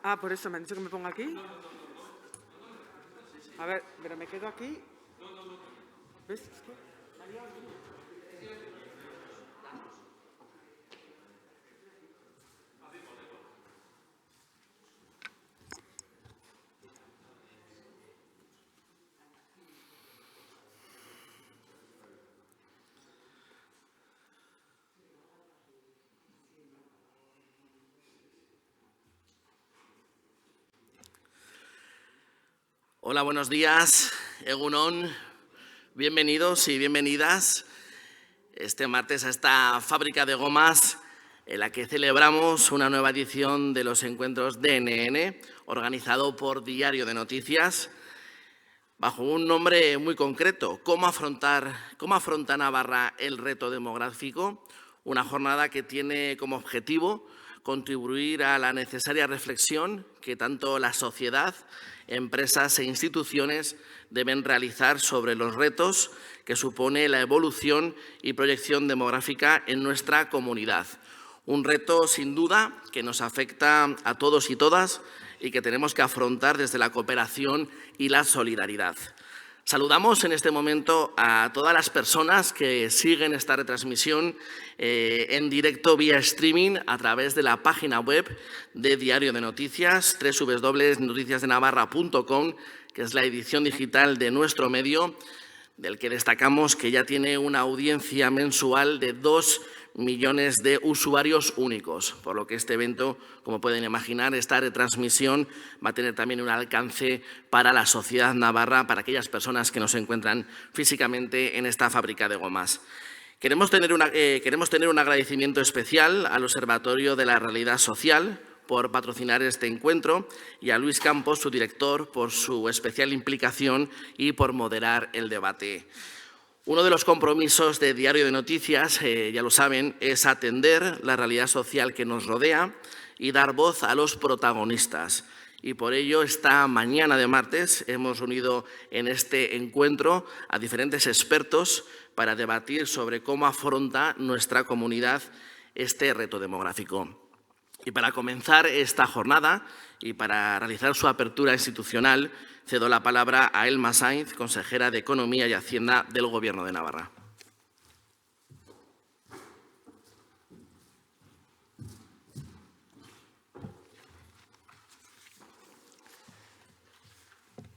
Ah, por eso me han dicho que me ponga aquí. A ver, pero me quedo aquí. ¿Ves? Es que... Hola, buenos días, Egunon, bienvenidos y bienvenidas este martes a esta fábrica de gomas en la que celebramos una nueva edición de los encuentros DNN, organizado por Diario de Noticias, bajo un nombre muy concreto: ¿Cómo afronta Navarra el reto demográfico? Una jornada que tiene como objetivo contribuir a la necesaria reflexión que tanto la sociedad, empresas e instituciones deben realizar sobre los retos que supone la evolución y proyección demográfica en nuestra comunidad. Un reto, sin duda, que nos afecta a todos y todas y que tenemos que afrontar desde la cooperación y la solidaridad. Saludamos en este momento a todas las personas que siguen esta retransmisión en directo vía streaming a través de la página web de Diario de Noticias, www.noticiasdenavarra.com, que es la edición digital de nuestro medio, del que destacamos que ya tiene una audiencia mensual de 2 millones de usuarios únicos, por lo que este evento, como pueden imaginar, esta retransmisión va a tener también un alcance para la sociedad navarra, para aquellas personas que nos encuentran físicamente en esta fábrica de gomas. Queremos tener un agradecimiento especial al Observatorio de la Realidad Social por patrocinar este encuentro y a Luis Campos, su director, por su especial implicación y por moderar el debate. Uno de los compromisos de Diario de Noticias, ya lo saben, es atender la realidad social que nos rodea y dar voz a los protagonistas. Y por ello, esta mañana de martes hemos unido en este encuentro a diferentes expertos para debatir sobre cómo afronta nuestra comunidad este reto demográfico. Y para comenzar esta jornada y para realizar su apertura institucional, cedo la palabra a Elma Sainz, consejera de Economía y Hacienda del Gobierno de Navarra.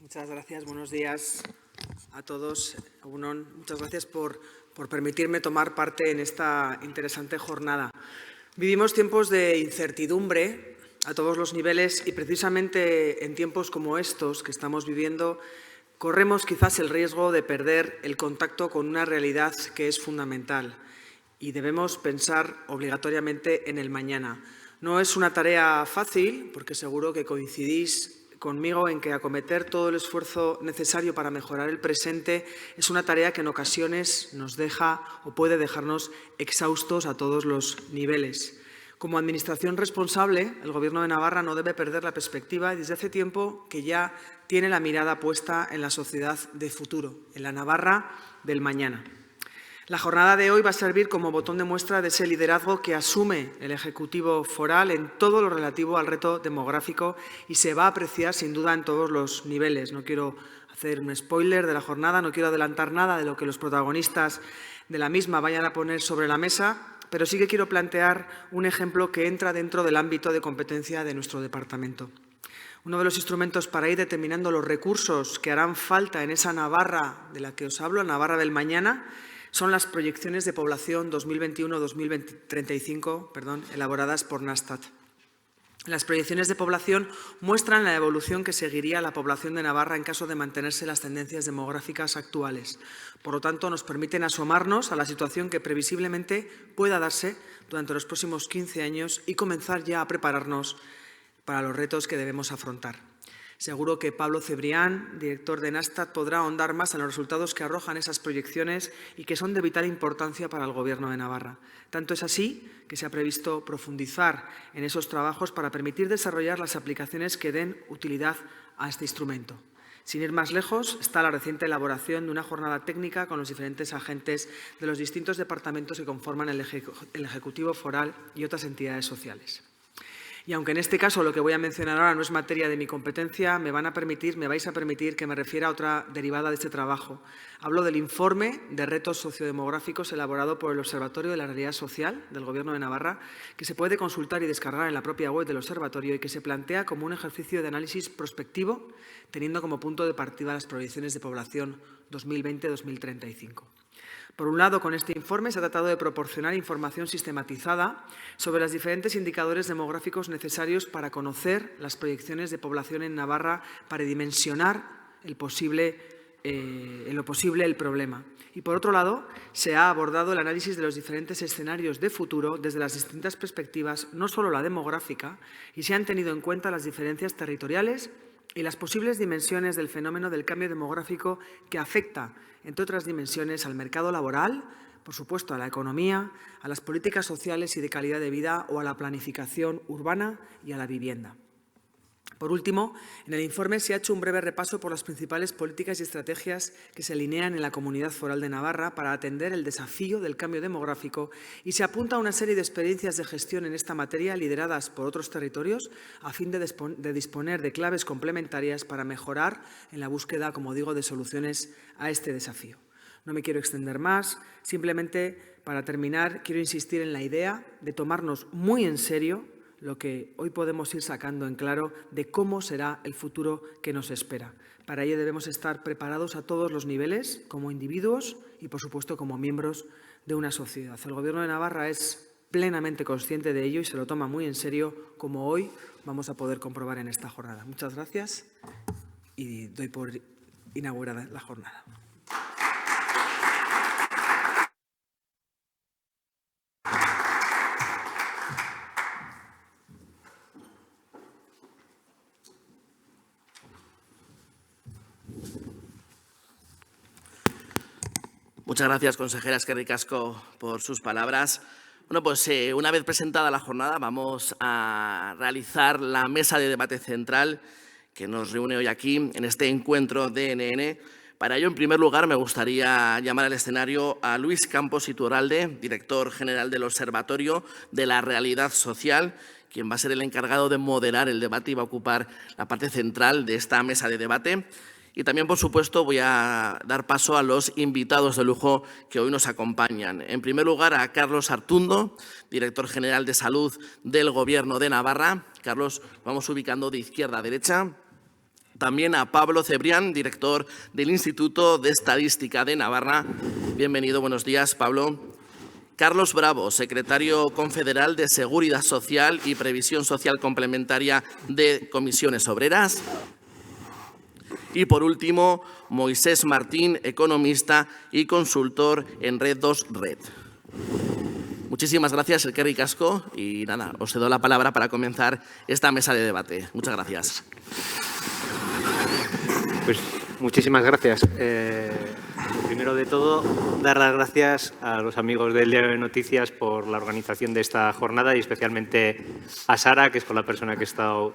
Muchas gracias, buenos días a todos. Muchas gracias por permitirme tomar parte en esta interesante jornada. Vivimos tiempos de incertidumbre a todos los niveles y precisamente en tiempos como estos que estamos viviendo corremos quizás el riesgo de perder el contacto con una realidad que es fundamental y debemos pensar obligatoriamente en el mañana. No es una tarea fácil, porque seguro que coincidís conmigo en que acometer todo el esfuerzo necesario para mejorar el presente es una tarea que en ocasiones nos deja o puede dejarnos exhaustos a todos los niveles. Como Administración responsable, el Gobierno de Navarra no debe perder la perspectiva y desde hace tiempo que ya tiene la mirada puesta en la sociedad de futuro, en la Navarra del mañana. La jornada de hoy va a servir como botón de muestra de ese liderazgo que asume el Ejecutivo foral en todo lo relativo al reto demográfico y se va a apreciar sin duda en todos los niveles. No quiero hacer un spoiler de la jornada, no quiero adelantar nada de lo que los protagonistas de la misma vayan a poner sobre la mesa, pero sí que quiero plantear un ejemplo que entra dentro del ámbito de competencia de nuestro departamento. Uno de los instrumentos para ir determinando los recursos que harán falta en esa Navarra de la que os hablo, Navarra del mañana, son las proyecciones de población 2021-2035 elaboradas por Nastat. Las proyecciones de población muestran la evolución que seguiría la población de Navarra en caso de mantenerse las tendencias demográficas actuales. Por lo tanto, nos permiten asomarnos a la situación que previsiblemente pueda darse durante los próximos 15 años y comenzar ya a prepararnos para los retos que debemos afrontar. Seguro que Pablo Cebrián, director de Nastat, podrá ahondar más en los resultados que arrojan esas proyecciones y que son de vital importancia para el Gobierno de Navarra. Tanto es así que se ha previsto profundizar en esos trabajos para permitir desarrollar las aplicaciones que den utilidad a este instrumento. Sin ir más lejos, está la reciente elaboración de una jornada técnica con los diferentes agentes de los distintos departamentos que conforman el Ejecutivo foral y otras entidades sociales. Y aunque en este caso lo que voy a mencionar ahora no es materia de mi competencia, me vais a permitir que me refiera a otra derivada de este trabajo. Hablo del informe de retos sociodemográficos elaborado por el Observatorio de la Realidad Social del Gobierno de Navarra, que se puede consultar y descargar en la propia web del Observatorio y que se plantea como un ejercicio de análisis prospectivo, teniendo como punto de partida las proyecciones de población 2020-2035. Por un lado, con este informe se ha tratado de proporcionar información sistematizada sobre los diferentes indicadores demográficos necesarios para conocer las proyecciones de población en Navarra para dimensionar en lo posible el problema. Y por otro lado, se ha abordado el análisis de los diferentes escenarios de futuro desde las distintas perspectivas, no solo la demográfica, y se han tenido en cuenta las diferencias territoriales y las posibles dimensiones del fenómeno del cambio demográfico que afecta, entre otras dimensiones, al mercado laboral, por supuesto a la economía, a las políticas sociales y de calidad de vida o a la planificación urbana y a la vivienda. Por último, en el informe se ha hecho un breve repaso por las principales políticas y estrategias que se alinean en la Comunidad Foral de Navarra para atender el desafío del cambio demográfico y se apunta a una serie de experiencias de gestión en esta materia lideradas por otros territorios a fin de disponer de claves complementarias para mejorar en la búsqueda, como digo, de soluciones a este desafío. No me quiero extender más, simplemente para terminar quiero insistir en la idea de tomarnos muy en serio lo que hoy podemos ir sacando en claro de cómo será el futuro que nos espera. Para ello debemos estar preparados a todos los niveles, como individuos y, por supuesto, como miembros de una sociedad. El Gobierno de Navarra es plenamente consciente de ello y se lo toma muy en serio, como hoy vamos a poder comprobar en esta jornada. Muchas gracias y doy por inaugurada la jornada. Muchas gracias, consejera Eskerrik asko, por sus palabras. Bueno, pues una vez presentada la jornada, vamos a realizar la mesa de debate central que nos reúne hoy aquí en este encuentro de NN. Para ello, en primer lugar, me gustaría llamar al escenario a Luis Campos Iturralde, director general del Observatorio de la Realidad Social, quien va a ser el encargado de moderar el debate y va a ocupar la parte central de esta mesa de debate. Y también, por supuesto, voy a dar paso a los invitados de lujo que hoy nos acompañan. En primer lugar, a Carlos Artundo, director general de Salud del Gobierno de Navarra. Carlos, vamos ubicando de izquierda a derecha. También a Pablo Cebrián, director del Instituto de Estadística de Navarra. Bienvenido, buenos días, Pablo. Carlos Bravo, secretario confederal de Seguridad Social y Previsión Social Complementaria de Comisiones Obreras. Y, por último, Moisés Martín, economista y consultor en Red 2 Red. Muchísimas gracias, Eskerrik asko, y nada, os cedo la palabra para comenzar esta mesa de debate. Muchas gracias. Pues muchísimas gracias. Primero de todo, dar las gracias a los amigos del Diario de Noticias por la organización de esta jornada y especialmente a Sara, que es con la persona que he estado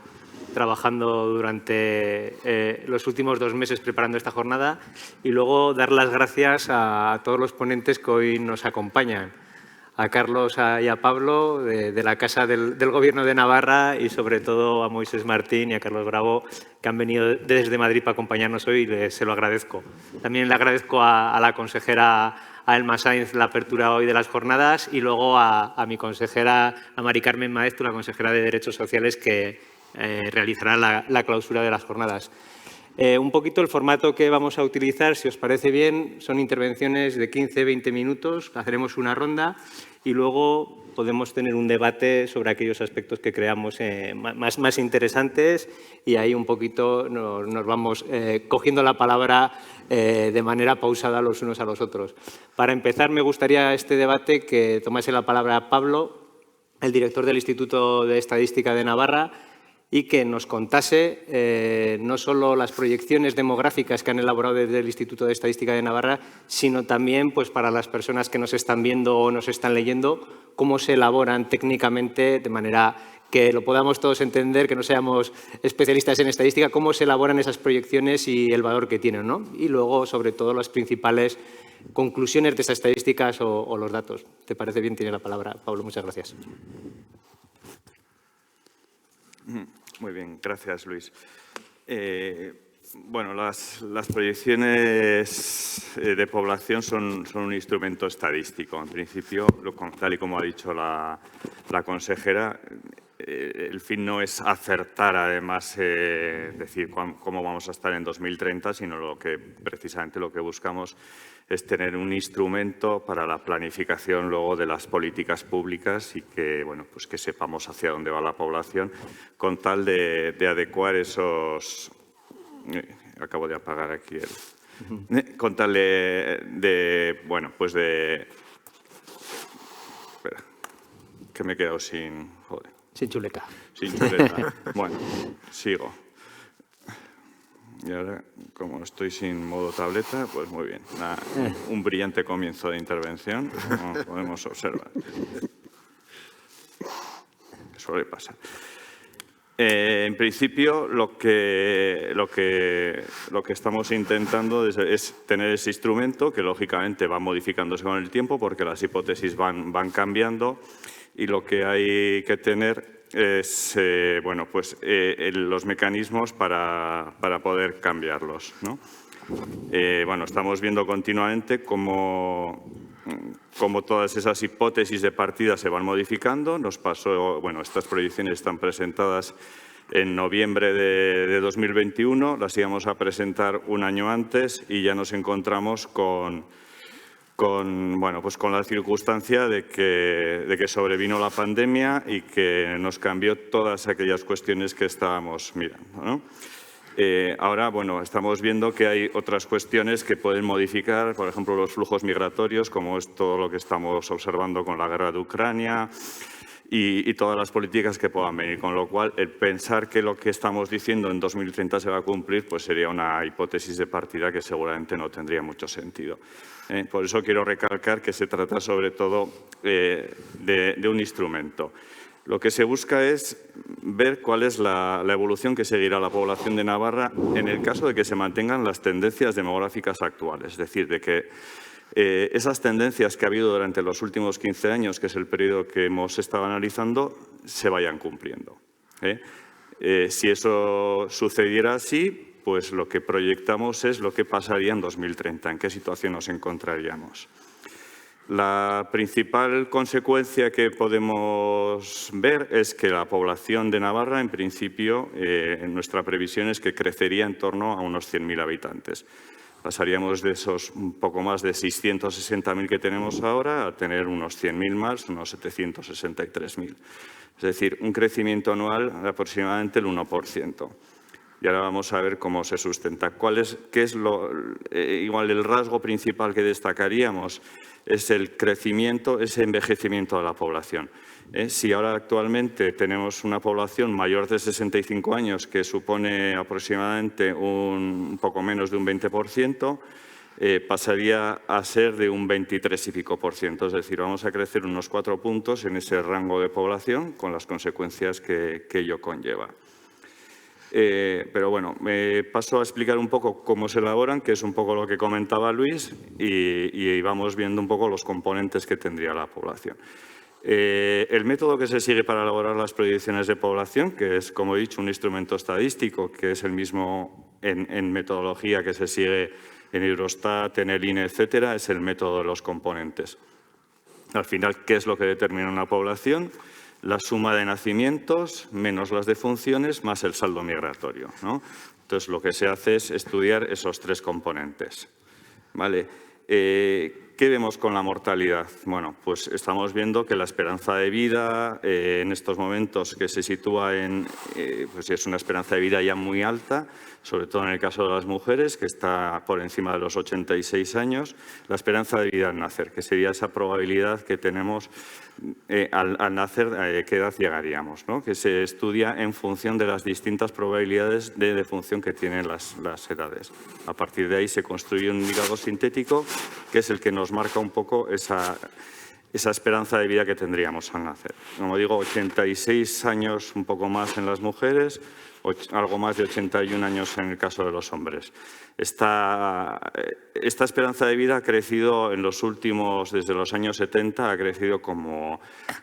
trabajando durante los últimos 2 meses preparando esta jornada, y luego dar las gracias a todos los ponentes que hoy nos acompañan, a Carlos y a Pablo de la Casa del Gobierno de Navarra y sobre todo a Moisés Martín y a Carlos Bravo, que han venido desde Madrid para acompañarnos hoy y se lo agradezco. También le agradezco a la consejera a Elma Sainz la apertura hoy de las jornadas y luego a mi consejera, a Mari Carmen Maeztu, la consejera de Derechos Sociales, que realizará la clausura de las jornadas. Un poquito el formato que vamos a utilizar, si os parece bien, son intervenciones de 15-20 minutos, haremos una ronda y luego podemos tener un debate sobre aquellos aspectos que creamos más interesantes y ahí un poquito nos vamos cogiendo la palabra de manera pausada los unos a los otros. Para empezar, me gustaría este debate que tomase la palabra Pablo, el director del Instituto de Estadística de Navarra, y que nos contase no solo las proyecciones demográficas que han elaborado desde el Instituto de Estadística de Navarra, sino también, pues, para las personas que nos están viendo o nos están leyendo, cómo se elaboran técnicamente, de manera que lo podamos todos entender, que no seamos especialistas en estadística, cómo se elaboran esas proyecciones y el valor que tienen, ¿no? Y luego, sobre todo, las principales conclusiones de esas estadísticas o los datos. ¿Te parece bien? Tiene la palabra Pablo. Muchas gracias. Muy bien, gracias, Luis. Bueno, las proyecciones de población son un instrumento estadístico. En principio, tal y como ha dicho la consejera, el fin no es acertar, además, decir cómo vamos a estar en 2030, sino precisamente lo que buscamos es tener un instrumento para la planificación luego de las políticas públicas y que, bueno, pues que sepamos hacia dónde va la población con tal de adecuar esos... acabo de apagar aquí con tal bueno, pues de... Espera, que me he quedado sin... Joder. Sin chuleta. Sin chuleta. Bueno, sigo. Y ahora, como estoy sin modo tableta, pues muy bien. Un brillante comienzo de intervención, como podemos observar. Suele pasar. En principio, lo que estamos intentando es tener ese instrumento que, lógicamente, va modificándose con el tiempo porque las hipótesis van cambiando y lo que hay que tener es bueno, pues, los mecanismos para poder cambiarlos, ¿no? Bueno, estamos viendo continuamente cómo todas esas hipótesis de partida se van modificando. Nos pasó, bueno, estas proyecciones están presentadas en noviembre de 2021, las íbamos a presentar un año antes y ya nos encontramos con la circunstancia de que sobrevino la pandemia y que nos cambió todas aquellas cuestiones que estábamos mirando, ¿no? Ahora, bueno, estamos viendo que hay otras cuestiones que pueden modificar, por ejemplo, los flujos migratorios, como es todo lo que estamos observando con la guerra de Ucrania y todas las políticas que puedan venir. Con lo cual, el pensar que lo que estamos diciendo en 2030 se va a cumplir, pues sería una hipótesis de partida que seguramente no tendría mucho sentido. Por eso quiero recalcar que se trata sobre todo de un instrumento. Lo que se busca es ver cuál es la evolución que seguirá la población de Navarra en el caso de que se mantengan las tendencias demográficas actuales. Es decir, de que esas tendencias que ha habido durante los últimos 15 años, que es el periodo que hemos estado analizando, se vayan cumpliendo. Si eso sucediera así, pues lo que proyectamos es lo que pasaría en 2030, en qué situación nos encontraríamos. La principal consecuencia que podemos ver es que la población de Navarra, en principio, en nuestra previsión es que crecería en torno a unos 100.000 habitantes. Pasaríamos de esos un poco más de 660.000 que tenemos ahora a tener unos 100.000 más, unos 763.000. Es decir, un crecimiento anual de aproximadamente el 1%. Y ahora vamos a ver cómo se sustenta. ¿Qué es igual el rasgo principal que destacaríamos? Es el crecimiento, ese envejecimiento de la población. Si ahora actualmente tenemos una población mayor de 65 años que supone aproximadamente un poco menos de un 20%, pasaría a ser de un 23 y pico %. Es decir, vamos a crecer unos 4 puntos en ese rango de población con las consecuencias que ello conlleva. Pero bueno, paso a explicar un poco cómo se elaboran, que es un poco lo que comentaba Luis, y vamos viendo un poco los componentes que tendría la población. El método que se sigue para elaborar las proyecciones de población, que es, como he dicho, un instrumento estadístico, que es el mismo en metodología que se sigue en Eurostat, en el INE, etcétera, es el método de los componentes. Al final, ¿qué es lo que determina una población? La suma de nacimientos menos las defunciones más el saldo migratorio, ¿no? Entonces, lo que se hace es estudiar esos tres componentes, ¿vale? ¿Qué vemos con la mortalidad? Bueno, pues estamos viendo que la esperanza de vida en estos momentos que se sitúa pues es una esperanza de vida ya muy alta, sobre todo en el caso de las mujeres, que está por encima de los 86 años, la esperanza de vida al nacer, que sería esa probabilidad que tenemos al nacer, a qué edad llegaríamos, ¿no? Que se estudia en función de las distintas probabilidades de defunción que tienen las edades. A partir de ahí se construye un hígado sintético, que es el que nos marca un poco esa esperanza de vida que tendríamos al nacer. Como digo, 86 años, un poco más en las mujeres, algo más de 81 años en el caso de los hombres. Esta esperanza de vida ha crecido en los últimos, desde los años 70, ha crecido como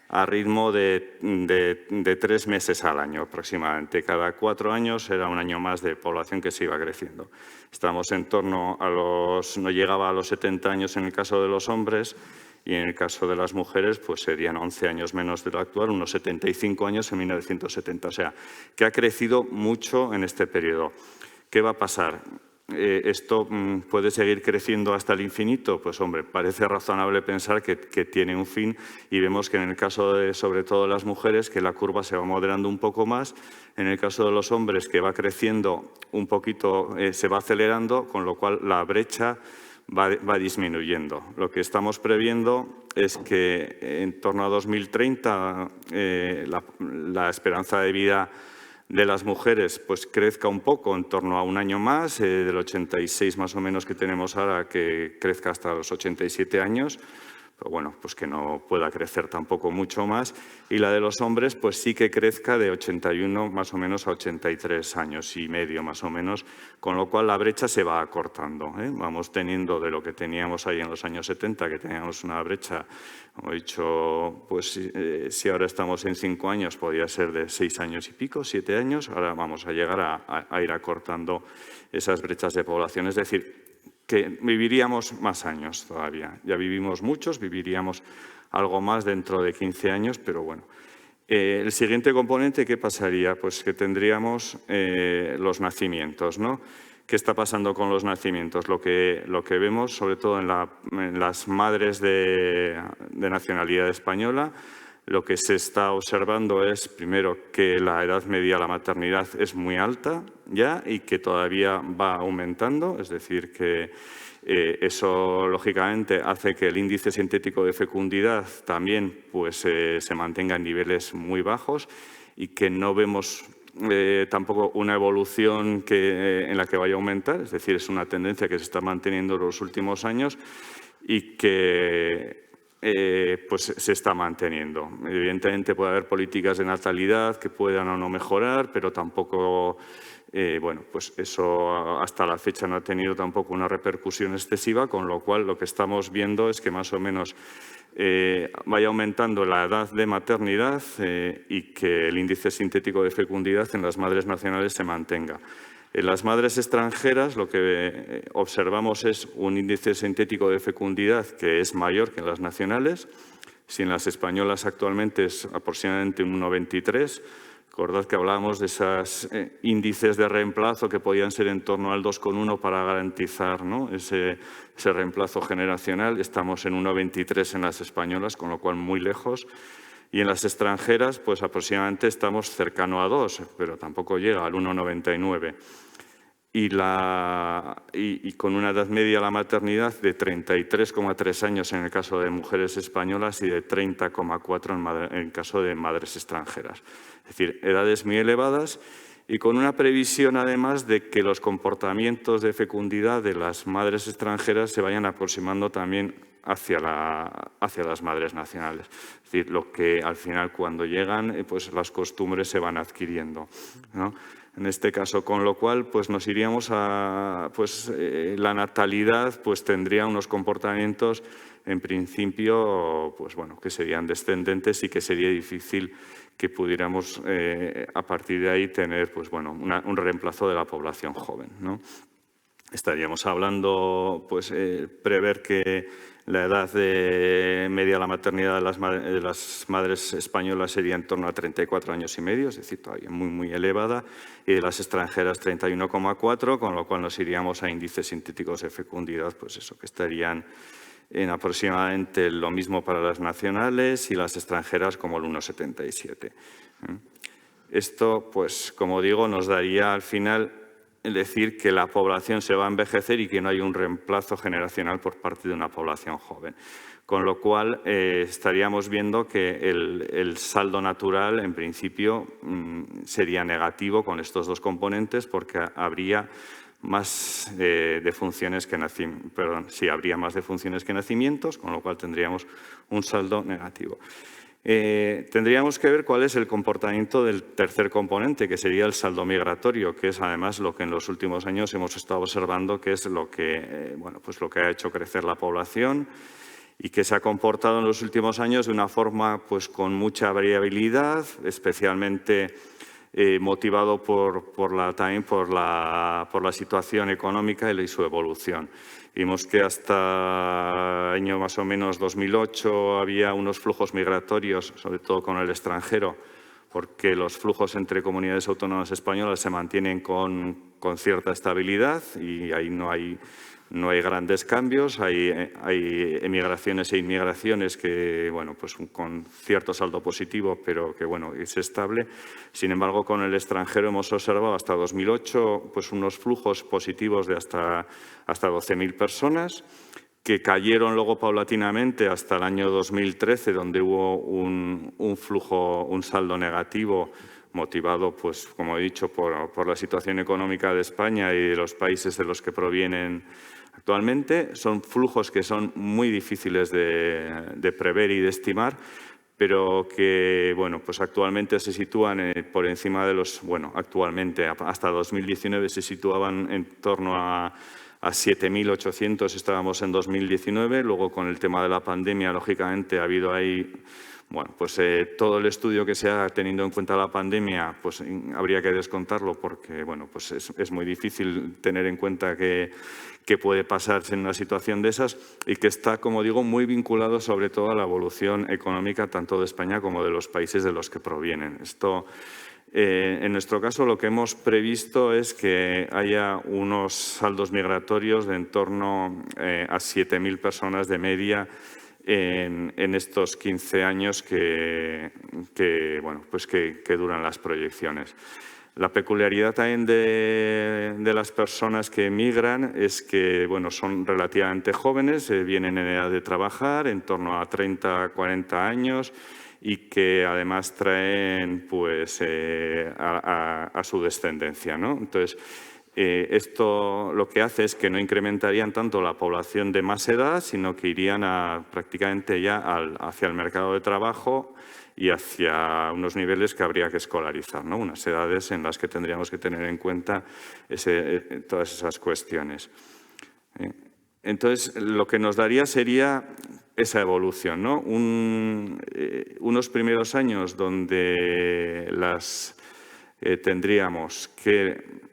a ritmo de 3 meses al año aproximadamente. Cada 4 años era un año más de población que se iba creciendo. Estamos en torno a no llegaba a los 70 años en el caso de los hombres, y en el caso de las mujeres pues serían 11 años menos de lo actual, unos 75 años en 1970. O sea, que ha crecido mucho en este periodo. ¿Qué va a pasar? ¿Esto puede seguir creciendo hasta el infinito? Pues hombre, parece razonable pensar que tiene un fin, y vemos que en el caso de, sobre todo, las mujeres, que la curva se va moderando un poco más. En el caso de los hombres, que va creciendo un poquito, se va acelerando, con lo cual la brecha va disminuyendo. Lo que estamos previendo es que en torno a 2030 la esperanza de vida de las mujeres pues crezca un poco, en torno a un año más, del 86 más o menos que tenemos ahora, que crezca hasta los 87 años. Pero bueno, pues que no pueda crecer tampoco mucho más. Y la de los hombres, pues sí que crezca de 81 más o menos a 83 años y medio más o menos, con lo cual la brecha se va acortando, ¿eh? Vamos teniendo de lo que teníamos ahí en los años 70, que teníamos una brecha, como he dicho, pues si ahora estamos en 5 años, podría ser de 6 años y pico, 7 años, ahora vamos a llegar a ir acortando esas brechas de población. Es decir, que viviríamos más años todavía. Ya vivimos muchos, viviríamos algo más dentro de 15 años, pero bueno. El siguiente componente, ¿qué pasaría? Pues que tendríamos los nacimientos, ¿no? ¿Qué está pasando con los nacimientos? Lo que vemos, sobre todo en las madres de nacionalidad española, lo que se está observando es, primero, que la edad media de la maternidad es muy alta ya y que todavía va aumentando, es decir, que eso, lógicamente, hace que el índice sintético de fecundidad también pues, se mantenga en niveles muy bajos y que no vemos tampoco una evolución en la que vaya a aumentar, es decir, es una tendencia que se está manteniendo en los últimos años y que pues se está manteniendo. Evidentemente puede haber políticas de natalidad que puedan o no mejorar, pero tampoco, bueno, pues eso hasta la fecha no ha tenido tampoco una repercusión excesiva, con lo cual lo que estamos viendo es que más o menos vaya aumentando la edad de maternidad y que el índice sintético de fecundidad en las madres nacionales se mantenga. En las madres extranjeras lo que observamos es un índice sintético de fecundidad que es mayor que en las nacionales. Si en las españolas actualmente es aproximadamente un 1,23, recordad que hablábamos de esos índices de reemplazo que podían ser en torno al 2,1 para garantizar, ¿no?, ese reemplazo generacional. Estamos en 1,23 en las españolas, con lo cual muy lejos. Y en las extranjeras, pues aproximadamente estamos cercano a 2, pero tampoco llega al 1,99. Y con una edad media de la maternidad de 33,3 años en el caso de mujeres españolas y de 30,4 en el caso de madres extranjeras. Es decir, edades muy elevadas y con una previsión además de que los comportamientos de fecundidad de las madres extranjeras se vayan aproximando también hacia las madres nacionales. Es decir, lo que al final cuando llegan, pues las costumbres se van adquiriendo, ¿no? En este caso, con lo cual pues nos iríamos a, pues la natalidad pues tendría unos comportamientos en principio pues bueno, que serían descendentes y que sería difícil que pudiéramos a partir de ahí tener pues bueno, un reemplazo de la población joven, ¿no? Estaríamos hablando, pues prever que la edad media de la maternidad de las madres españolas sería en torno a 34 años y medio, es decir, todavía muy, muy elevada, y de las extranjeras 31,4, con lo cual nos iríamos a índices sintéticos de fecundidad, pues eso, que estarían en aproximadamente lo mismo para las nacionales y las extranjeras como el 1,77. Esto, pues, como digo, nos daría al final es decir que la población se va a envejecer y que no hay un reemplazo generacional por parte de una población joven. Con lo cual, estaríamos viendo que el saldo natural, en principio, sería negativo con estos dos componentes porque habría más defunciones que nacimientos, perdón, sí, habría más defunciones que nacimientos, con lo cual tendríamos un saldo negativo. Tendríamos que ver cuál es el comportamiento del tercer componente, que sería el saldo migratorio, que es además lo que en los últimos años hemos estado observando que es lo que, lo que ha hecho crecer la población y que se ha comportado en los últimos años de una forma con mucha variabilidad, especialmente motivado también por la situación económica y su evolución. Vimos que hasta el año más o menos 2008 había unos flujos migratorios, sobre todo con el extranjero, porque los flujos entre comunidades autónomas españolas se mantienen con cierta estabilidad y ahí no hay grandes cambios, hay emigraciones e inmigraciones que, con cierto saldo positivo, pero que, es estable. Sin embargo, con el extranjero hemos observado hasta 2008 unos flujos positivos de hasta 12.000 personas, que cayeron luego paulatinamente hasta el año 2013, donde hubo un saldo negativo motivado, como he dicho, por la situación económica de España y de los países de los que provienen actualmente. Son flujos que son muy difíciles de prever y de estimar, pero que actualmente se sitúan por encima de los, actualmente hasta 2019 se situaban en torno a 7.800, estábamos en 2019, luego con el tema de la pandemia, lógicamente ha habido ahí, todo el estudio que se haga teniendo en cuenta la pandemia, habría que descontarlo porque, es muy difícil tener en cuenta qué puede pasarse en una situación de esas y que está, como digo, muy vinculado sobre todo a la evolución económica tanto de España como de los países de los que provienen. Esto, en nuestro caso, lo que hemos previsto es que haya unos saldos migratorios de en torno a 7.000 personas de media en estos 15 años que duran las proyecciones. La peculiaridad también de las personas que emigran es que son relativamente jóvenes, vienen en edad de trabajar, en torno a 30, 40 años, y que además traen a su descendencia, ¿no? Entonces, esto lo que hace es que no incrementarían tanto la población de más edad, sino que irían prácticamente ya hacia el mercado de trabajo y hacia unos niveles que habría que escolarizar, ¿no? Unas edades en las que tendríamos que tener en cuenta todas esas cuestiones. Entonces, lo que nos daría sería esa evolución, ¿no? Unos primeros años donde tendríamos que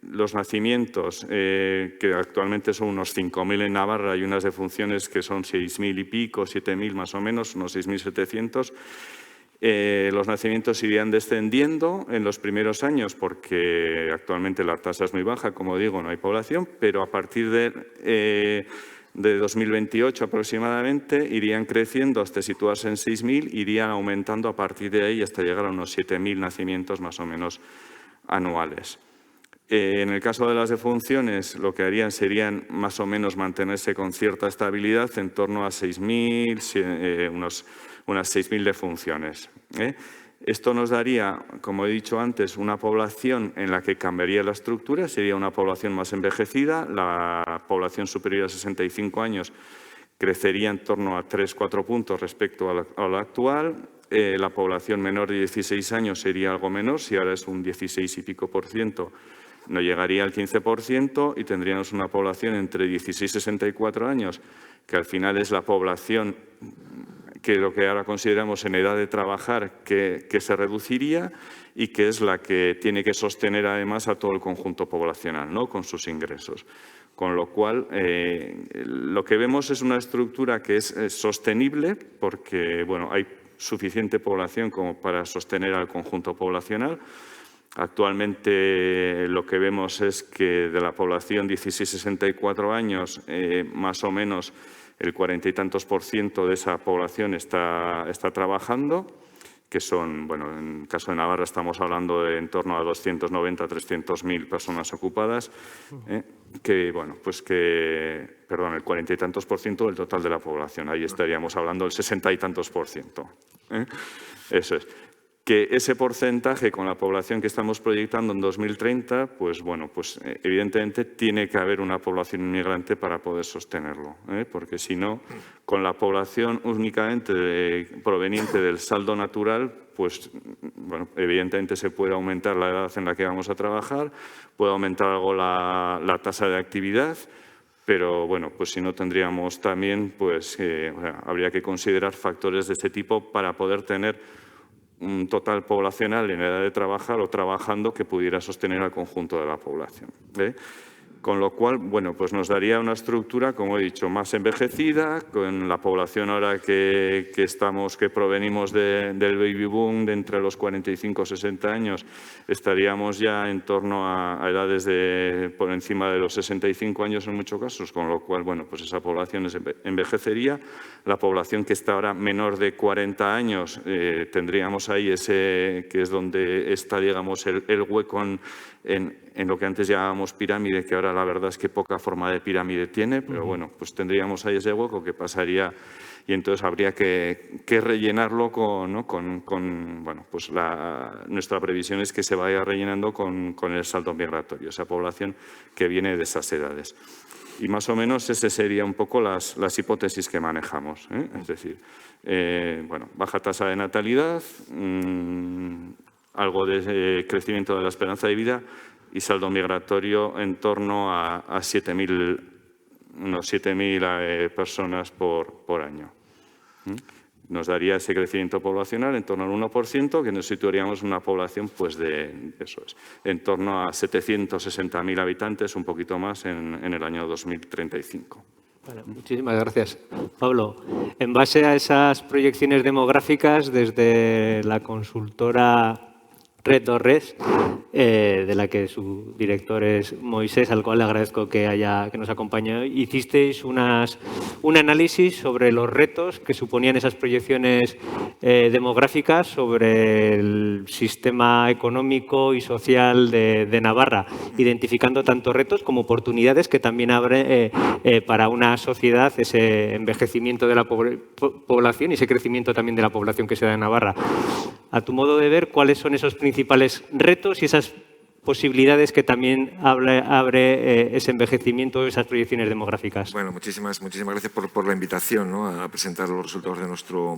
los nacimientos, que actualmente son unos 5.000 en Navarra, y unas defunciones que son 6.000 y pico, 7.000 más o menos, unos 6.700. Los nacimientos irían descendiendo en los primeros años porque actualmente la tasa es muy baja, como digo, no hay población, pero a partir de 2028 aproximadamente irían creciendo hasta situarse en 6.000, irían aumentando a partir de ahí hasta llegar a unos 7.000 nacimientos más o menos anuales. En el caso de las defunciones, lo que harían serían más o menos mantenerse con cierta estabilidad en torno a 6.000, unas 6.000 defunciones. Esto nos daría, como he dicho antes, una población en la que cambiaría la estructura, sería una población más envejecida, la población superior a 65 años crecería en torno a 3-4 puntos respecto a la actual. La población menor de 16 años sería algo menor, si ahora es un 16 y pico %, no llegaría al 15% y tendríamos una población entre 16 y 64 años, que al final es la población que lo que ahora consideramos en edad de trabajar que se reduciría y que es la que tiene que sostener además a todo el conjunto poblacional, ¿no? Con sus ingresos. Con lo cual, lo que vemos es una estructura que es sostenible porque hay suficiente población como para sostener al conjunto poblacional. Actualmente lo que vemos es que de la población 16-64 años, más o menos el 40 y tantos % de esa población está trabajando, que son, en el caso de Navarra estamos hablando de en torno a 290-300.000 personas ocupadas, el 40 y tantos % del total de la población. Ahí estaríamos hablando del 60 y tantos %. Eso es. que ese porcentaje con la población que estamos proyectando en 2030, pues bueno, pues evidentemente tiene que haber una población inmigrante para poder sostenerlo, porque si no, con la población únicamente proveniente del saldo natural, pues bueno, evidentemente se puede aumentar la edad en la que vamos a trabajar, puede aumentar algo la tasa de actividad, pero bueno, pues si no tendríamos también, pues habría que considerar factores de este tipo para poder tener un total poblacional en edad de trabajar o trabajando que pudiera sostener al conjunto de la población. Con lo cual, bueno, pues nos daría una estructura, como he dicho, más envejecida, con la población ahora que provenimos del baby boom de entre los 45 y 60 años, estaríamos ya en torno a edades por encima de los 65 años en muchos casos, con lo cual, bueno, pues esa población envejecería. La población que está ahora menor de 40 años, tendríamos ahí ese, que es donde está, digamos, el hueco en lo que antes llamábamos pirámide, que ahora la verdad es que poca forma de pirámide tiene, pero bueno, pues tendríamos ahí ese hueco que pasaría y entonces habría que rellenarlo bueno, pues nuestra previsión es que se vaya rellenando con el saldo migratorio, esa población que viene de esas edades. Y más o menos ese sería un poco las hipótesis que manejamos, Es decir, bueno, baja tasa de natalidad, algo de crecimiento de la esperanza de vida y saldo migratorio en torno a 7.000 personas por año. Nos daría ese crecimiento poblacional en torno al 1%, que nos situaríamos en una población pues en torno a 760.000 habitantes, un poquito más en el año 2035. Bueno, muchísimas gracias. Pablo, en base a esas proyecciones demográficas, desde la consultora Red 2Res, de la que su director es Moisés, al cual le agradezco que nos acompañe hoy, hicisteis un análisis sobre los retos que suponían esas proyecciones demográficas sobre el sistema económico y social de Navarra, identificando tanto retos como oportunidades que también abre para una sociedad ese envejecimiento de la población y ese crecimiento también de la población que se da en Navarra. A tu modo de ver, ¿cuáles son esos principales retos y esas posibilidades que también abre ese envejecimiento, esas proyecciones demográficas? Bueno, muchísimas gracias por la invitación, ¿no?, a presentar los resultados de nuestro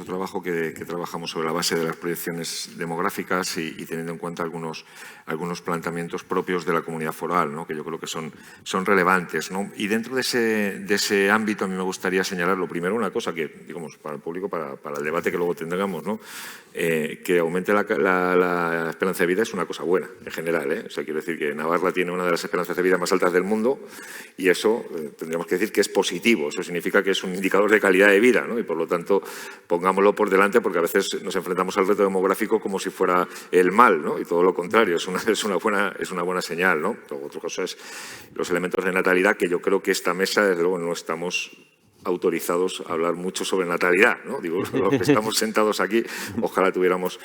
trabajo que trabajamos sobre la base de las proyecciones demográficas y teniendo en cuenta algunos planteamientos propios de la comunidad foral, ¿no?, que yo creo que son relevantes, ¿no? Y dentro de ese ámbito a mí me gustaría señalar lo primero, una cosa que, digamos, para el público, para el debate que luego tendremos, ¿no?, que aumente la esperanza de vida es una cosa buena, en general. O sea, quiero decir que Navarra tiene una de las esperanzas de vida más altas del mundo y eso tendríamos que decir que es positivo. Eso significa que es un indicador de calidad de vida, ¿no? Y por lo tanto pongámoslo por delante porque a veces nos enfrentamos al reto demográfico como si fuera el mal, ¿no? Y todo lo contrario, es una buena señal, ¿no? Otra cosa es los elementos de natalidad, que yo creo que esta mesa, desde luego, no estamos autorizados a hablar mucho sobre natalidad, ¿no? Digo, los que estamos sentados aquí, ojalá pudiéramos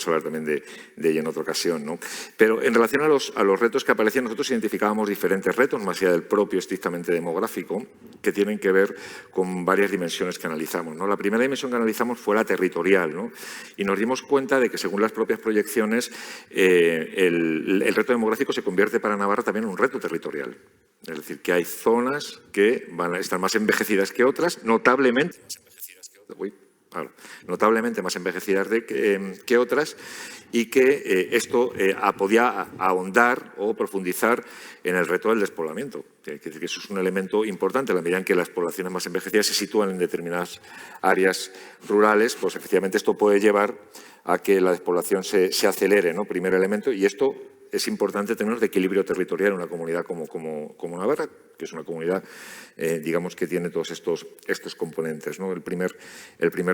hablar también de ello en otra ocasión, ¿no? Pero en relación a los retos que aparecían, nosotros identificábamos diferentes retos, más allá del propio estrictamente demográfico, que tienen que ver con varias dimensiones que analizamos, ¿no? La primera dimensión que analizamos fue la territorial, ¿no? Y nos dimos cuenta de que, según las propias proyecciones, el reto demográfico se convierte para Navarra también en un reto territorial. Es decir, que hay zonas que van a estar más envejecidas que otras, notablemente más envejecidas que otras, y que esto podía ahondar o profundizar en el reto del despoblamiento. Es decir, que eso es un elemento importante. En la medida en que las poblaciones más envejecidas se sitúan en determinadas áreas rurales, pues efectivamente esto puede llevar a que la despoblación se acelere, ¿no? Primer elemento, y esto es importante tener de equilibrio territorial en una comunidad como Navarra, que es una comunidad, digamos, que tiene todos estos componentes, ¿no? El primer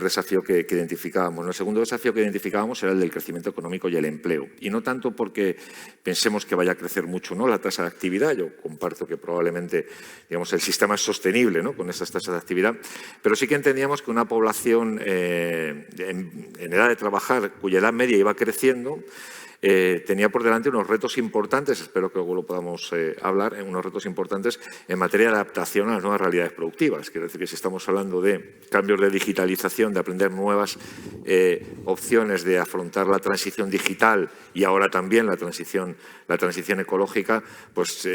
desafío que identificábamos. El segundo desafío que identificábamos era el del crecimiento económico y el empleo. Y no tanto porque pensemos que vaya a crecer mucho, ¿no?, la tasa de actividad. Yo comparto que probablemente, digamos, el sistema es sostenible, ¿no?, con estas tasas de actividad, pero sí que entendíamos que una población en edad de trabajar, cuya edad media iba creciendo, tenía por delante unos retos importantes, espero que luego lo podamos hablar, unos retos importantes en materia de adaptación a las nuevas realidades productivas. Quiero decir que si estamos hablando de cambios de digitalización, de aprender nuevas opciones de afrontar la transición digital y ahora también la transición ecológica, pues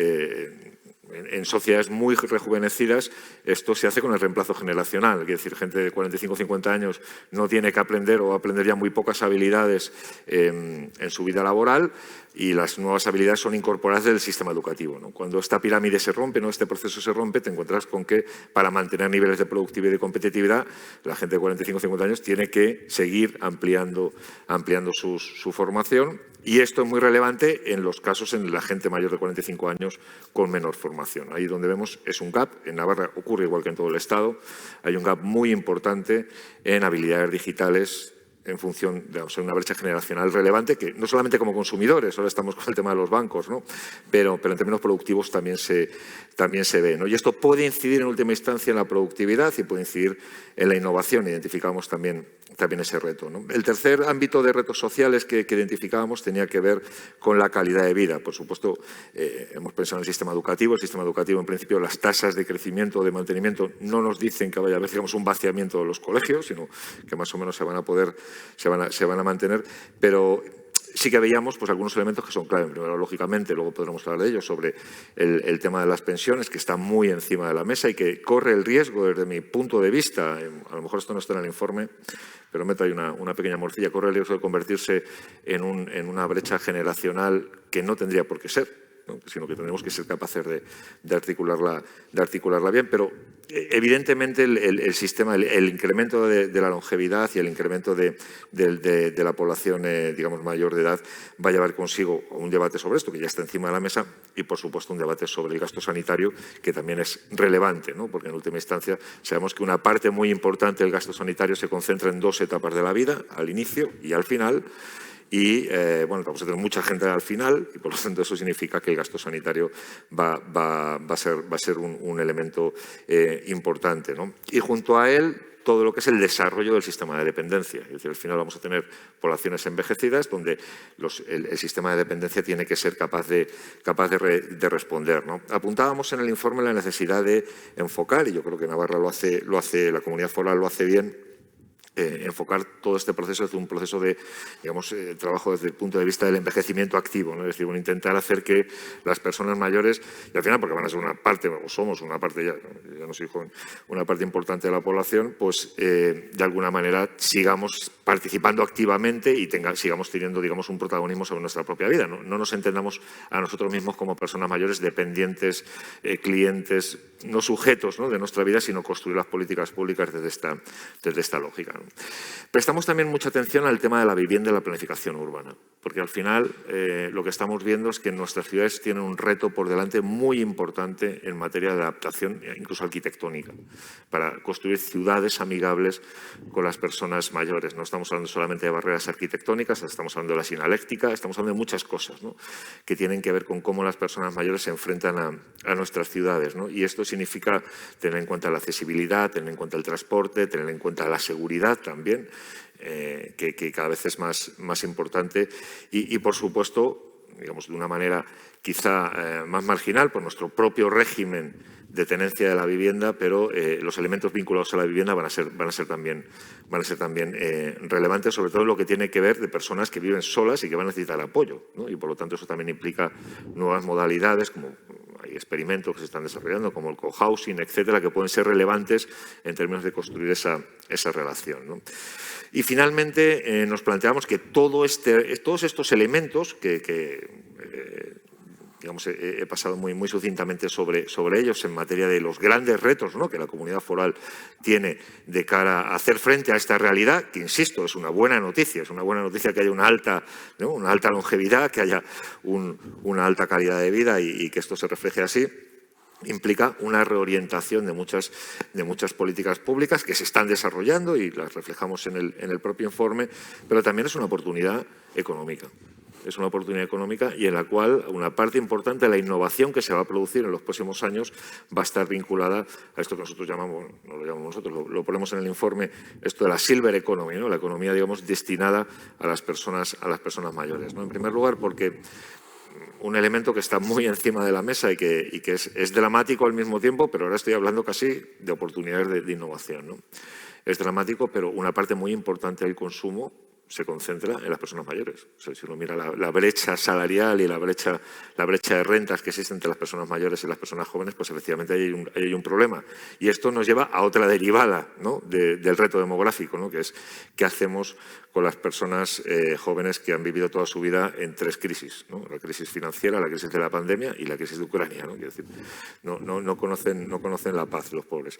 en sociedades muy rejuvenecidas esto se hace con el reemplazo generacional. Es decir, gente de 45 o 50 años no tiene que aprender o va a aprender ya muy pocas habilidades en su vida laboral y las nuevas habilidades son incorporadas del sistema educativo, ¿no? Cuando esta pirámide se rompe, ¿no? Este proceso se rompe, te encuentras con que para mantener niveles de productividad y de competitividad la gente de 45 o 50 años tiene que seguir ampliando su formación. Y esto es muy relevante en los casos en la gente mayor de 45 años con menor formación. Ahí donde vemos es un gap. En Navarra ocurre igual que en todo el Estado. Hay un gap muy importante en habilidades digitales en función de una brecha generacional relevante, que no solamente como consumidores, ahora estamos con el tema de los bancos, ¿no? pero en términos productivos también se ve, ¿no? Y esto puede incidir en última instancia en la productividad y puede incidir en la innovación. Identificamos también ese reto, ¿no? El tercer ámbito de retos sociales que identificábamos tenía que ver con la calidad de vida. Por supuesto, hemos pensado en el sistema educativo. El sistema educativo, en principio, las tasas de crecimiento o de mantenimiento no nos dicen que vaya a haber, digamos, un vaciamiento de los colegios, sino que más o menos se van a mantener, pero sí que veíamos pues, algunos elementos que son clave. Primero, lógicamente, luego podremos hablar de ello, sobre el tema de las pensiones, que está muy encima de la mesa y que corre el riesgo, desde mi punto de vista, a lo mejor esto no está en el informe, pero meto ahí una pequeña morcilla, corre el riesgo de convertirse en una brecha generacional que no tendría por qué ser, ¿no? Sino que tendremos que ser capaces de articularla bien, pero evidentemente el sistema, el incremento de la longevidad y el incremento de la población digamos mayor de edad va a llevar consigo un debate sobre esto, que ya está encima de la mesa, y por supuesto un debate sobre el gasto sanitario, que también es relevante, ¿no? Porque en última instancia sabemos que una parte muy importante del gasto sanitario se concentra en dos etapas de la vida, al inicio y al final. Y bueno, vamos a tener mucha gente al final y por lo tanto eso significa que el gasto sanitario va a ser un elemento importante, ¿no? Y junto a él todo lo que es el desarrollo del sistema de dependencia. Es decir, al final vamos a tener poblaciones envejecidas donde el sistema de dependencia tiene que ser capaz de responder, ¿no? Apuntábamos en el informe la necesidad de enfocar, y yo creo que Navarra lo hace, la comunidad foral lo hace bien, enfocar todo este proceso desde un proceso de, digamos, trabajo desde el punto de vista del envejecimiento activo, ¿no? Es decir, intentar hacer que las personas mayores, y al final porque van a ser una parte, o somos una parte, ya no soy joven, una parte importante de la población, pues de alguna manera sigamos participando activamente y sigamos teniendo, digamos, un protagonismo sobre nuestra propia vida. No nos entendamos a nosotros mismos como personas mayores dependientes, clientes, no sujetos, ¿no? de nuestra vida, sino construir las políticas públicas desde esta lógica, ¿no? Prestamos también mucha atención al tema de la vivienda y la planificación urbana, porque al final lo que estamos viendo es que nuestras ciudades tienen un reto por delante muy importante en materia de adaptación, incluso arquitectónica, para construir ciudades amigables con las personas mayores. No estamos hablando solamente de barreras arquitectónicas, estamos hablando de la sinaléctica, estamos hablando de muchas cosas, ¿no? que tienen que ver con cómo las personas mayores se enfrentan a nuestras ciudades, ¿no? Y esto significa tener en cuenta la accesibilidad, tener en cuenta el transporte, tener en cuenta la seguridad también, que cada vez es más importante y por supuesto, digamos, de una manera quizá más marginal por nuestro propio régimen de tenencia de la vivienda, pero los elementos vinculados a la vivienda van a ser también relevantes, sobre todo en lo que tiene que ver de personas que viven solas y que van a necesitar apoyo, ¿no? Y por lo tanto eso también implica nuevas modalidades, como hay experimentos que se están desarrollando, como el cohousing, etcétera, que pueden ser relevantes en términos de construir esa relación, ¿no? Y finalmente nos planteamos que todos estos elementos digamos, he pasado muy sucintamente sobre ellos en materia de los grandes retos, ¿no? que la comunidad foral tiene de cara a hacer frente a esta realidad, que insisto, es una buena noticia, que haya una alta longevidad, que haya una alta calidad de vida y que esto se refleje así. Implica una reorientación de muchas políticas públicas que se están desarrollando y las reflejamos en el propio informe, pero también es una oportunidad económica. es una oportunidad económica y en la cual una parte importante de la innovación que se va a producir en los próximos años va a estar vinculada a esto que nosotros llamamos, no lo llamamos nosotros, lo ponemos en el informe, esto de la silver economy, ¿no? La economía, digamos, destinada a las personas mayores, ¿no? En primer lugar, porque un elemento que está muy encima de la mesa y que es dramático al mismo tiempo, pero ahora estoy hablando casi de oportunidades de innovación, ¿no? Es dramático, pero una parte muy importante del consumo se concentra en las personas mayores. O sea, si uno mira la brecha salarial y la brecha de rentas que existe entre las personas mayores y las personas jóvenes, pues efectivamente hay un problema. Y esto nos lleva a otra derivada, ¿no? del reto demográfico, ¿no? Que es qué hacemos con las personas jóvenes que han vivido toda su vida en 3 crisis, ¿no? La crisis financiera, la crisis de la pandemia y la crisis de Ucrania, ¿no? Quiero decir, no conocen la paz los pobres.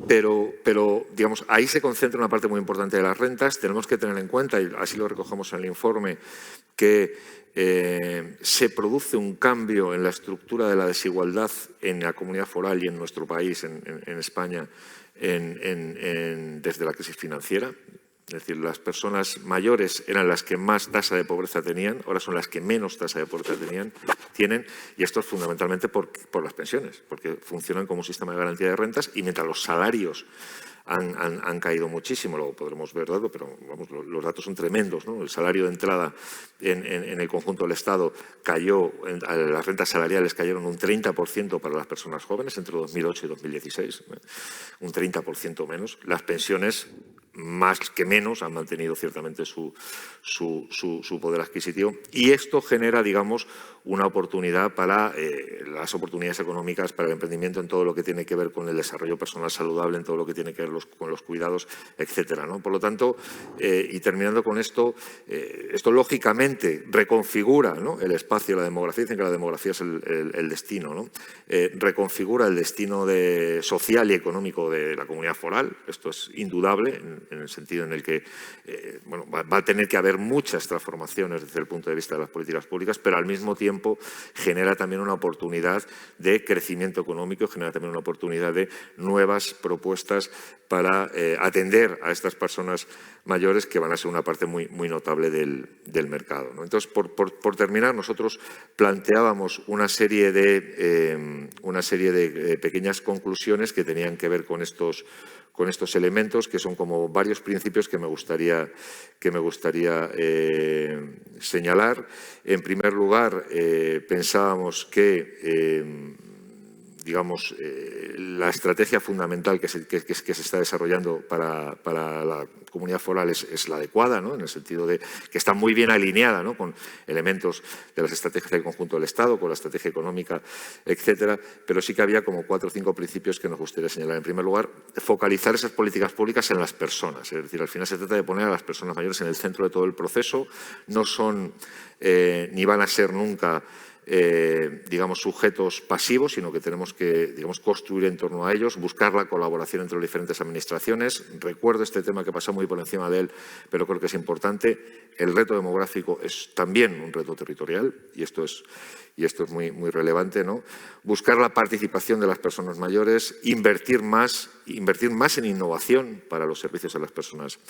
Pero, digamos, ahí se concentra una parte muy importante de las rentas. Tenemos que tener en cuenta, y así lo recogemos en el informe, que se produce un cambio en la estructura de la desigualdad en la comunidad foral y en nuestro país, en España, desde la crisis financiera. Es decir, las personas mayores eran las que más tasa de pobreza tenían, ahora son las que menos tasa de pobreza tienen, y esto es fundamentalmente por las pensiones, porque funcionan como un sistema de garantía de rentas y mientras los salarios han caído muchísimo, luego podremos ver datos, pero vamos, los datos son tremendos, ¿no? El salario de entrada en el conjunto del Estado cayó, las rentas salariales cayeron un 30% para las personas jóvenes entre 2008 y 2016, un 30% menos. Las pensiones, más que menos, han mantenido ciertamente su poder adquisitivo y esto genera, digamos, una oportunidad para las oportunidades económicas, para el emprendimiento en todo lo que tiene que ver con el desarrollo personal saludable, en todo lo que tiene que ver con los cuidados, etcétera, ¿no? Por lo tanto, y terminando con esto, esto lógicamente reconfigura, ¿no? El espacio, la demografía, dicen que la demografía es el destino, ¿no? Reconfigura el destino social y económico de la comunidad foral, esto es indudable, en el sentido en el que bueno, va a tener que haber muchas transformaciones desde el punto de vista de las políticas públicas, pero al mismo tiempo genera también una oportunidad de crecimiento económico, genera también una oportunidad de nuevas propuestas para atender a estas personas mayores que van a ser una parte muy notable del mercado, ¿no? Entonces, por terminar, nosotros planteábamos una serie de pequeñas conclusiones que tenían que ver con estos elementos, que son como varios principios que me gustaría señalar. En primer lugar, pensábamos que digamos, la estrategia fundamental que se está desarrollando para la comunidad foral es la adecuada, ¿no? En el sentido de que está muy bien alineada, ¿no? Con elementos de las estrategias del conjunto del Estado, con la estrategia económica, etcétera, pero sí que había como 4 o 5 principios que nos gustaría señalar. En primer lugar, focalizar esas políticas públicas en las personas, es decir, al final se trata de poner a las personas mayores en el centro de todo el proceso, no son ni van a ser nunca digamos, sujetos pasivos, sino que tenemos que, digamos, construir en torno a ellos, buscar la colaboración entre las diferentes administraciones. Recuerdo este tema que pasa muy por encima de él, pero creo que es importante. El reto demográfico es también un reto territorial y esto es muy relevante, ¿no? Buscar la participación de las personas mayores, invertir más en innovación para los servicios a las personas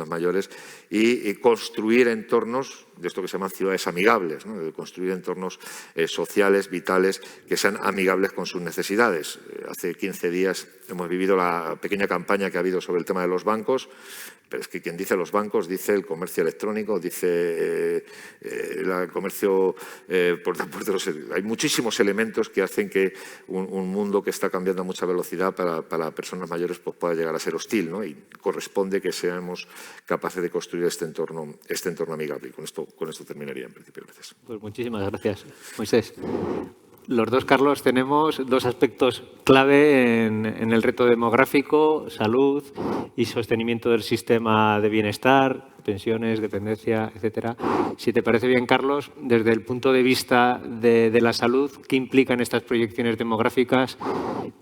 mayores y construir entornos de esto que se llaman ciudades amigables, ¿no? De construir entornos sociales, vitales, que sean amigables con sus necesidades. Hace 15 días hemos vivido la pequeña campaña que ha habido sobre el tema de los bancos, pero es que quien dice los bancos dice el comercio electrónico, dice el comercio hay muchísimos elementos que hacen que un mundo que está cambiando a mucha velocidad para personas mayores pues pueda llegar a ser hostil, ¿no? Y corresponde que seamos capaces de construir este entorno amigable. Y con esto terminaría en principio. Gracias. Pues muchísimas gracias, Moisés. Los dos, Carlos, tenemos 2 aspectos clave en el reto demográfico: salud y sostenimiento del sistema de bienestar, pensiones, dependencia, etcétera. Si te parece bien, Carlos, desde el punto de vista de la salud, ¿qué implican estas proyecciones demográficas?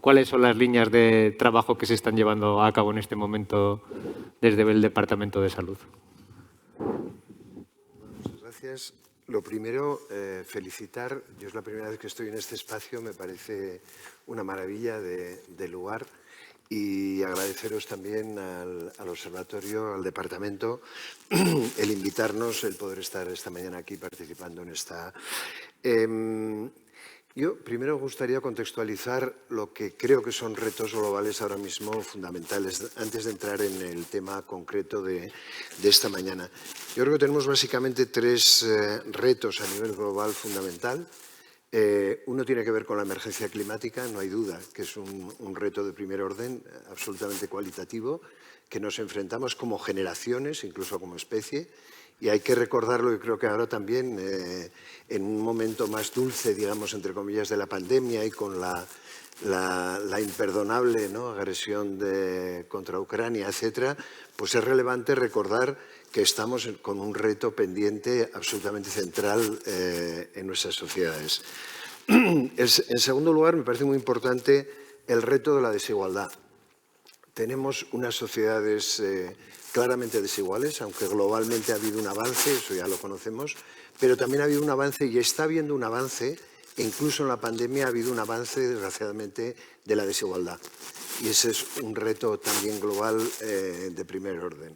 ¿Cuáles son las líneas de trabajo que se están llevando a cabo en este momento desde el Departamento de Salud? Muchas gracias. Lo primero, felicitar. Yo es la primera vez que estoy en este espacio, me parece una maravilla de lugar y agradeceros también al Observatorio, al Departamento, el invitarnos, el poder estar esta mañana aquí participando en esta. Yo primero gustaría contextualizar lo que creo que son retos globales ahora mismo fundamentales, antes de entrar en el tema concreto de esta mañana. Yo creo que tenemos básicamente tres retos a nivel global fundamental. Uno tiene que ver con la emergencia climática, no hay duda que es un reto de primer orden, absolutamente cualitativo, que nos enfrentamos como generaciones, incluso como especie, y hay que recordarlo, y creo que ahora también, en un momento más dulce, digamos, entre comillas, de la pandemia y con la imperdonable, ¿no?, agresión contra Ucrania, etcétera, pues es relevante recordar que estamos con un reto pendiente absolutamente central en nuestras sociedades. En segundo lugar, me parece muy importante el reto de la desigualdad. Tenemos unas sociedades claramente desiguales, aunque globalmente ha habido un avance, eso ya lo conocemos, pero también ha habido un avance y está habiendo un avance, e incluso en la pandemia ha habido un avance, desgraciadamente, de la desigualdad. Y ese es un reto también global de primer orden.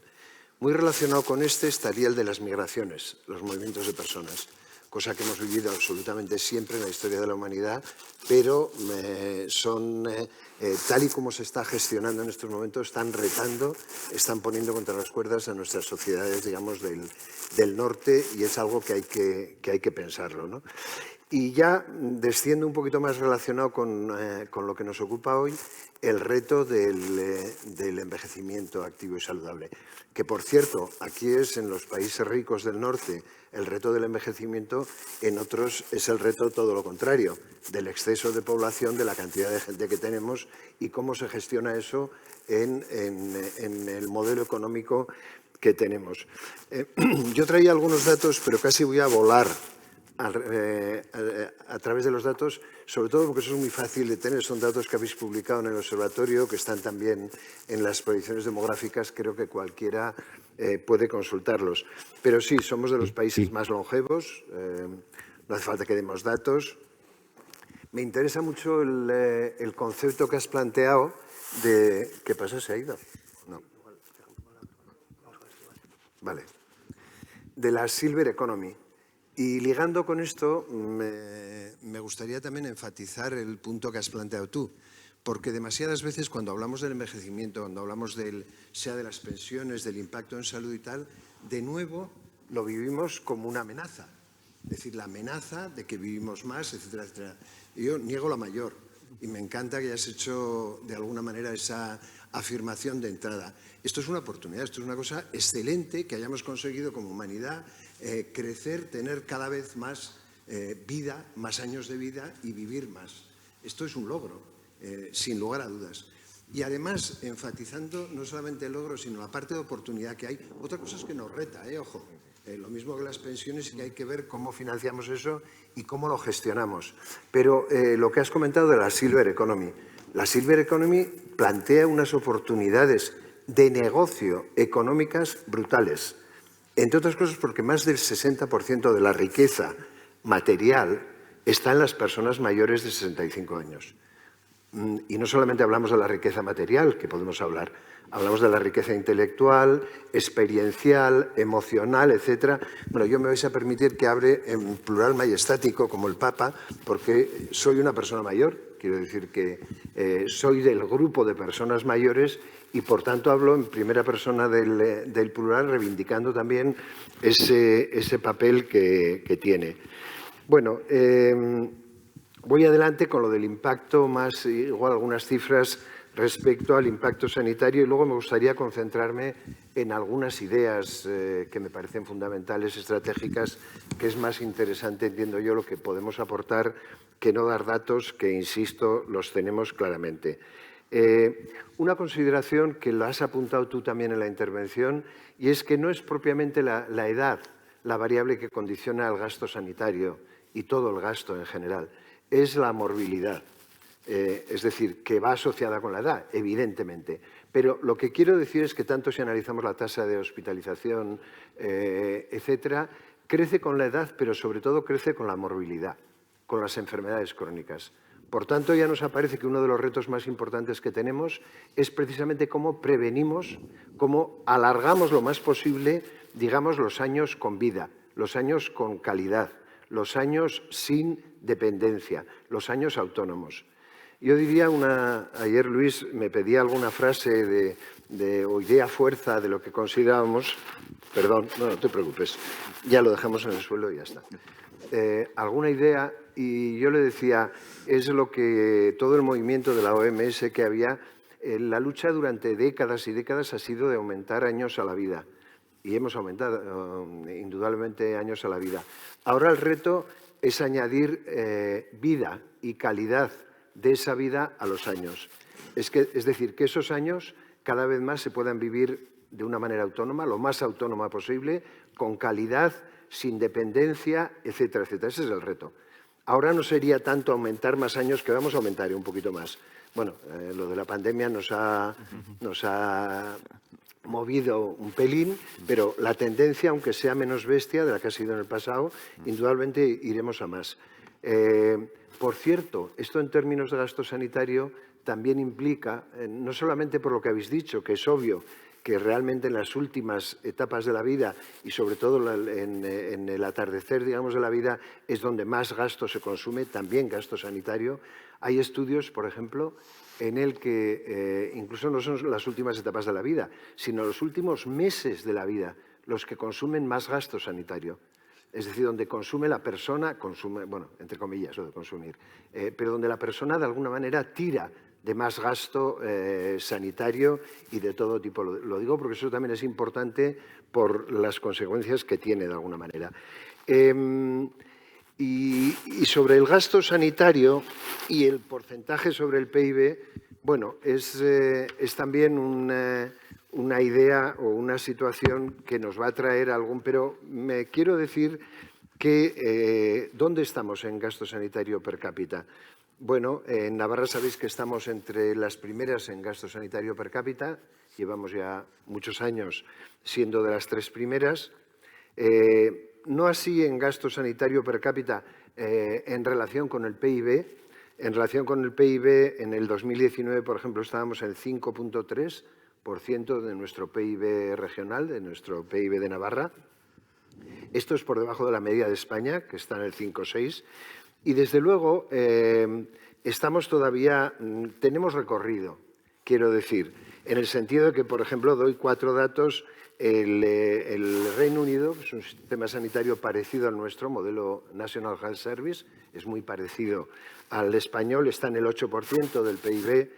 Muy relacionado con este estaría el de las migraciones, los movimientos de personas, cosa que hemos vivido absolutamente siempre en la historia de la humanidad, pero tal y como se está gestionando en estos momentos, están retando, están poniendo contra las cuerdas a nuestras sociedades, digamos, del norte, y es algo que hay que pensarlo, ¿no? Y ya desciendo un poquito más relacionado con lo que nos ocupa hoy, el reto del envejecimiento activo y saludable. Que, por cierto, aquí es en los países ricos del norte el reto del envejecimiento, en otros es el reto todo lo contrario, del exceso de población, de la cantidad de gente que tenemos y cómo se gestiona eso en el modelo económico que tenemos. Yo traía algunos datos, pero casi voy a volar a través de los datos, sobre todo porque eso es muy fácil de tener. Son datos que habéis publicado en el observatorio, que están también en las proyecciones demográficas. Creo que cualquiera puede consultarlos. Pero sí, somos de los países más longevos. No hace falta que demos datos. Me interesa mucho el concepto que has planteado de... ¿Qué pasa? ¿Se ha ido? No. Vale. De la Silver Economy. Y ligando con esto, me gustaría también enfatizar el punto que has planteado tú, porque demasiadas veces cuando hablamos del envejecimiento, cuando hablamos sea de las pensiones, del impacto en salud y tal, de nuevo lo vivimos como una amenaza. Es decir, la amenaza de que vivimos más, etcétera, etcétera. Yo niego la mayor y me encanta que hayas hecho de alguna manera esa afirmación de entrada. Esto es una oportunidad, esto es una cosa excelente que hayamos conseguido como humanidad crecer, tener cada vez más vida, más años de vida y vivir más. Esto es un logro, sin lugar a dudas. Y además, enfatizando no solamente el logro, sino la parte de oportunidad que hay. Otra cosa es que nos reta, ojo. Lo mismo que las pensiones, y que hay que ver cómo financiamos eso y cómo lo gestionamos. Pero lo que has comentado de la Silver Economy. La Silver Economy plantea unas oportunidades de negocio económicas brutales. Entre otras cosas porque más del 60% de la riqueza material está en las personas mayores de 65 años. Y no solamente hablamos de la riqueza material, que podemos hablar, hablamos de la riqueza intelectual, experiencial, emocional, etcétera. Bueno, yo me vais a permitir que hable en plural majestático, como el Papa, porque soy una persona mayor, quiero decir que soy del grupo de personas mayores y, por tanto, hablo en primera persona del plural, reivindicando también ese papel que tiene. Bueno, voy adelante con lo del impacto, más igual algunas cifras respecto al impacto sanitario, y luego me gustaría concentrarme en algunas ideas que me parecen fundamentales, estratégicas, que es más interesante, entiendo yo, lo que podemos aportar que no dar datos que, insisto, los tenemos claramente. Una consideración que lo has apuntado tú también en la intervención, y es que no es propiamente la edad la variable que condiciona el gasto sanitario y todo el gasto en general, es la morbilidad. Es decir, que va asociada con la edad, evidentemente. Pero lo que quiero decir es que tanto si analizamos la tasa de hospitalización, etcétera, crece con la edad, pero sobre todo crece con la morbilidad, con las enfermedades crónicas. Por tanto, ya nos aparece que uno de los retos más importantes que tenemos es precisamente cómo prevenimos, cómo alargamos lo más posible, digamos, los años con vida, los años con calidad, los años sin dependencia, los años autónomos. Yo diría ayer Luis me pedía alguna frase o idea fuerza de lo que considerábamos, perdón, no te preocupes, ya lo dejamos en el suelo y ya está. Alguna idea, y yo le decía, es lo que todo el movimiento de la OMS que había, la lucha durante décadas y décadas ha sido de aumentar años a la vida. Y hemos aumentado indudablemente años a la vida. Ahora el reto es añadir vida y calidad de esa vida a los años. Es decir, que esos años cada vez más se puedan vivir de una manera autónoma, lo más autónoma posible, con calidad, sin dependencia, etcétera, etcétera. Ese es el reto. Ahora no sería tanto aumentar más años, que vamos a aumentar un poquito más. Bueno, lo de la pandemia nos ha movido un pelín, pero la tendencia, aunque sea menos bestia de la que ha sido en el pasado, indudablemente iremos a más. Por cierto, esto en términos de gasto sanitario también implica, no solamente por lo que habéis dicho, que es obvio que realmente en las últimas etapas de la vida y sobre todo en el atardecer, digamos, de la vida es donde más gasto se consume, también gasto sanitario. Hay estudios, por ejemplo, en el que incluso no son las últimas etapas de la vida, sino los últimos meses de la vida los que consumen más gasto sanitario. Es decir, donde consume la persona, bueno, entre comillas, lo de consumir, pero donde la persona de alguna manera tira de más gasto sanitario y de todo tipo. Lo digo porque eso también es importante por las consecuencias que tiene de alguna manera. Y sobre el gasto sanitario y el porcentaje sobre el PIB, bueno, es también una idea o una situación que nos va a traer algún... Pero me quiero decir que ¿dónde estamos en gasto sanitario per cápita? Bueno, en Navarra sabéis que estamos entre las primeras en gasto sanitario per cápita. Llevamos ya muchos años siendo de las 3 primeras. No así en gasto sanitario per cápita en relación con el PIB. En relación con el PIB, en el 2019, por ejemplo, estábamos en 5,3% de nuestro PIB regional, de nuestro PIB de Navarra. Esto es por debajo de la media de España, que está en el 5,6%. Y desde luego estamos todavía, tenemos recorrido, quiero decir, en el sentido de que, por ejemplo, doy 4 datos. El Reino Unido, que es un sistema sanitario parecido al nuestro, modelo National Health Service, es muy parecido al español, está en el 8% del PIB,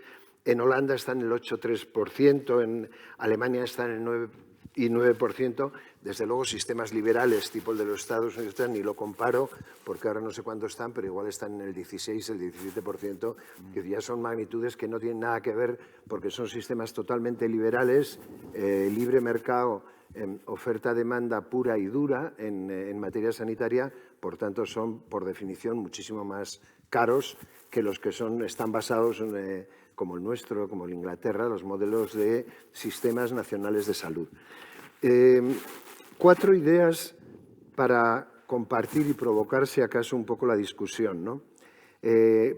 en Holanda está en el 8,3%, en Alemania está en el 9%. Desde luego, sistemas liberales, tipo el de los Estados Unidos, ni lo comparo, porque ahora no sé cuánto están, pero igual están en el 16, el 17%, que ya son magnitudes que no tienen nada que ver, porque son sistemas totalmente liberales, libre mercado, oferta-demanda pura y dura en materia sanitaria, por tanto, son, por definición, muchísimo más caros que los que están basados como el nuestro, como el Inglaterra, los modelos de sistemas nacionales de salud. 4 ideas para compartir y provocar, si acaso, un poco la discusión, ¿no?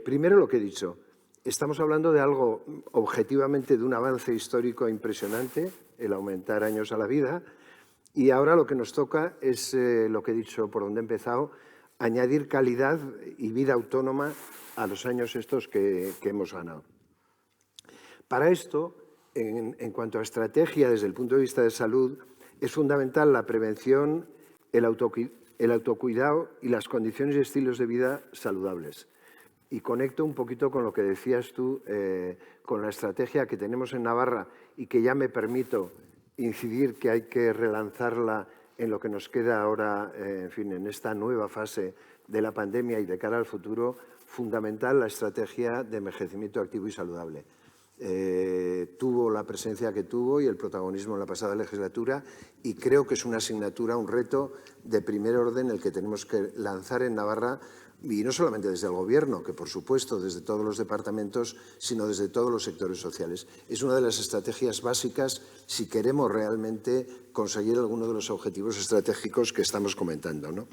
Primero, lo que he dicho. Estamos hablando de algo, objetivamente, de un avance histórico impresionante, el aumentar años a la vida, y ahora lo que nos toca es, lo que he dicho, por donde he empezado, añadir calidad y vida autónoma a los años estos que hemos ganado. Para esto, en cuanto a estrategia desde el punto de vista de salud, es fundamental la prevención, el autocuidado y las condiciones y estilos de vida saludables. Y conecto un poquito con lo que decías tú, con la estrategia que tenemos en Navarra y que ya me permito incidir que hay que relanzarla en lo que nos queda ahora, en fin, en esta nueva fase de la pandemia y de cara al futuro, fundamental la estrategia de envejecimiento activo y saludable. Tuvo la presencia que tuvo y el protagonismo en la pasada legislatura, y creo que es una asignatura, un reto de primer orden el que tenemos que lanzar en Navarra, y no solamente desde el Gobierno, que por supuesto desde todos los departamentos, sino desde todos los sectores sociales. Es una de las estrategias básicas si queremos realmente conseguir alguno de los objetivos estratégicos que estamos comentando, ¿no?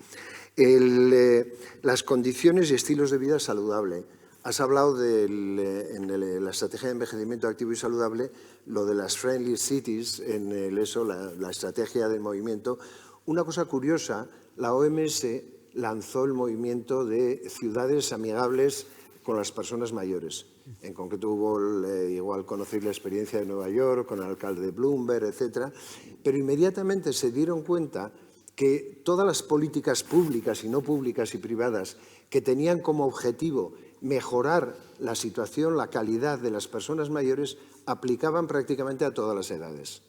Las condiciones y estilos de vida saludable. Has hablado en la estrategia de envejecimiento activo y saludable, lo de las friendly cities, la estrategia del movimiento. Una cosa curiosa, la OMS lanzó el movimiento de ciudades amigables con las personas mayores. En concreto igual conocer la experiencia de Nueva York, con el alcalde de Bloomberg, etc. Pero inmediatamente se dieron cuenta que todas las políticas públicas y no públicas y privadas que tenían como objetivo mejorar la situación, la calidad de las personas mayores, aplicaban prácticamente a todas las edades.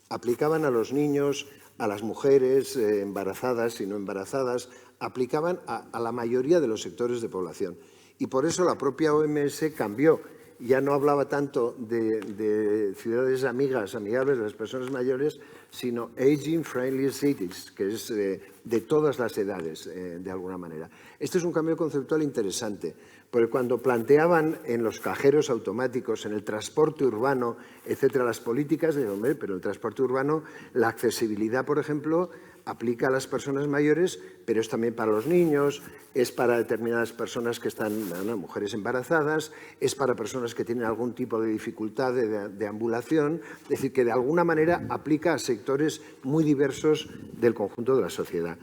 Aplicaban a los niños, a las mujeres embarazadas y no embarazadas, aplicaban a la mayoría de los sectores de población. Y por eso la propia OMS cambió. Ya no hablaba tanto de ciudades amigables de las personas mayores, sino aging friendly cities, que es de todas las edades, de alguna manera. Este es un cambio conceptual interesante, porque cuando planteaban en los cajeros automáticos, en el transporte urbano, etcétera, las políticas, digo, hombre, pero el transporte urbano, la accesibilidad, por ejemplo, aplica a las personas mayores, pero es también para los niños, es para determinadas personas que están, mujeres embarazadas, es para personas que tienen algún tipo de dificultad de ambulación, es decir, que de alguna manera aplica a sectores muy diversos del conjunto de la sociedad.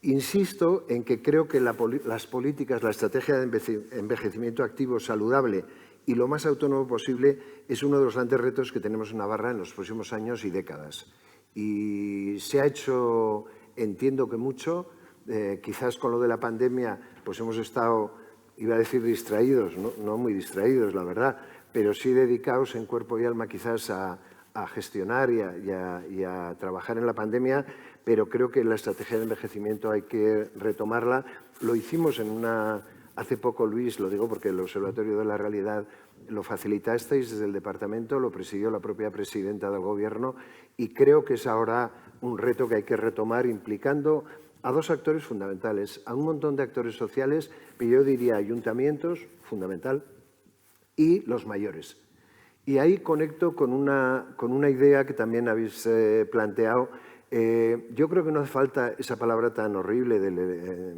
Insisto en que creo que las políticas, la estrategia de envejecimiento activo saludable y lo más autónomo posible es uno de los grandes retos que tenemos en Navarra en los próximos años y décadas. Y se ha hecho, entiendo que mucho, quizás con lo de la pandemia pues hemos estado, iba a decir distraídos, no muy distraídos, la verdad, pero sí dedicados en cuerpo y alma quizás a gestionar y a trabajar en la pandemia, pero creo que la estrategia de envejecimiento hay que retomarla. Lo hicimos hace poco, Luis, lo digo porque el Observatorio de la Realidad lo facilitasteis desde el departamento, lo presidió la propia presidenta del Gobierno y creo que es ahora un reto que hay que retomar implicando a dos actores fundamentales, a un montón de actores sociales, pero yo diría ayuntamientos, fundamental, y los mayores. Y ahí conecto con una idea que también habéis planteado. Yo creo que no hace falta esa palabra tan horrible del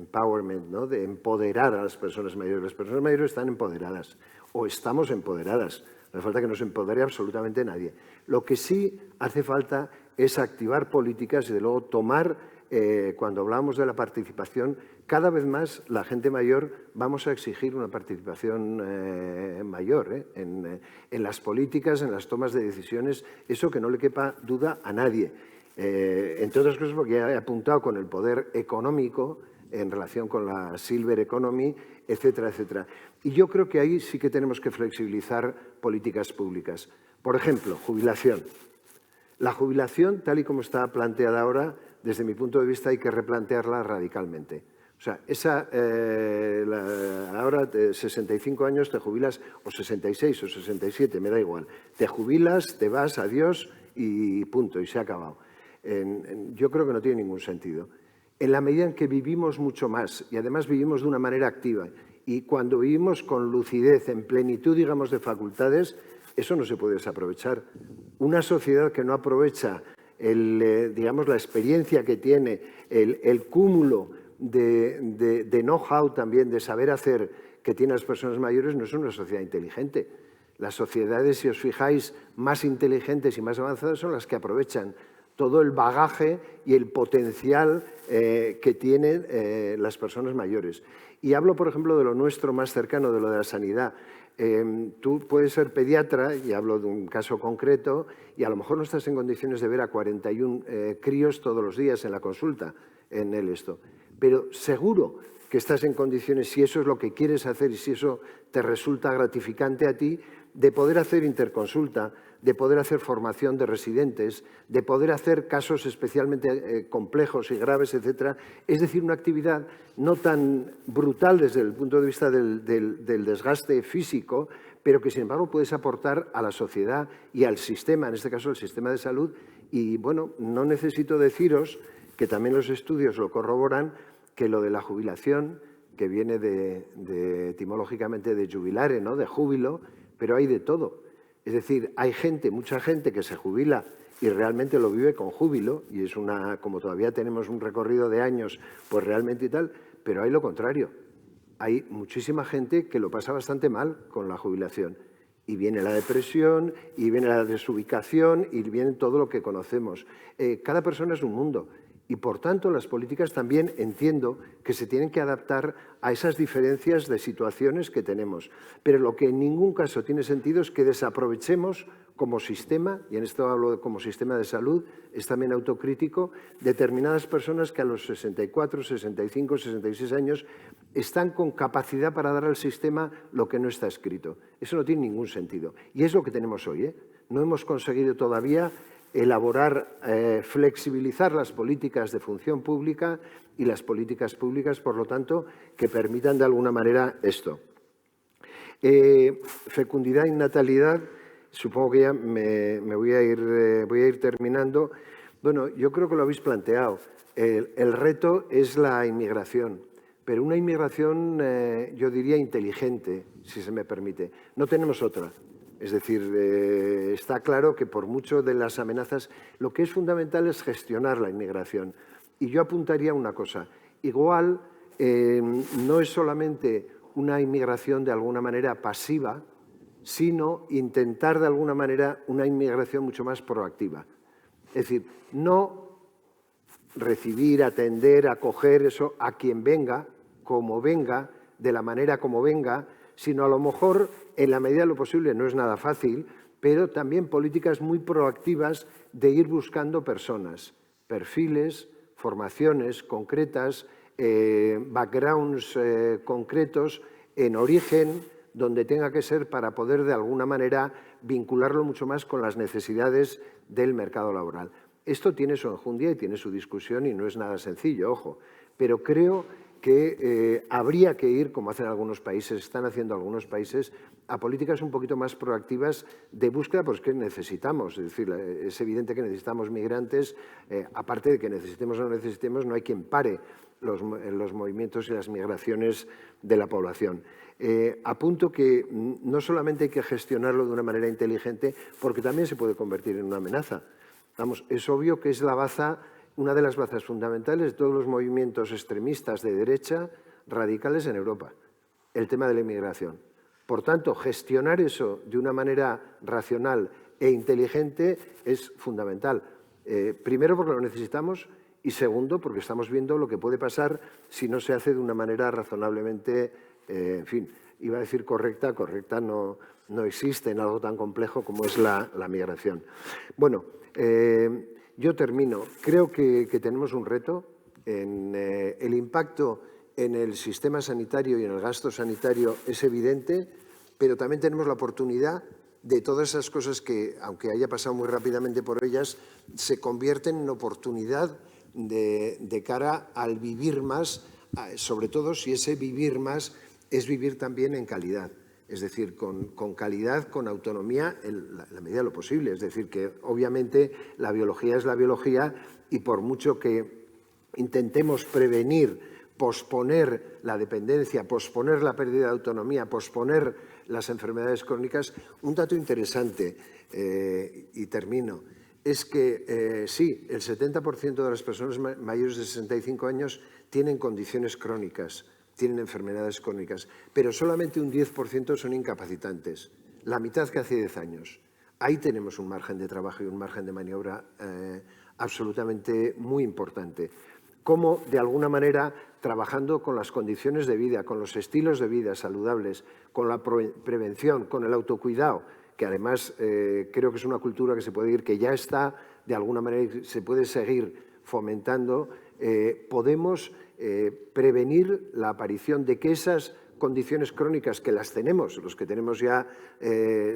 empowerment, ¿no? De empoderar a las personas mayores. Las personas mayores están empoderadas o estamos empoderadas. No hace falta que nos empodere absolutamente nadie. Lo que sí hace falta es activar políticas y, de luego, tomar, cuando hablamos de la participación, cada vez más la gente mayor vamos a exigir una participación mayor en las políticas, en las tomas de decisiones, eso que no le quepa duda a nadie. Entre otras cosas porque ya he apuntado con el poder económico en relación con la Silver Economy, etcétera, etcétera. Y yo creo que ahí sí que tenemos que flexibilizar políticas públicas. Por ejemplo, jubilación. La jubilación, tal y como está planteada ahora, desde mi punto de vista hay que replantearla radicalmente. O sea, ahora de 65 años te jubilas, o 66 o 67, me da igual. Te jubilas, te vas, adiós y punto, y se ha acabado. Yo creo que no tiene ningún sentido. En la medida en que vivimos mucho más y además vivimos de una manera activa y cuando vivimos con lucidez, en plenitud, digamos, de facultades, eso no se puede desaprovechar. Una sociedad que no aprovecha digamos, la experiencia que tiene, el cúmulo de know-how también, de saber hacer que tienen las personas mayores, no es una sociedad inteligente. Las sociedades, si os fijáis, más inteligentes y más avanzadas son las que aprovechan todo el bagaje y el potencial que tienen las personas mayores. Y hablo, por ejemplo, de lo nuestro más cercano, de lo de la sanidad. Tú puedes ser pediatra, y hablo de un caso concreto, y a lo mejor no estás en condiciones de ver a 41 críos todos los días en la consulta, pero seguro que estás en condiciones, si eso es lo que quieres hacer y si eso te resulta gratificante a ti, de poder hacer interconsulta, de poder hacer formación de residentes, de poder hacer casos especialmente complejos y graves, etcétera. Es decir, una actividad no tan brutal desde el punto de vista del desgaste físico, pero que, sin embargo, puedes aportar a la sociedad y al sistema, en este caso el sistema de salud. Y, bueno, no necesito deciros, que también los estudios lo corroboran, que lo de la jubilación, que viene etimológicamente de jubilare, ¿no? De júbilo, pero hay de todo. Es decir, hay gente, mucha gente que se jubila y realmente lo vive con júbilo, y es como todavía tenemos un recorrido de años, pues realmente y tal, pero hay lo contrario. hay muchísima gente que lo pasa bastante mal con la jubilación. Y viene la depresión, y viene la desubicación, y viene todo lo que conocemos. Cada persona es un mundo. Y, por tanto, las políticas también entiendo que se tienen que adaptar a esas diferencias de situaciones que tenemos. Pero lo que en ningún caso tiene sentido es que desaprovechemos como sistema, y en esto hablo de como sistema de salud, es también autocrítico, determinadas personas que a los 64, 65, 66 años están con capacidad para dar al sistema lo que no está escrito. Eso no tiene ningún sentido. Y es lo que tenemos hoy, ¿eh? No hemos conseguido todavía elaborar, flexibilizar las políticas de función pública y las políticas públicas, por lo tanto, que permitan de alguna manera esto. Fecundidad y natalidad, supongo que ya me voy a ir terminando. Bueno, yo creo que lo habéis planteado. El reto es la inmigración, pero una inmigración, yo diría, inteligente, si se me permite. No tenemos otra. Es decir, está claro que por mucho de las amenazas, lo que es fundamental es gestionar la inmigración. Y yo apuntaría una cosa. Igual no es solamente una inmigración de alguna manera pasiva, sino intentar de alguna manera una inmigración mucho más proactiva. Es decir, no recibir, atender, acoger eso a quien venga, como venga, de la manera como venga, sino a lo mejor, en la medida de lo posible, no es nada fácil, pero también políticas muy proactivas de ir buscando personas, perfiles, formaciones concretas, backgrounds concretos, en origen, donde tenga que ser para poder de alguna manera vincularlo mucho más con las necesidades del mercado laboral. Esto tiene su enjundia y tiene su discusión y no es nada sencillo, ojo, pero creo que habría que ir, como hacen algunos países, están haciendo algunos países, a políticas un poquito más proactivas de búsqueda, pues que necesitamos. Es decir, es evidente que necesitamos migrantes, aparte de que necesitemos o no necesitemos, no hay quien pare los movimientos y las migraciones de la población. Apunto que no solamente hay que gestionarlo de una manera inteligente, porque también se puede convertir en una amenaza. Vamos, es obvio que es la baza, una de las bazas fundamentales de todos los movimientos extremistas de derecha radicales en Europa, el tema de la inmigración. Por tanto, gestionar eso de una manera racional e inteligente es fundamental. Primero, porque lo necesitamos, y segundo, porque estamos viendo lo que puede pasar si no se hace de una manera razonablemente, en fin, iba a decir correcta no existe en algo tan complejo como es la migración. Bueno, yo termino. Creo que tenemos un reto en el impacto en el sistema sanitario y en el gasto sanitario es evidente, pero también tenemos la oportunidad de todas esas cosas que, aunque haya pasado muy rápidamente por ellas, se convierten en oportunidad de cara al vivir más, sobre todo si ese vivir más es vivir también en calidad. Es decir, con calidad, con autonomía, en la medida de lo posible. Es decir, que obviamente la biología es la biología y por mucho que intentemos prevenir, posponer la dependencia, posponer la pérdida de autonomía, posponer las enfermedades crónicas, un dato interesante, y termino, es que sí, el 70% de las personas mayores de 65 años tienen condiciones crónicas, tienen enfermedades crónicas, pero solamente un 10% son incapacitantes, la mitad que hace 10 años. Ahí tenemos un margen de trabajo y un margen de maniobra absolutamente muy importante. Cómo, de alguna manera, trabajando con las condiciones de vida, con los estilos de vida saludables, con la prevención, con el autocuidado, que además creo que es una cultura que se puede ir, que ya está, de alguna manera, se puede seguir fomentando, podemos prevenir la aparición de que esas condiciones crónicas que las tenemos, los que tenemos ya,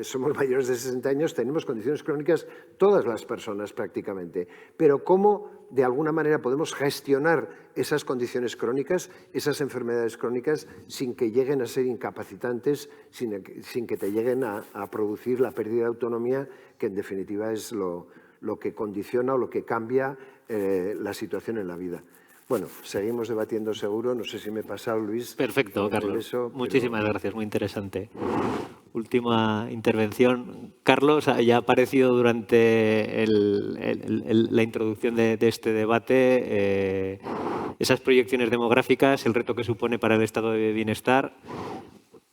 somos mayores de 60 años, tenemos condiciones crónicas todas las personas prácticamente, pero cómo de alguna manera podemos gestionar esas condiciones crónicas, esas enfermedades crónicas, sin que lleguen a ser incapacitantes, sin que te lleguen a producir la pérdida de autonomía, que en definitiva es lo que condiciona o lo que cambia la situación en la vida. Bueno, seguimos debatiendo seguro. No sé si me he pasado, Luis. Perfecto, Carlos. Muchísimas gracias, muy interesante. Última intervención. Carlos, ya ha aparecido durante la introducción de este debate esas proyecciones demográficas, el reto que supone para el estado de bienestar,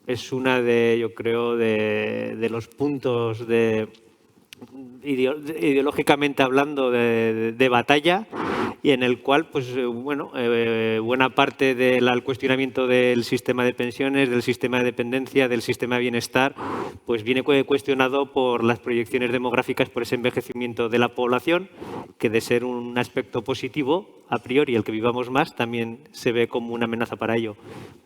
es una de, yo creo, de los puntos ideológicamente hablando de batalla, y en el cual, pues bueno, buena parte del cuestionamiento del sistema de pensiones, del sistema de dependencia, del sistema de bienestar, pues viene cuestionado por las proyecciones demográficas, por ese envejecimiento de la población, que de ser un aspecto positivo, a priori el que vivamos más, también se ve como una amenaza para ello.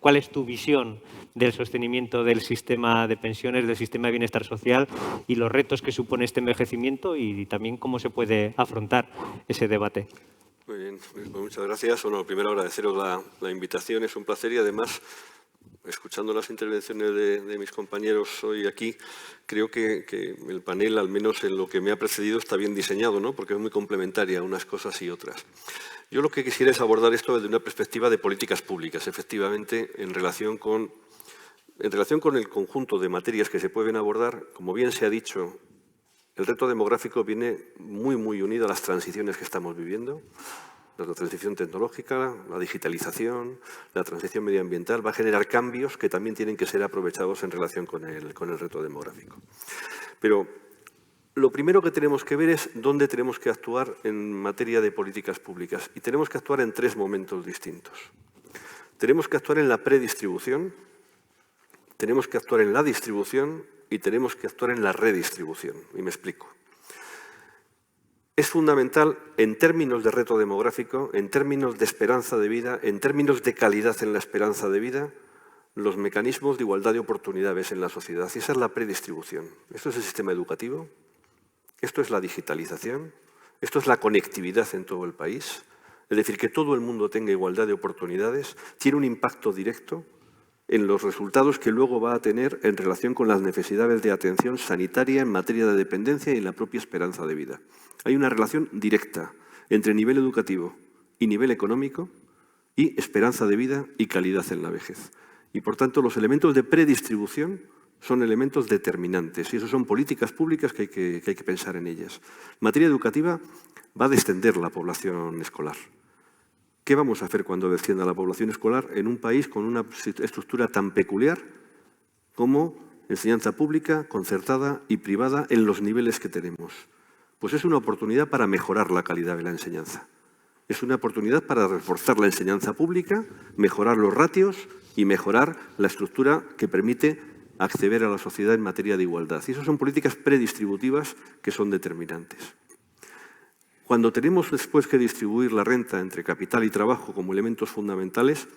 ¿Cuál es tu visión del sostenimiento del sistema de pensiones, del sistema de bienestar social y los retos que supone este envejecimiento, y también cómo se puede afrontar ese debate? Muy bien, pues muchas gracias. Bueno, primero agradeceros la invitación, es un placer, y además, escuchando las intervenciones de mis compañeros hoy aquí, creo que el panel, al menos en lo que me ha precedido, está bien diseñado, ¿no? Porque es muy complementaria unas cosas y otras. Yo lo que quisiera es abordar esto desde una perspectiva de políticas públicas, efectivamente, en relación con el conjunto de materias que se pueden abordar. Como bien se ha dicho, el reto demográfico viene muy, muy unido a las transiciones que estamos viviendo. La transición tecnológica, la digitalización, la transición medioambiental va a generar cambios que también tienen que ser aprovechados en relación con el reto demográfico. Pero lo primero que tenemos que ver es dónde tenemos que actuar en materia de políticas públicas. Y tenemos que actuar en 3 momentos distintos. Tenemos que actuar en la predistribución, tenemos que actuar en la distribución y tenemos que actuar en la redistribución. Y me explico. Es fundamental, en términos de reto demográfico, en términos de esperanza de vida, en términos de calidad en la esperanza de vida, los mecanismos de igualdad de oportunidades en la sociedad. Y esa es la predistribución. Esto es el sistema educativo, esto es la digitalización, esto es la conectividad en todo el país. Es decir, que todo el mundo tenga igualdad de oportunidades, tiene un impacto directo en los resultados que luego va a tener en relación con las necesidades de atención sanitaria en materia de dependencia y en la propia esperanza de vida. Hay una relación directa entre nivel educativo y nivel económico y esperanza de vida y calidad en la vejez. Y, por tanto, los elementos de predistribución son elementos determinantes, y eso son políticas públicas que hay que pensar en ellas. En materia educativa va a descender la población escolar. ¿Qué vamos a hacer cuando descienda la población escolar en un país con una estructura tan peculiar como enseñanza pública, concertada y privada en los niveles que tenemos? Pues es una oportunidad para mejorar la calidad de la enseñanza. Es una oportunidad para reforzar la enseñanza pública, mejorar los ratios y mejorar la estructura que permite acceder a la sociedad en materia de igualdad. Y esas son políticas predistributivas que son determinantes. Cuando tenemos después que distribuir la renta entre capital y trabajo como elementos fundamentales,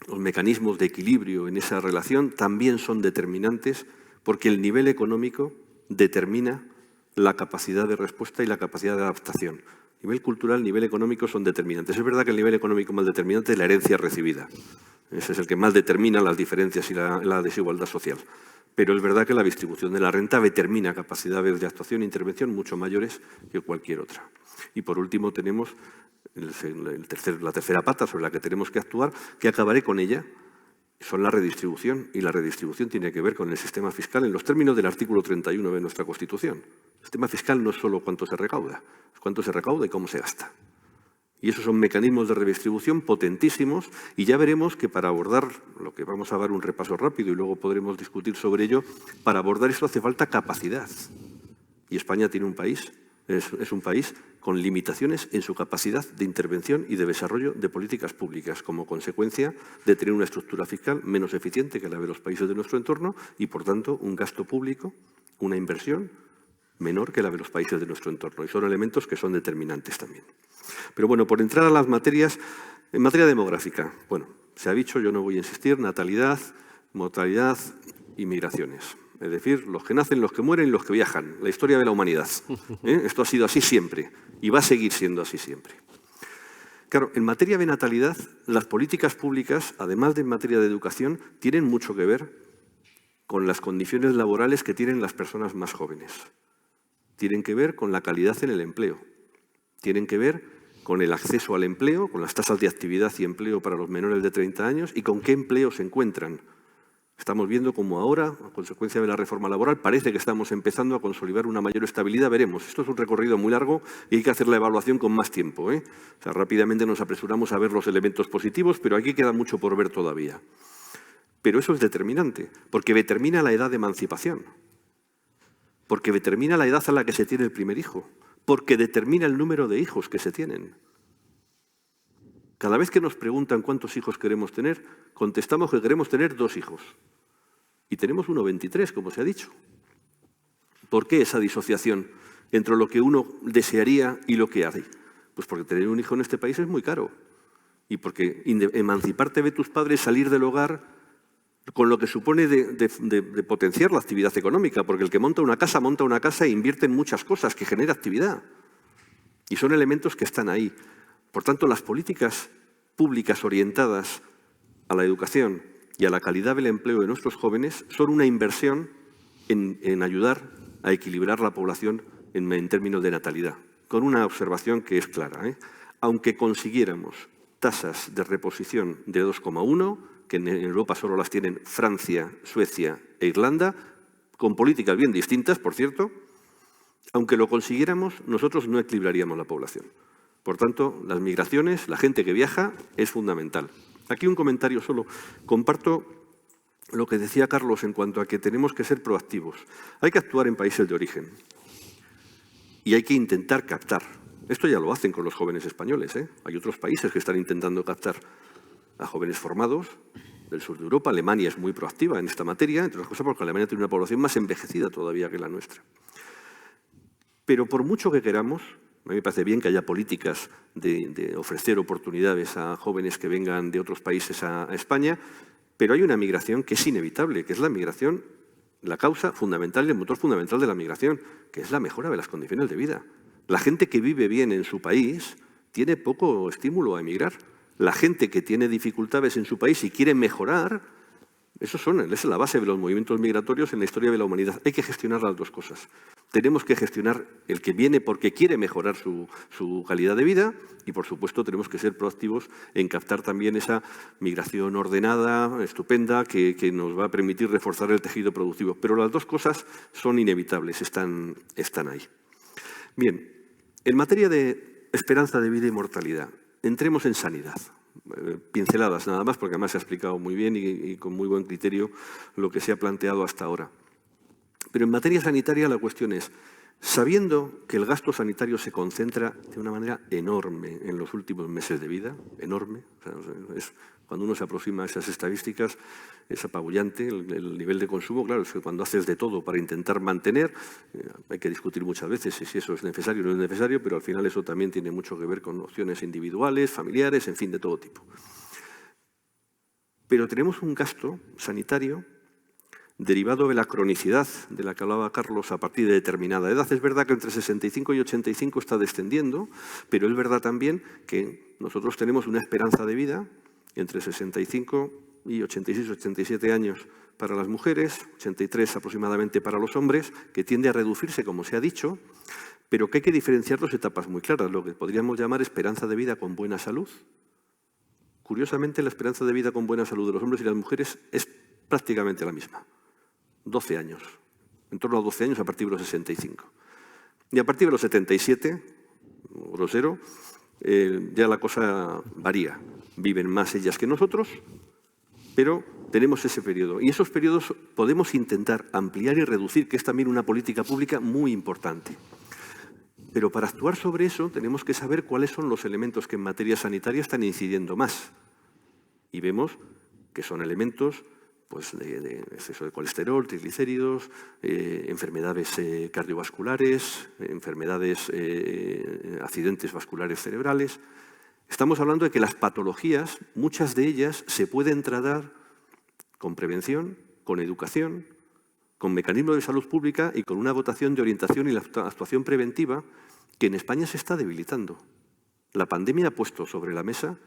los mecanismos de equilibrio en esa relación también son determinantes, porque el nivel económico determina la capacidad de respuesta y la capacidad de adaptación. Nivel cultural, nivel económico son determinantes. Es verdad que el nivel económico más determinante es la herencia recibida. Ese es el que más determina las diferencias y la desigualdad social. Pero es verdad que la distribución de la renta determina capacidades de actuación e intervención mucho mayores que cualquier otra. Y por último tenemos la tercera pata sobre la que tenemos que actuar, que acabaré con ella, son la redistribución. Y la redistribución tiene que ver con el sistema fiscal en los términos del artículo 31 de nuestra Constitución. El sistema fiscal no es solo cuánto se recauda, es cuánto se recauda y cómo se gasta. Y esos son mecanismos de redistribución potentísimos, y ya veremos que para abordar, lo que vamos a dar un repaso rápido y luego podremos discutir sobre ello, para abordar esto hace falta capacidad. Y España tiene un país, es un país con limitaciones en su capacidad de intervención y de desarrollo de políticas públicas, como consecuencia de tener una estructura fiscal menos eficiente que la de los países de nuestro entorno y, por tanto, un gasto público, una inversión menor que la de los países de nuestro entorno. Y son elementos que son determinantes también. Pero bueno, por entrar a las materias, en materia demográfica, bueno, se ha dicho, yo no voy a insistir, natalidad, mortalidad y migraciones. Es decir, los que nacen, los que mueren y los que viajan. La historia de la humanidad. Esto ha sido así siempre y va a seguir siendo así siempre. Claro, en materia de natalidad, las políticas públicas, además de en materia de educación, tienen mucho que ver con las condiciones laborales que tienen las personas más jóvenes. Tienen que ver con la calidad en el empleo. Tienen que ver con el acceso al empleo, con las tasas de actividad y empleo para los menores de 30 años y con qué empleo se encuentran. Estamos viendo cómo ahora, a consecuencia de la reforma laboral, parece que estamos empezando a consolidar una mayor estabilidad. Veremos. Esto es un recorrido muy largo y hay que hacer la evaluación con más tiempo, O sea, rápidamente nos apresuramos a ver los elementos positivos, pero aquí queda mucho por ver todavía. Pero eso es determinante, porque determina la edad de emancipación, porque determina la edad a la que se tiene el primer hijo, porque determina el número de hijos que se tienen. Cada vez que nos preguntan cuántos hijos queremos tener, contestamos que queremos tener 2 hijos. Y tenemos 1,23, como se ha dicho. ¿Por qué esa disociación entre lo que uno desearía y lo que hace? Pues porque tener un hijo en este país es muy caro. Y porque emanciparte de tus padres, salir del hogar, con lo que supone de potenciar la actividad económica. Porque el que monta una casa e invierte en muchas cosas, que genera actividad. Y son elementos que están ahí. Por tanto, las políticas públicas orientadas a la educación y a la calidad del empleo de nuestros jóvenes son una inversión en ayudar a equilibrar la población en términos de natalidad, con una observación que es clara. Aunque consiguiéramos tasas de reposición de 2,1, que en Europa solo las tienen Francia, Suecia e Irlanda, con políticas bien distintas, por cierto, aunque lo consiguiéramos, nosotros no equilibraríamos la población. Por tanto, las migraciones, la gente que viaja, es fundamental. Aquí un comentario solo. Comparto lo que decía Carlos en cuanto a que tenemos que ser proactivos. Hay que actuar en países de origen y hay que intentar captar. Esto ya lo hacen con los jóvenes españoles. Hay otros países que están intentando captar a jóvenes formados del sur de Europa. Alemania es muy proactiva en esta materia, entre otras cosas porque Alemania tiene una población más envejecida todavía que la nuestra. Pero por mucho que queramos, a mí me parece bien que haya políticas de ofrecer oportunidades a jóvenes que vengan de otros países a España, pero hay una migración que es inevitable, que es la migración, la causa fundamental y el motor fundamental de la migración, que es la mejora de las condiciones de vida. La gente que vive bien en su país tiene poco estímulo a emigrar. La gente que tiene dificultades en su país y quiere mejorar, esa es la base de los movimientos migratorios en la historia de la humanidad. Hay que gestionar las dos cosas. Tenemos que gestionar el que viene porque quiere mejorar su calidad de vida y, por supuesto, tenemos que ser proactivos en captar también esa migración ordenada, estupenda, que nos va a permitir reforzar el tejido productivo. Pero las dos cosas son inevitables, están ahí. Bien, en materia de esperanza de vida y mortalidad, entremos en sanidad. Pinceladas nada más, porque además se ha explicado muy bien y con muy buen criterio lo que se ha planteado hasta ahora. Pero en materia sanitaria la cuestión es, sabiendo que el gasto sanitario se concentra de una manera enorme en los últimos meses de vida, enorme, o sea, cuando uno se aproxima a esas estadísticas es apabullante el nivel de consumo. Claro, es que cuando haces de todo para intentar mantener, hay que discutir muchas veces si eso es necesario o no es necesario, pero al final eso también tiene mucho que ver con opciones individuales, familiares, en fin, de todo tipo. Pero tenemos un gasto sanitario derivado de la cronicidad de la que hablaba Carlos a partir de determinada edad. Es verdad que entre 65 y 85 está descendiendo, pero es verdad también que nosotros tenemos una esperanza de vida entre 65 y 86, 87 años para las mujeres, 83 aproximadamente para los hombres, que tiende a reducirse, como se ha dicho, pero que hay que diferenciar dos etapas muy claras, lo que podríamos llamar esperanza de vida con buena salud. Curiosamente, la esperanza de vida con buena salud de los hombres y las mujeres es prácticamente la misma. 12 años, en torno a 12 años a partir de los 65. Y a partir de los 77, grosero, ya la cosa varía. Viven más ellas que nosotros, pero tenemos ese periodo. Y esos periodos podemos intentar ampliar y reducir, que es también una política pública muy importante. Pero para actuar sobre eso tenemos que saber cuáles son los elementos que en materia sanitaria están incidiendo más. Y vemos que son elementos pues, de exceso de colesterol, triglicéridos, enfermedades cardiovasculares, enfermedades, accidentes vasculares cerebrales. Estamos hablando de que las patologías, muchas de ellas, se pueden tratar con prevención, con educación, con mecanismos de salud pública y con una dotación de orientación y la actuación preventiva que en España se está debilitando. La pandemia ha puesto sobre la mesa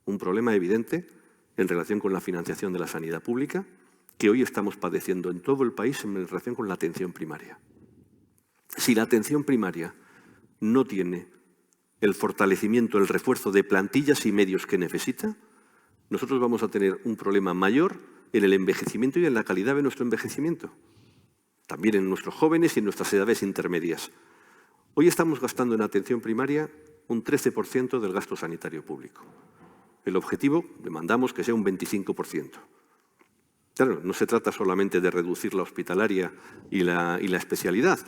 un problema evidente en relación con la financiación de la sanidad pública que hoy estamos padeciendo en todo el país en relación con la atención primaria. Si la atención primaria no tiene el fortalecimiento, el refuerzo de plantillas y medios que necesita, nosotros vamos a tener un problema mayor en el envejecimiento y en la calidad de nuestro envejecimiento. También en nuestros jóvenes y en nuestras edades intermedias. Hoy estamos gastando en atención primaria un 13% del gasto sanitario público. El objetivo, demandamos que sea un 25%. Claro, no se trata solamente de reducir la hospitalaria y la especialidad,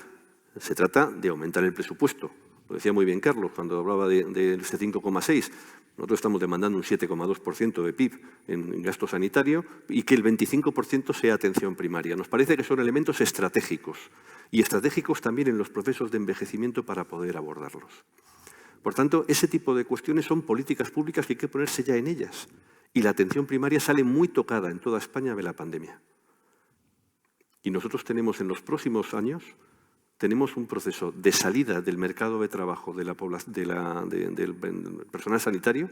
se trata de aumentar el presupuesto. Lo decía muy bien Carlos cuando hablaba de ese 5,6. Nosotros estamos demandando un 7,2% de PIB en gasto sanitario y que el 25% sea atención primaria. Nos parece que son elementos estratégicos y estratégicos también en los procesos de envejecimiento para poder abordarlos. Por tanto, ese tipo de cuestiones son políticas públicas que hay que ponerse ya en ellas. Y la atención primaria sale muy tocada en toda España de la pandemia. Y nosotros tenemos en los próximos años tenemos un proceso de salida del mercado de trabajo del personal sanitario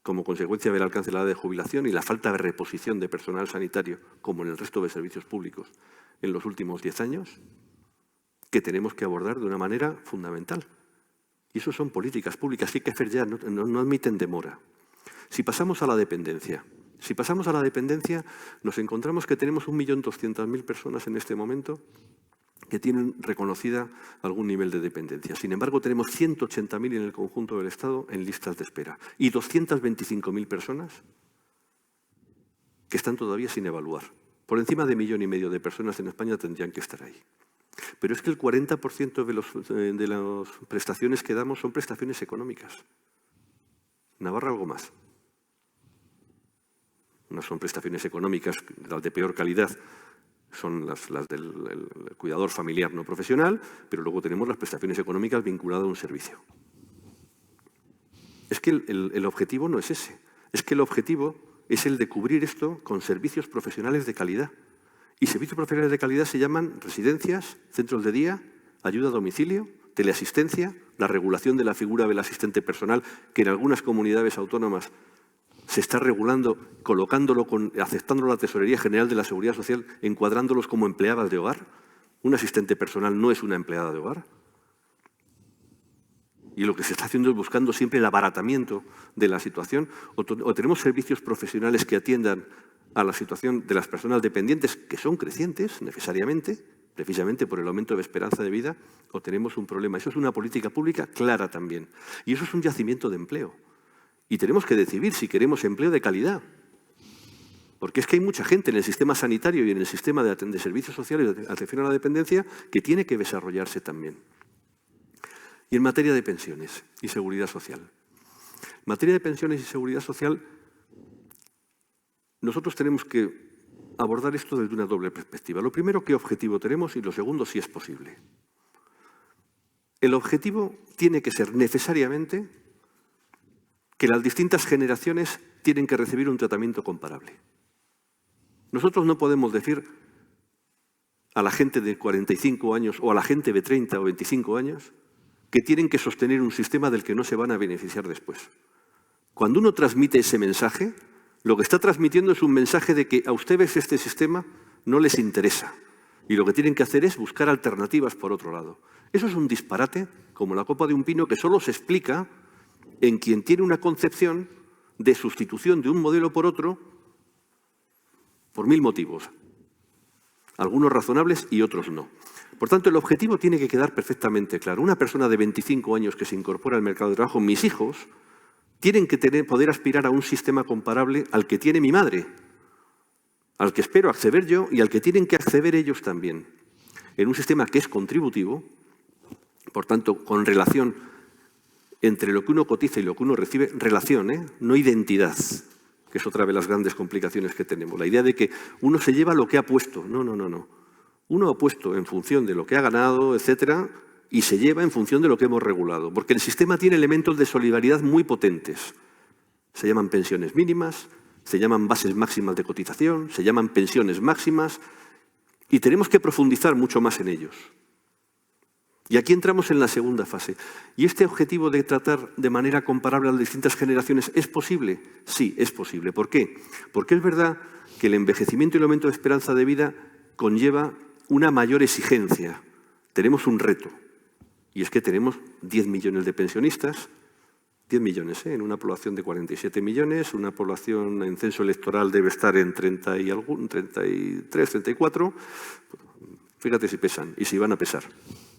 como consecuencia del alcance de la edad de jubilación y la falta de reposición de personal sanitario, como en el resto de servicios públicos en los últimos 10 años, que tenemos que abordar de una manera fundamental. Y eso son políticas públicas que hay que hacer ya, no admiten demora. Si pasamos a la dependencia, nos encontramos que tenemos 1.200.000 personas en este momento que tienen reconocida algún nivel de dependencia. Sin embargo, tenemos 180.000 en el conjunto del Estado en listas de espera y 225.000 personas que están todavía sin evaluar. Por encima de 1,5 millones de personas en España tendrían que estar ahí. Pero es que el 40% de las prestaciones que damos son prestaciones económicas. Navarra algo más. No son prestaciones económicas, las de peor calidad, son las del cuidador familiar no profesional, pero luego tenemos las prestaciones económicas vinculadas a un servicio. Es que el objetivo no es ese, es que el objetivo es el de cubrir esto con servicios profesionales de calidad. Y servicios profesionales de calidad se llaman residencias, centros de día, ayuda a domicilio, teleasistencia, la regulación de la figura del asistente personal, que en algunas comunidades autónomas se está regulando, aceptándolo la Tesorería General de la Seguridad Social, encuadrándolos como empleadas de hogar. Un asistente personal no es una empleada de hogar. Y lo que se está haciendo es buscando siempre el abaratamiento de la situación. O tenemos servicios profesionales que atiendan a la situación de las personas dependientes, que son crecientes necesariamente, precisamente por el aumento de esperanza de vida, o tenemos un problema. Eso es una política pública clara también. Y eso es un yacimiento de empleo. Y tenemos que decidir si queremos empleo de calidad. Porque es que hay mucha gente en el sistema sanitario y en el sistema de servicios sociales de atención a la dependencia que tiene que desarrollarse también. Y en materia de pensiones y seguridad social. En materia de pensiones y seguridad social, nosotros tenemos que abordar esto desde una doble perspectiva. Lo primero, ¿qué objetivo tenemos? Y lo segundo, si es posible. El objetivo tiene que ser necesariamente que las distintas generaciones tienen que recibir un tratamiento comparable. Nosotros no podemos decir a la gente de 45 años o a la gente de 30 o 25 años que tienen que sostener un sistema del que no se van a beneficiar después. Cuando uno transmite ese mensaje, lo que está transmitiendo es un mensaje de que a ustedes este sistema no les interesa y lo que tienen que hacer es buscar alternativas por otro lado. Eso es un disparate, como la copa de un pino, que solo se explica en quien tiene una concepción de sustitución de un modelo por otro por 1000 motivos, algunos razonables y otros no. Por tanto, el objetivo tiene que quedar perfectamente claro. Una persona de 25 años que se incorpora al mercado de trabajo, mis hijos, tienen que poder aspirar a un sistema comparable al que tiene mi madre, al que espero acceder yo y al que tienen que acceder ellos también, en un sistema que es contributivo, por tanto, con relación entre lo que uno cotiza y lo que uno recibe, relación, no identidad, que es otra de las grandes complicaciones que tenemos. La idea de que uno se lleva lo que ha puesto. No. Uno ha puesto en función de lo que ha ganado, etcétera, y se lleva en función de lo que hemos regulado. Porque el sistema tiene elementos de solidaridad muy potentes. Se llaman pensiones mínimas, se llaman bases máximas de cotización, se llaman pensiones máximas, y tenemos que profundizar mucho más en ellos. Y aquí entramos en la segunda fase. ¿Y este objetivo de tratar de manera comparable a las distintas generaciones es posible? Sí, es posible. ¿Por qué? Porque es verdad que el envejecimiento y el aumento de esperanza de vida conlleva una mayor exigencia. Tenemos un reto. Y es que tenemos 10 millones de pensionistas, 10 millones, en una población de 47 millones, una población en censo electoral debe estar en 33, 34. Fíjate si pesan y si van a pesar.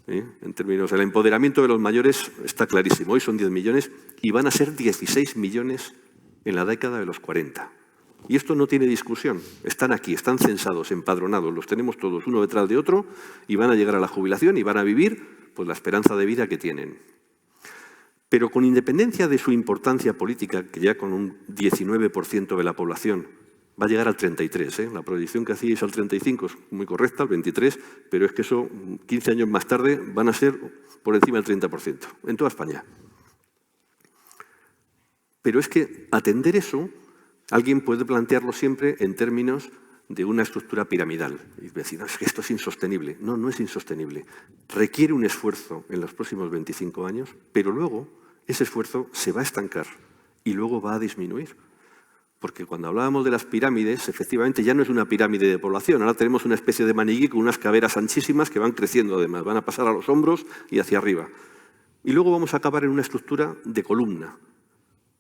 En términos del empoderamiento de los mayores está clarísimo. Hoy son 10 millones y van a ser 16 millones en la década de los 40. Y esto no tiene discusión. Están aquí, están censados, empadronados, los tenemos todos uno detrás de otro y van a llegar a la jubilación y van a vivir pues, la esperanza de vida que tienen. Pero con independencia de su importancia política, que ya con un 19% de la población va a llegar al 33%. La proyección que hacíais al 35% es muy correcta, al 23%, pero es que eso 15 años más tarde van a ser por encima del 30% en toda España. Pero es que atender eso, alguien puede plantearlo siempre en términos de una estructura piramidal. Y decir, no, es que esto es insostenible. No, no es insostenible. Requiere un esfuerzo en los próximos 25 años, pero luego ese esfuerzo se va a estancar y luego va a disminuir. Porque cuando hablábamos de las pirámides, efectivamente ya no es una pirámide de población. Ahora tenemos una especie de maniquí con unas caderas anchísimas que van creciendo además. Van a pasar a los hombros y hacia arriba. Y luego vamos a acabar en una estructura de columna.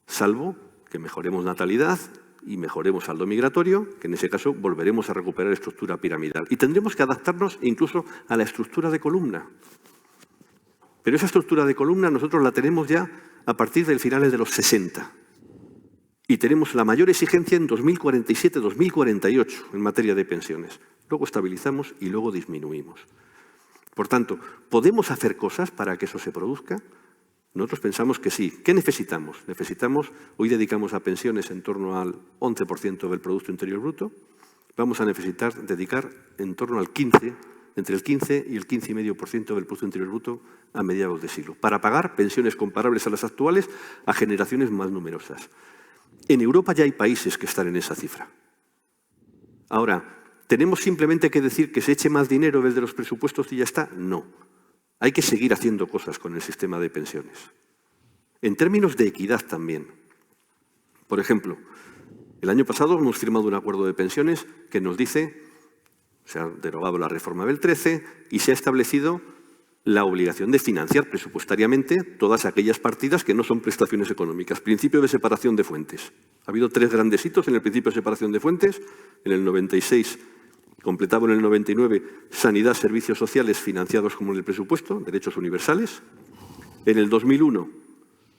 Salvo que mejoremos natalidad y mejoremos saldo migratorio, que en ese caso volveremos a recuperar estructura piramidal. Y tendremos que adaptarnos incluso a la estructura de columna. Pero esa estructura de columna nosotros la tenemos ya a partir del finales de los 60. Y tenemos la mayor exigencia en 2047-2048 en materia de pensiones. Luego estabilizamos y luego disminuimos. Por tanto, ¿podemos hacer cosas para que eso se produzca? Nosotros pensamos que sí. ¿Qué necesitamos? Hoy dedicamos a pensiones en torno al 11% del Producto Interior Bruto. Vamos a necesitar dedicar en torno al 15%, entre el 15 y el 15,5% del Producto Interior Bruto a mediados de siglo, para pagar pensiones comparables a las actuales a generaciones más numerosas. En Europa ya hay países que están en esa cifra. Ahora, ¿tenemos simplemente que decir que se eche más dinero desde los presupuestos y ya está? No. Hay que seguir haciendo cosas con el sistema de pensiones. En términos de equidad también. Por ejemplo, el año pasado hemos firmado un acuerdo de pensiones que nos dice, se ha derogado la reforma del 13 y se ha establecido la obligación de financiar presupuestariamente todas aquellas partidas que no son prestaciones económicas. Principio de separación de fuentes. Ha habido 3 grandes hitos en el principio de separación de fuentes. En el 96, completado en el 99, sanidad, servicios sociales financiados como en el presupuesto, derechos universales. En el 2001,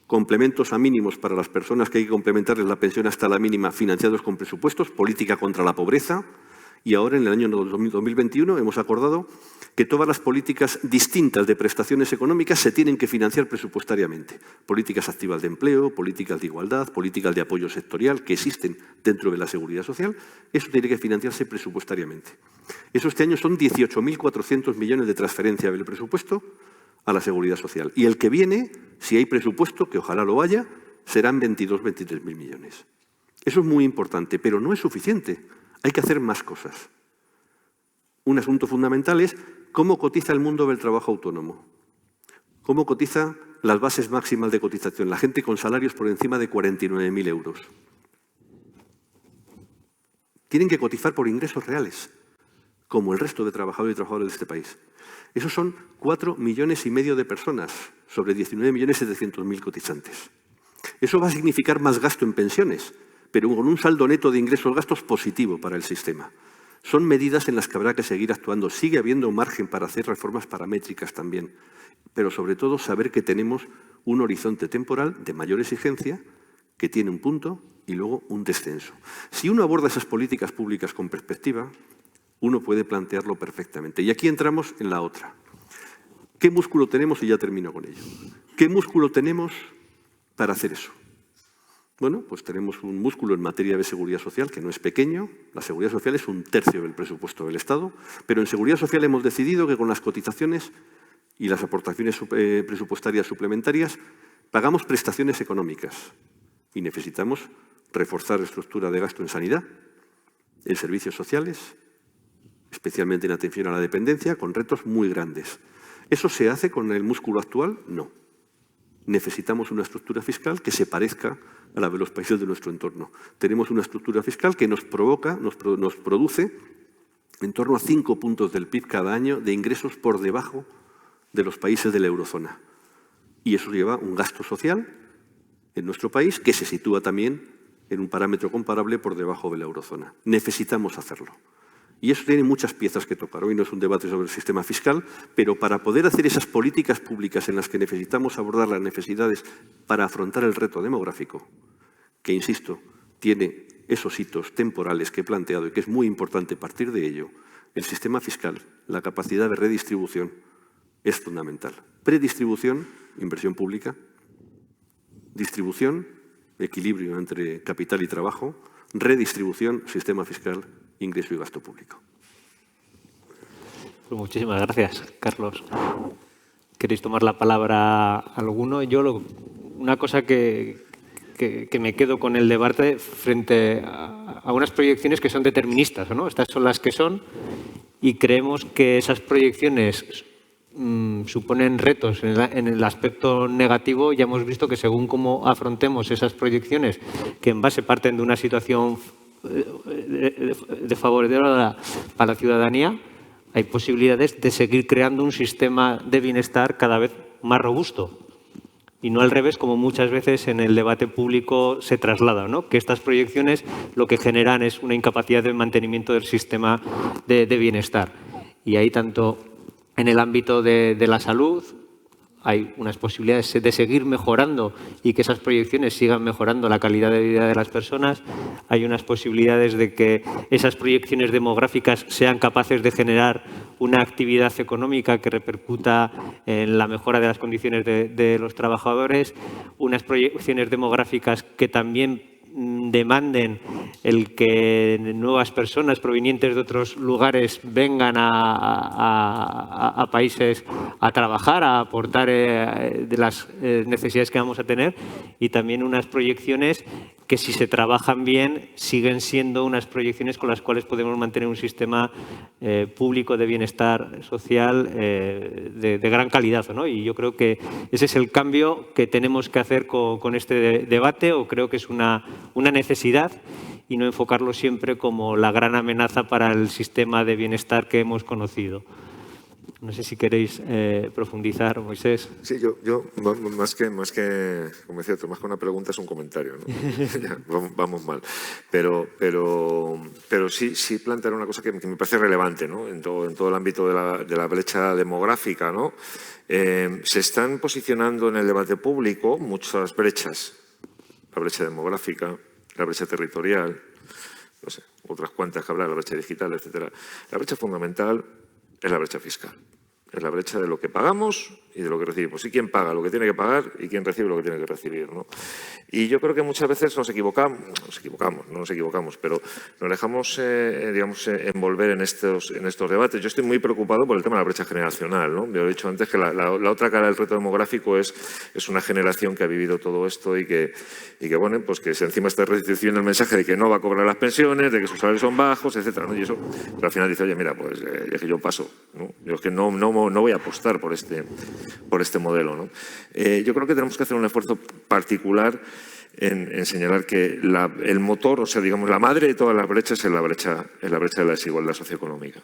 complementos a mínimos para las personas que hay que complementarles la pensión hasta la mínima financiados con presupuestos, política contra la pobreza. Y ahora, en el año 2021, hemos acordado que todas las políticas distintas de prestaciones económicas se tienen que financiar presupuestariamente. Políticas activas de empleo, políticas de igualdad, políticas de apoyo sectorial que existen dentro de la seguridad social, eso tiene que financiarse presupuestariamente. Eso este año son 18.400 millones de transferencia del presupuesto a la seguridad social. Y el que viene, si hay presupuesto, que ojalá lo haya, serán 23.000 millones. Eso es muy importante, pero no es suficiente. Hay que hacer más cosas. Un asunto fundamental es cómo cotiza el mundo del trabajo autónomo. Cómo cotiza las bases máximas de cotización. La gente con salarios por encima de 49.000 euros. Tienen que cotizar por ingresos reales, como el resto de trabajadores y trabajadoras de este país. Esos son 4,5 millones de personas, sobre 19.700.000 cotizantes. Eso va a significar más gasto en pensiones, pero con un saldo neto de ingresos-gastos positivo para el sistema. Son medidas en las que habrá que seguir actuando. Sigue habiendo margen para hacer reformas paramétricas también, pero sobre todo saber que tenemos un horizonte temporal de mayor exigencia que tiene un punto y luego un descenso. Si uno aborda esas políticas públicas con perspectiva, uno puede plantearlo perfectamente. Y aquí entramos en la otra. ¿Qué músculo tenemos? Y ya termino con ello. ¿Qué músculo tenemos para hacer eso? Bueno, pues tenemos un músculo en materia de seguridad social que no es pequeño. La seguridad social es 1/3 del presupuesto del Estado, pero en seguridad social hemos decidido que con las cotizaciones y las aportaciones presupuestarias suplementarias pagamos prestaciones económicas y necesitamos reforzar la estructura de gasto en sanidad, en servicios sociales, especialmente en atención a la dependencia, con retos muy grandes. ¿Eso se hace con el músculo actual? No. Necesitamos una estructura fiscal que se parezca a la de los países de nuestro entorno. Tenemos una estructura fiscal que nos produce en torno a 5 puntos del PIB cada año de ingresos por debajo de los países de la eurozona. Y eso lleva un gasto social en nuestro país, que se sitúa también en un parámetro comparable por debajo de la eurozona. Necesitamos hacerlo. Y eso tiene muchas piezas que tocar. Hoy no es un debate sobre el sistema fiscal, pero para poder hacer esas políticas públicas en las que necesitamos abordar las necesidades para afrontar el reto demográfico, que, insisto, tiene esos hitos temporales que he planteado y que es muy importante partir de ello, el sistema fiscal, la capacidad de redistribución, es fundamental. Predistribución, inversión pública. Distribución, equilibrio entre capital y trabajo. Redistribución, sistema fiscal, ingreso y gasto público. Pues muchísimas gracias, Carlos. ¿Queréis tomar la palabra alguno? Una cosa que me quedo con el debate frente a unas proyecciones que son deterministas, ¿no? Estas son las que son y creemos que esas proyecciones suponen retos en el aspecto negativo. Ya hemos visto que según cómo afrontemos esas proyecciones, que en base parten de una situación desfavorecedora para la ciudadanía, hay posibilidades de seguir creando un sistema de bienestar cada vez más robusto. Y no al revés, como muchas veces en el debate público se traslada, ¿no? Que estas proyecciones lo que generan es una incapacidad de mantenimiento del sistema de bienestar. Y ahí tanto en el ámbito de la salud hay unas posibilidades de seguir mejorando y que esas proyecciones sigan mejorando la calidad de vida de las personas. Hay unas posibilidades de que esas proyecciones demográficas sean capaces de generar una actividad económica que repercuta en la mejora de las condiciones de los trabajadores, unas proyecciones demográficas que también demanden el que nuevas personas provenientes de otros lugares vengan a países a trabajar, a aportar de las necesidades que vamos a tener, y también unas proyecciones que, si se trabajan bien, siguen siendo unas proyecciones con las cuales podemos mantener un sistema público de bienestar social de gran calidad, ¿no? Y yo creo que ese es el cambio que tenemos que hacer con este debate, o creo que es una necesidad, y no enfocarlo siempre como la gran amenaza para el sistema de bienestar que hemos conocido. No sé si queréis profundizar, Moisés. Sí, yo más que, como decía otro, más que una pregunta es un comentario, ¿no? Ya, vamos mal. Pero sí plantear una cosa que me parece relevante, ¿no? En todo el ámbito de la brecha demográfica, ¿no? Se están posicionando en el debate público muchas brechas. La brecha demográfica, la brecha territorial, no sé, otras cuantas que hablar, la brecha digital, etcétera. La brecha fundamental es la brecha fiscal. Es la brecha de lo que pagamos y de lo que recibimos. Y quién paga lo que tiene que pagar y quién recibe lo que tiene que recibir, ¿no? Y yo creo que muchas veces nos equivocamos, pero nos dejamos envolver en estos debates. Yo estoy muy preocupado por el tema de la brecha generacional, ¿no? Yo he dicho antes que la otra cara del reto demográfico es una generación que ha vivido todo esto y que bueno, pues que encima está recibiendo el mensaje de que no va a cobrar las pensiones, de que sus salarios son bajos, etcétera, ¿no? Y eso, pero al final dice, oye, mira, pues es que yo paso, ¿no? Yo es que no voy a apostar por este modelo, ¿no? Yo creo que tenemos que hacer un esfuerzo particular en señalar que el motor, o sea, digamos, la madre de todas las brechas es la brecha de la desigualdad socioeconómica.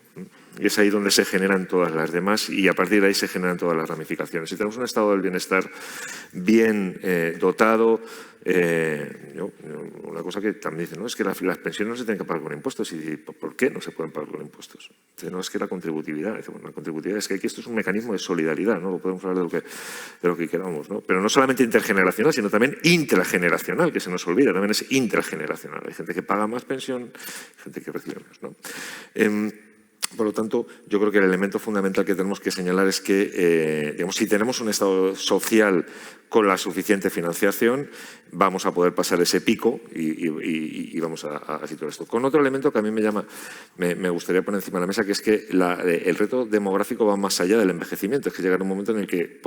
Y es ahí donde se generan todas las demás y a partir de ahí se generan todas las ramificaciones. Si tenemos un estado del bienestar bien dotado, una cosa que también dice, no, es que las pensiones no se tienen que pagar con impuestos. ¿Y por qué no se pueden pagar con impuestos? Dice, no, es que la contributividad. Dice, bueno, la contributividad es que aquí esto es un mecanismo de solidaridad, ¿no? Lo podemos hablar de lo que queramos, ¿no? Pero no solamente intergeneracional, sino también intrageneracional, que se nos olvida, también es intrageneracional. Hay gente que paga más pensión, gente que recibe menos, ¿no? Por lo tanto, yo creo que el elemento fundamental que tenemos que señalar es que, digamos, si tenemos un Estado social con la suficiente financiación, vamos a poder pasar ese pico y vamos a situar esto. Con otro elemento que a mí me gustaría poner encima de la mesa, que es que el reto demográfico va más allá del envejecimiento. Es que llegará un momento en el que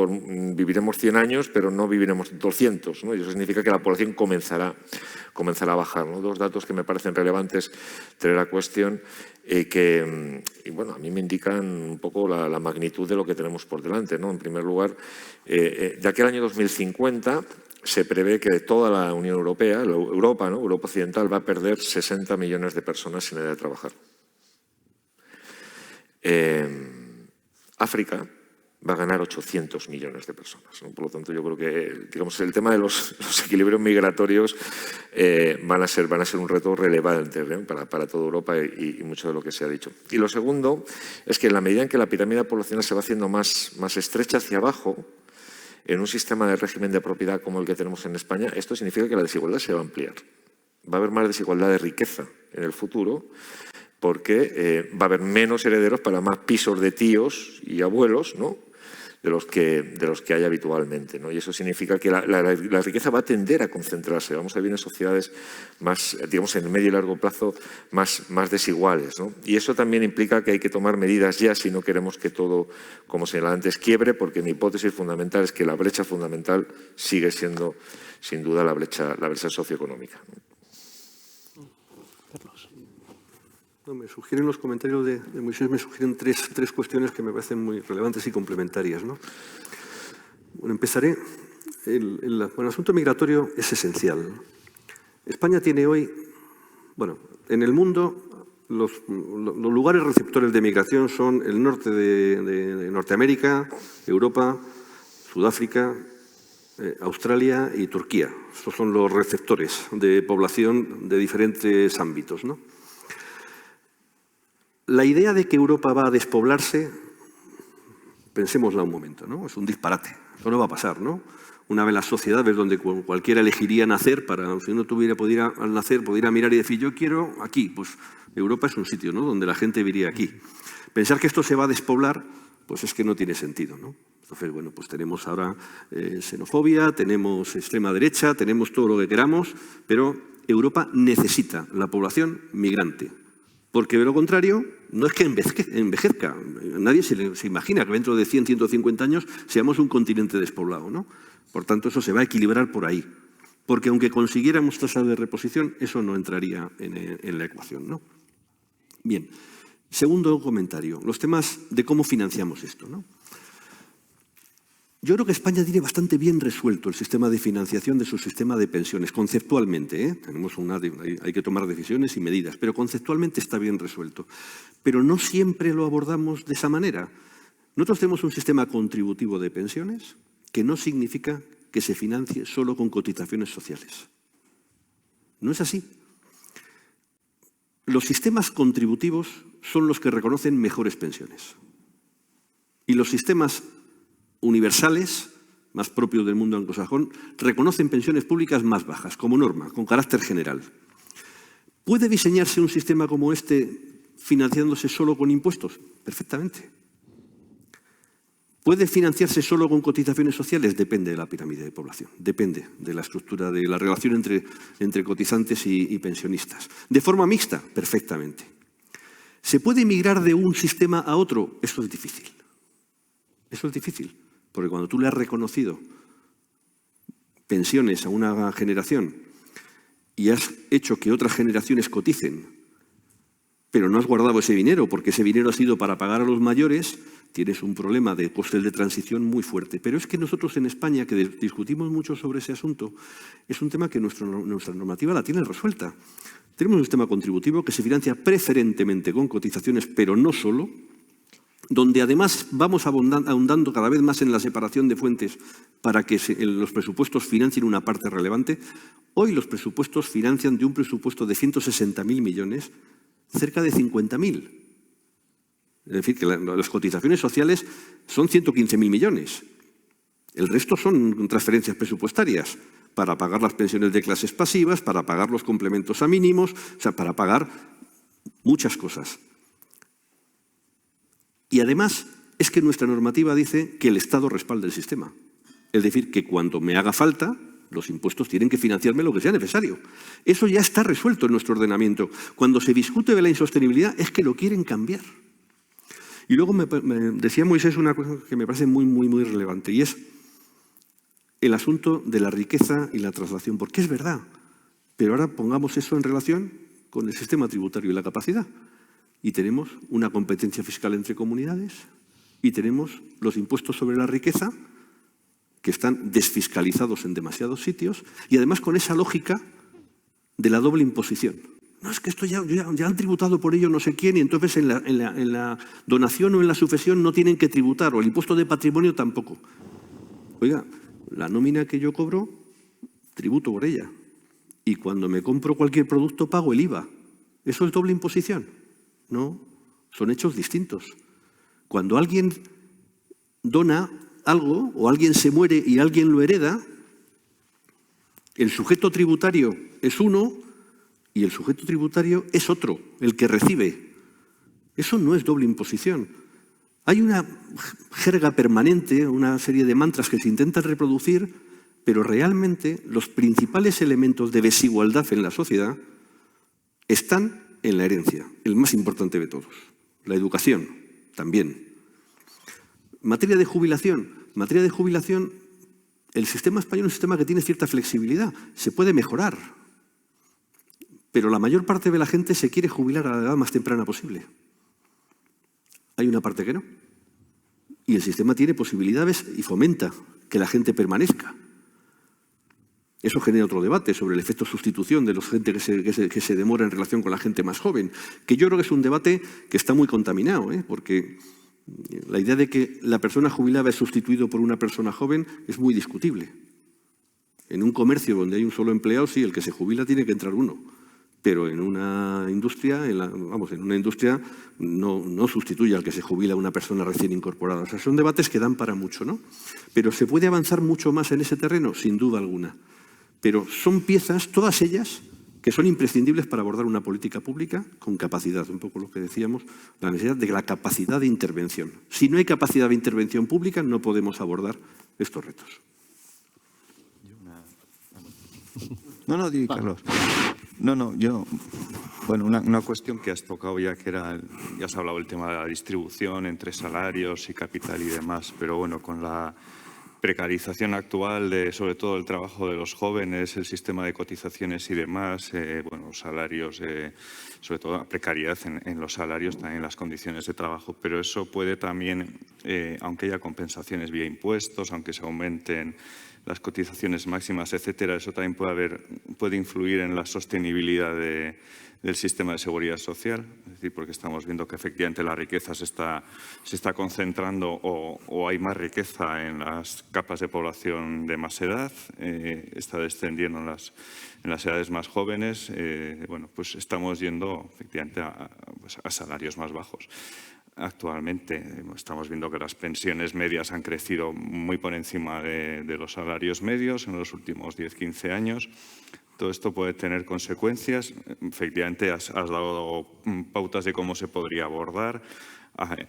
viviremos 100 años, pero no viviremos 200, ¿no? Y eso significa que la población comenzará a bajar, ¿no? Dos datos que me parecen relevantes tener a cuestión y bueno, a mí me indican un poco la magnitud de lo que tenemos por delante, ¿no? En primer lugar, de aquí al año 2050 se prevé que de toda la Unión Europea, Europa Occidental, va a perder 60 millones de personas sin edad de trabajar. África va a ganar 800 millones de personas, ¿no? Por lo tanto, yo creo que, digamos, el tema de los equilibrios migratorios van a ser un reto relevante, ¿no? para toda Europa y mucho de lo que se ha dicho. Y lo segundo es que en la medida en que la pirámide poblacional se va haciendo más estrecha hacia abajo, en un sistema de régimen de propiedad como el que tenemos en España, esto significa que la desigualdad se va a ampliar. Va a haber más desigualdad de riqueza en el futuro, porque va a haber menos herederos para más pisos de tíos y abuelos, ¿no? de los que hay habitualmente, ¿no? Y eso significa que la riqueza va a tender a concentrarse. Vamos a vivir en sociedades más, digamos, en el medio y largo plazo más desiguales, ¿no? Y eso también implica que hay que tomar medidas ya si no queremos que todo, como señalaba antes, quiebre, porque mi hipótesis fundamental es que la brecha fundamental sigue siendo, sin duda, la brecha socioeconómica, ¿no? No, me sugieren los comentarios de Moisés, me sugieren tres cuestiones que me parecen muy relevantes y complementarias, ¿no? Bueno, empezaré. El asunto migratorio es esencial. España tiene hoy, bueno, en el mundo los lugares receptores de migración son el norte de Norteamérica, Europa, Sudáfrica, Australia y Turquía. Estos son los receptores de población de diferentes ámbitos, ¿no? La idea de que Europa va a despoblarse, pensémosla un momento, ¿no? Es un disparate, eso no va a pasar, ¿no? Una vez las sociedades donde cualquiera elegiría nacer, si uno pudiera mirar y decir, yo quiero aquí, pues Europa es un sitio, ¿no? Donde la gente viviría aquí. Pensar que esto se va a despoblar, pues es que no tiene sentido, ¿no? Entonces, bueno, pues tenemos ahora xenofobia, tenemos extrema derecha, tenemos todo lo que queramos, pero Europa necesita la población migrante. Porque de lo contrario, no es que envejezca. Nadie se imagina que dentro de 100, 150 años seamos un continente despoblado, ¿no? Por tanto, eso se va a equilibrar por ahí. Porque aunque consiguiéramos tasas de reposición, eso no entraría en la ecuación, ¿no? Bien. Segundo comentario, los temas de cómo financiamos esto, ¿no? Yo creo que España tiene bastante bien resuelto el sistema de financiación de su sistema de pensiones, conceptualmente, ¿eh? Hay que tomar decisiones y medidas, pero conceptualmente está bien resuelto. Pero no siempre lo abordamos de esa manera. Nosotros tenemos un sistema contributivo de pensiones que no significa que se financie solo con cotizaciones sociales. No es así. Los sistemas contributivos son los que reconocen mejores pensiones. Y los sistemas universales, más propios del mundo anglosajón, reconocen pensiones públicas más bajas, como norma, con carácter general. ¿Puede diseñarse un sistema como este financiándose solo con impuestos? Perfectamente. ¿Puede financiarse solo con cotizaciones sociales? Depende de la pirámide de población, depende de la estructura, de la relación entre cotizantes y pensionistas. ¿De forma mixta? Perfectamente. ¿Se puede migrar de un sistema a otro? Eso es difícil. Eso es difícil. Porque cuando tú le has reconocido pensiones a una generación y has hecho que otras generaciones coticen, pero no has guardado ese dinero porque ese dinero ha sido para pagar a los mayores, tienes un problema de costes de transición muy fuerte. Pero es que nosotros en España, que discutimos mucho sobre ese asunto, es un tema que nuestra normativa la tiene resuelta. Tenemos un sistema contributivo que se financia preferentemente con cotizaciones, pero no solo, donde además vamos ahondando cada vez más en la separación de fuentes para que los presupuestos financien una parte relevante. Hoy los presupuestos financian de un presupuesto de 160.000 millones, cerca de 50.000. Es decir, que las cotizaciones sociales son 115.000 millones. El resto son transferencias presupuestarias para pagar las pensiones de clases pasivas, para pagar los complementos a mínimos, o sea, para pagar muchas cosas. Y además es que nuestra normativa dice que el Estado respalda el sistema. Es decir, que cuando me haga falta, los impuestos tienen que financiarme lo que sea necesario. Eso ya está resuelto en nuestro ordenamiento. Cuando se discute de la insostenibilidad es que lo quieren cambiar. Y luego me decía Moisés una cosa que me parece muy, muy, muy relevante, y es el asunto de la riqueza y la traslación. Porque es verdad, pero ahora pongamos eso en relación con el sistema tributario y la capacidad. Y tenemos una competencia fiscal entre comunidades y tenemos los impuestos sobre la riqueza que están desfiscalizados en demasiados sitios y además con esa lógica de la doble imposición. No, es que esto ya han tributado por ello no sé quién y entonces en la donación o en la sucesión no tienen que tributar, o el impuesto de patrimonio tampoco. Oiga, la nómina que yo cobro, tributo por ella. Y cuando me compro cualquier producto pago el IVA. ¿Eso es doble imposición? No, son hechos distintos. Cuando alguien dona algo o alguien se muere y alguien lo hereda, el sujeto tributario es uno y el sujeto tributario es otro, el que recibe. Eso no es doble imposición. Hay una jerga permanente, una serie de mantras que se intentan reproducir, pero realmente los principales elementos de desigualdad en la sociedad están en la herencia, el más importante de todos. La educación, también. Materia de jubilación, el sistema español es un sistema que tiene cierta flexibilidad, se puede mejorar. Pero la mayor parte de la gente se quiere jubilar a la edad más temprana posible. Hay una parte que no. Y el sistema tiene posibilidades y fomenta que la gente permanezca. Eso genera otro debate sobre el efecto sustitución de la gente que se demora en relación con la gente más joven, que yo creo que es un debate que está muy contaminado, porque la idea de que la persona jubilada es sustituido por una persona joven es muy discutible. En un comercio donde hay un solo empleado, sí, el que se jubila tiene que entrar uno. Pero en una industria, no sustituye al que se jubila una persona recién incorporada. O sea, son debates que dan para mucho, ¿no? Pero ¿se puede avanzar mucho más en ese terreno? Sin duda alguna. Pero son piezas, todas ellas, que son imprescindibles para abordar una política pública con capacidad. Un poco lo que decíamos, la necesidad de la capacidad de intervención. Si no hay capacidad de intervención pública, no podemos abordar estos retos. No, di, Carlos. Bueno, una cuestión que has tocado ya, que era, ya has hablado del tema de la distribución entre salarios y capital y demás, pero bueno, con la precarización actual de, sobre todo, el trabajo de los jóvenes, el sistema de cotizaciones y demás, bueno, salarios, sobre todo la precariedad en los salarios, también las condiciones de trabajo, pero eso puede también, aunque haya compensaciones vía impuestos, aunque se aumenten las cotizaciones máximas, etcétera, eso también puede influir en la sostenibilidad del sistema de seguridad social, es decir, porque estamos viendo que efectivamente la riqueza se está concentrando o hay más riqueza en las capas de población de más edad, está descendiendo en las edades más jóvenes, bueno, pues estamos yendo efectivamente a salarios más bajos. Actualmente estamos viendo que las pensiones medias han crecido muy por encima de los salarios medios en los últimos 10-15 años. Todo esto puede tener consecuencias. Efectivamente, has dado pautas de cómo se podría abordar,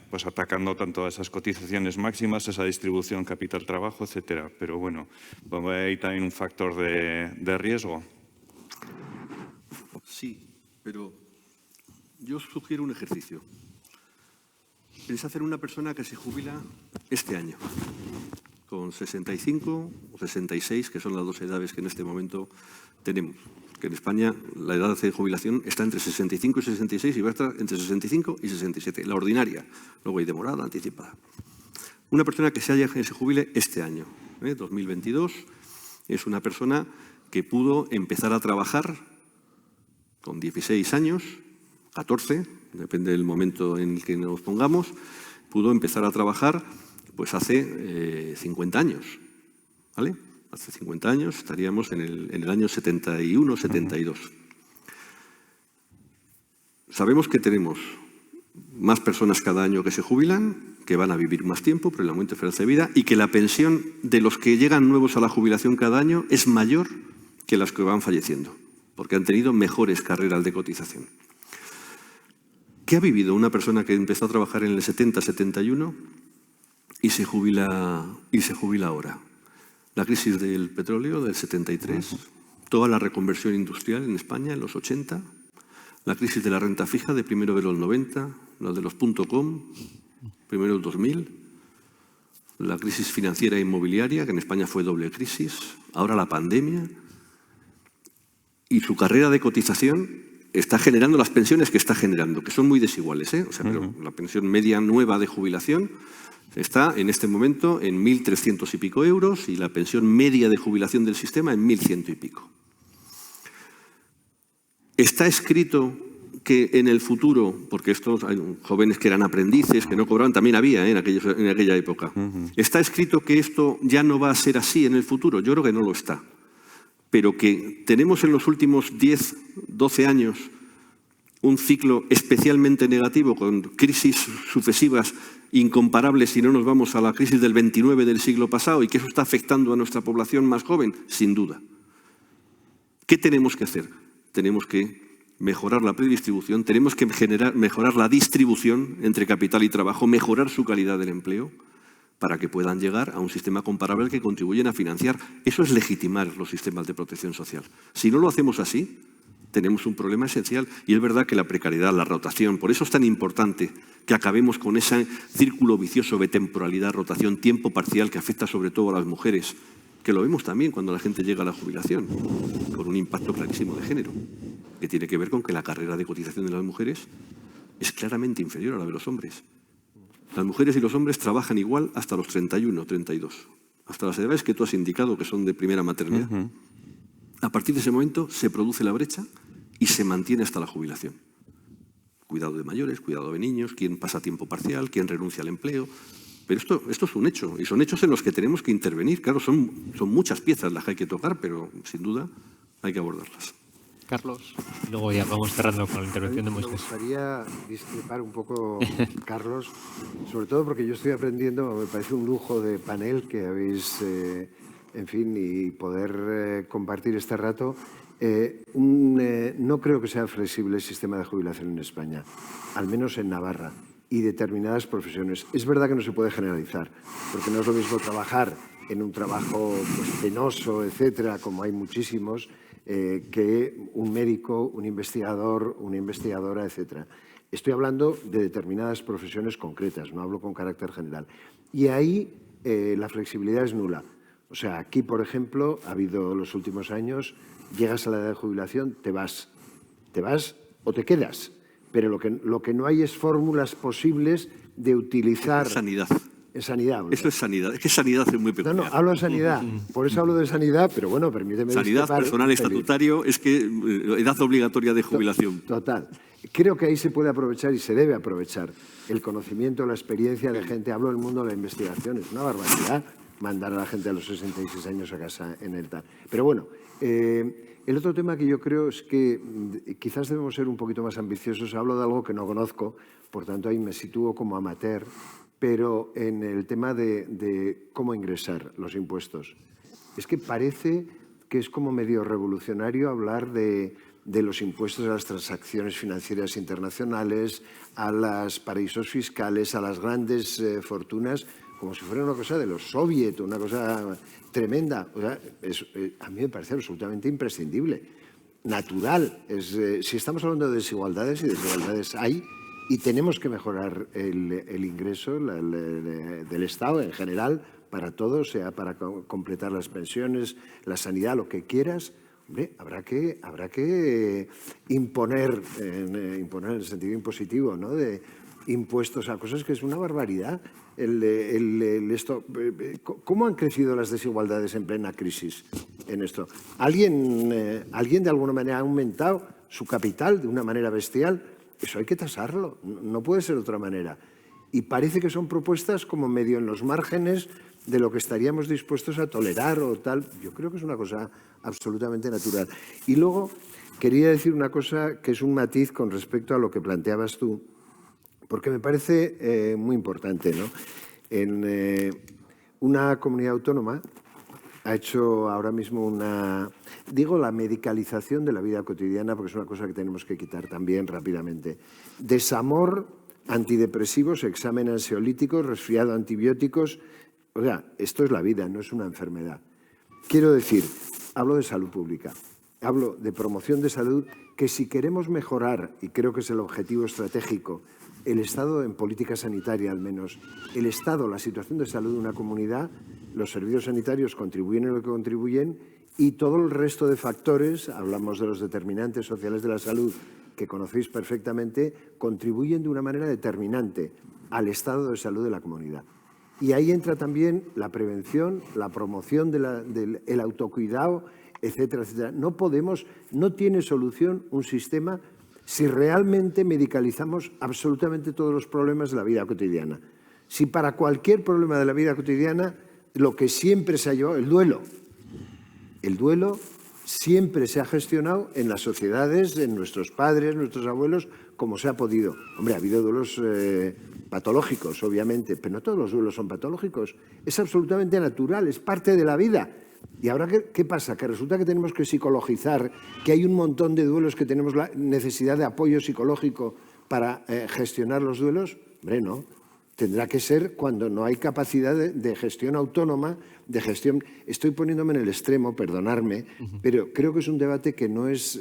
pues atacando tanto a esas cotizaciones máximas, esa distribución capital-trabajo, etcétera. Pero bueno, hay también un factor de riesgo. Sí, pero yo sugiero un ejercicio. Pensad en una persona que se jubila este año, con 65 o 66, que son las dos edades que en este momento tenemos. Que en España la edad de jubilación está entre 65 y 66 y va a estar entre 65 y 67, la ordinaria. Luego hay demorada, anticipada. Una persona que se jubile este año, 2022, es una persona que pudo empezar a trabajar con 16 años, 14, depende del momento en el que nos pongamos, pudo empezar a trabajar pues hace 50 años, ¿vale? Hace 50 años estaríamos en el año 71, 72. Sabemos que tenemos más personas cada año que se jubilan, que van a vivir más tiempo por el aumento de esperanza de vida y que la pensión de los que llegan nuevos a la jubilación cada año es mayor que las que van falleciendo, porque han tenido mejores carreras de cotización. ¿Qué ha vivido una persona que empezó a trabajar en el 70-71 y se jubila ahora? La crisis del petróleo del 73, toda la reconversión industrial en España en los 80, la crisis de la renta fija de primero de los 90, la de los .com, primero del 2000, la crisis financiera e inmobiliaria, que en España fue doble crisis, ahora la pandemia, y su carrera de cotización está generando las pensiones que está generando, que son muy desiguales, O sea, pero la pensión media nueva de jubilación está en este momento en 1.300 y pico euros y la pensión media de jubilación del sistema en 1.100 y pico. Está escrito que en el futuro, porque estos hay jóvenes que eran aprendices, que no cobraban, también había en aquella época. ¿Está escrito que esto ya no va a ser así en el futuro? Yo creo que no lo está. Pero que tenemos en los últimos 10, 12 años un ciclo especialmente negativo, con crisis sucesivas incomparables si no nos vamos a la crisis del 29 del siglo pasado, y que eso está afectando a nuestra población más joven, sin duda. ¿Qué tenemos que hacer? Tenemos que mejorar la predistribución, tenemos que mejorar la distribución entre capital y trabajo, mejorar su calidad del empleo, para que puedan llegar a un sistema comparable que contribuyen a financiar. Eso es legitimar los sistemas de protección social. Si no lo hacemos así, tenemos un problema esencial. Y es verdad que la precariedad, la rotación, por eso es tan importante que acabemos con ese círculo vicioso de temporalidad, rotación, tiempo parcial, que afecta sobre todo a las mujeres, que lo vemos también cuando la gente llega a la jubilación, con un impacto clarísimo de género, que tiene que ver con que la carrera de cotización de las mujeres es claramente inferior a la de los hombres. Las mujeres y los hombres trabajan igual hasta los 31, 32, hasta las edades que tú has indicado que son de primera maternidad. A partir de ese momento se produce la brecha y se mantiene hasta la jubilación. Cuidado de mayores, cuidado de niños, quién pasa tiempo parcial, quién renuncia al empleo. Pero esto es un hecho, y son hechos en los que tenemos que intervenir. Claro, son muchas piezas las que hay que tocar, pero sin duda hay que abordarlas. Carlos, y luego ya vamos cerrando con la intervención de Moisés. Me gustaría discrepar un poco, Carlos, sobre todo porque yo estoy aprendiendo, me parece un lujo de panel que habéis, en fin, y poder compartir este rato. No creo que sea flexible el sistema de jubilación en España, al menos en Navarra, y determinadas profesiones. Es verdad que no se puede generalizar, porque no es lo mismo trabajar en un trabajo pues, penoso, etcétera, como hay muchísimos, que un médico, un investigador, una investigadora, etcétera. Estoy hablando de determinadas profesiones concretas, no hablo con carácter general. Y ahí la flexibilidad es nula. O sea, aquí, por ejemplo, ha habido los últimos años, llegas a la edad de jubilación, te vas o te quedas. Pero lo que no hay es fórmulas posibles de utilizar... Sanidad. En sanidad. Eso es sanidad. Es que sanidad es muy peculiar. No, hablo de sanidad. Por eso hablo de sanidad, pero bueno, permíteme... Sanidad, personal estatutario, es que edad obligatoria de jubilación. Total. Creo que ahí se puede aprovechar y se debe aprovechar el conocimiento, la experiencia de gente. Hablo del mundo de la investigación. Es una barbaridad mandar a la gente a los 66 años a casa en el tal. Pero bueno, el otro tema que yo creo es que quizás debemos ser un poquito más ambiciosos. Hablo de algo que no conozco, por tanto ahí me sitúo como amateur, pero en el tema de cómo ingresar los impuestos. Es que parece que es como medio revolucionario hablar de los impuestos a las transacciones financieras internacionales, a los paraísos fiscales, a las grandes fortunas, como si fuera una cosa de los soviets, una cosa tremenda. O sea, a mí me parece absolutamente imprescindible, natural. Si estamos hablando de desigualdades, y desigualdades hay, y tenemos que mejorar el ingreso del Estado en general para todos, sea para completar las pensiones, la sanidad, lo que quieras. Hombre, habrá que imponer en el sentido impositivo, ¿no? De impuestos a cosas que es una barbaridad. ¿Cómo han crecido las desigualdades en plena crisis en esto? ¿Alguien de alguna manera ha aumentado su capital de una manera bestial? Eso hay que tasarlo, no puede ser de otra manera. Y parece que son propuestas como medio en los márgenes de lo que estaríamos dispuestos a tolerar o tal. Yo creo que es una cosa absolutamente natural. Y luego quería decir una cosa que es un matiz con respecto a lo que planteabas tú, porque me parece muy importante, ¿no? En una comunidad autónoma ha hecho ahora mismo la medicalización de la vida cotidiana, porque es una cosa que tenemos que quitar también rápidamente. Desamor, antidepresivos, examen ansiolítico, resfriado, antibióticos. O sea, esto es la vida, no es una enfermedad. Quiero decir, hablo de salud pública, hablo de promoción de salud, que si queremos mejorar, y creo que es el objetivo estratégico, el Estado en política sanitaria al menos, el Estado, la situación de salud de una comunidad, los servicios sanitarios contribuyen en lo que contribuyen y todo el resto de factores, hablamos de los determinantes sociales de la salud que conocéis perfectamente, contribuyen de una manera determinante al estado de salud de la comunidad. Y ahí entra también la prevención, la promoción del autocuidado, etcétera, etcétera. No tiene solución un sistema si realmente medicalizamos absolutamente todos los problemas de la vida cotidiana. Si para cualquier problema de la vida cotidiana lo que siempre se ha llevado, el duelo siempre se ha gestionado en las sociedades, en nuestros padres, nuestros abuelos, como se ha podido. Hombre, ha habido duelos patológicos, obviamente, pero no todos los duelos son patológicos. Es absolutamente natural, es parte de la vida. ¿Y ahora qué pasa? Que resulta que tenemos que psicologizar, que hay un montón de duelos que tenemos la necesidad de apoyo psicológico para gestionar los duelos. Hombre, no. Tendrá que ser cuando no hay capacidad de gestión autónoma, de gestión... Estoy poniéndome en el extremo, perdonadme, pero creo que es un debate que no es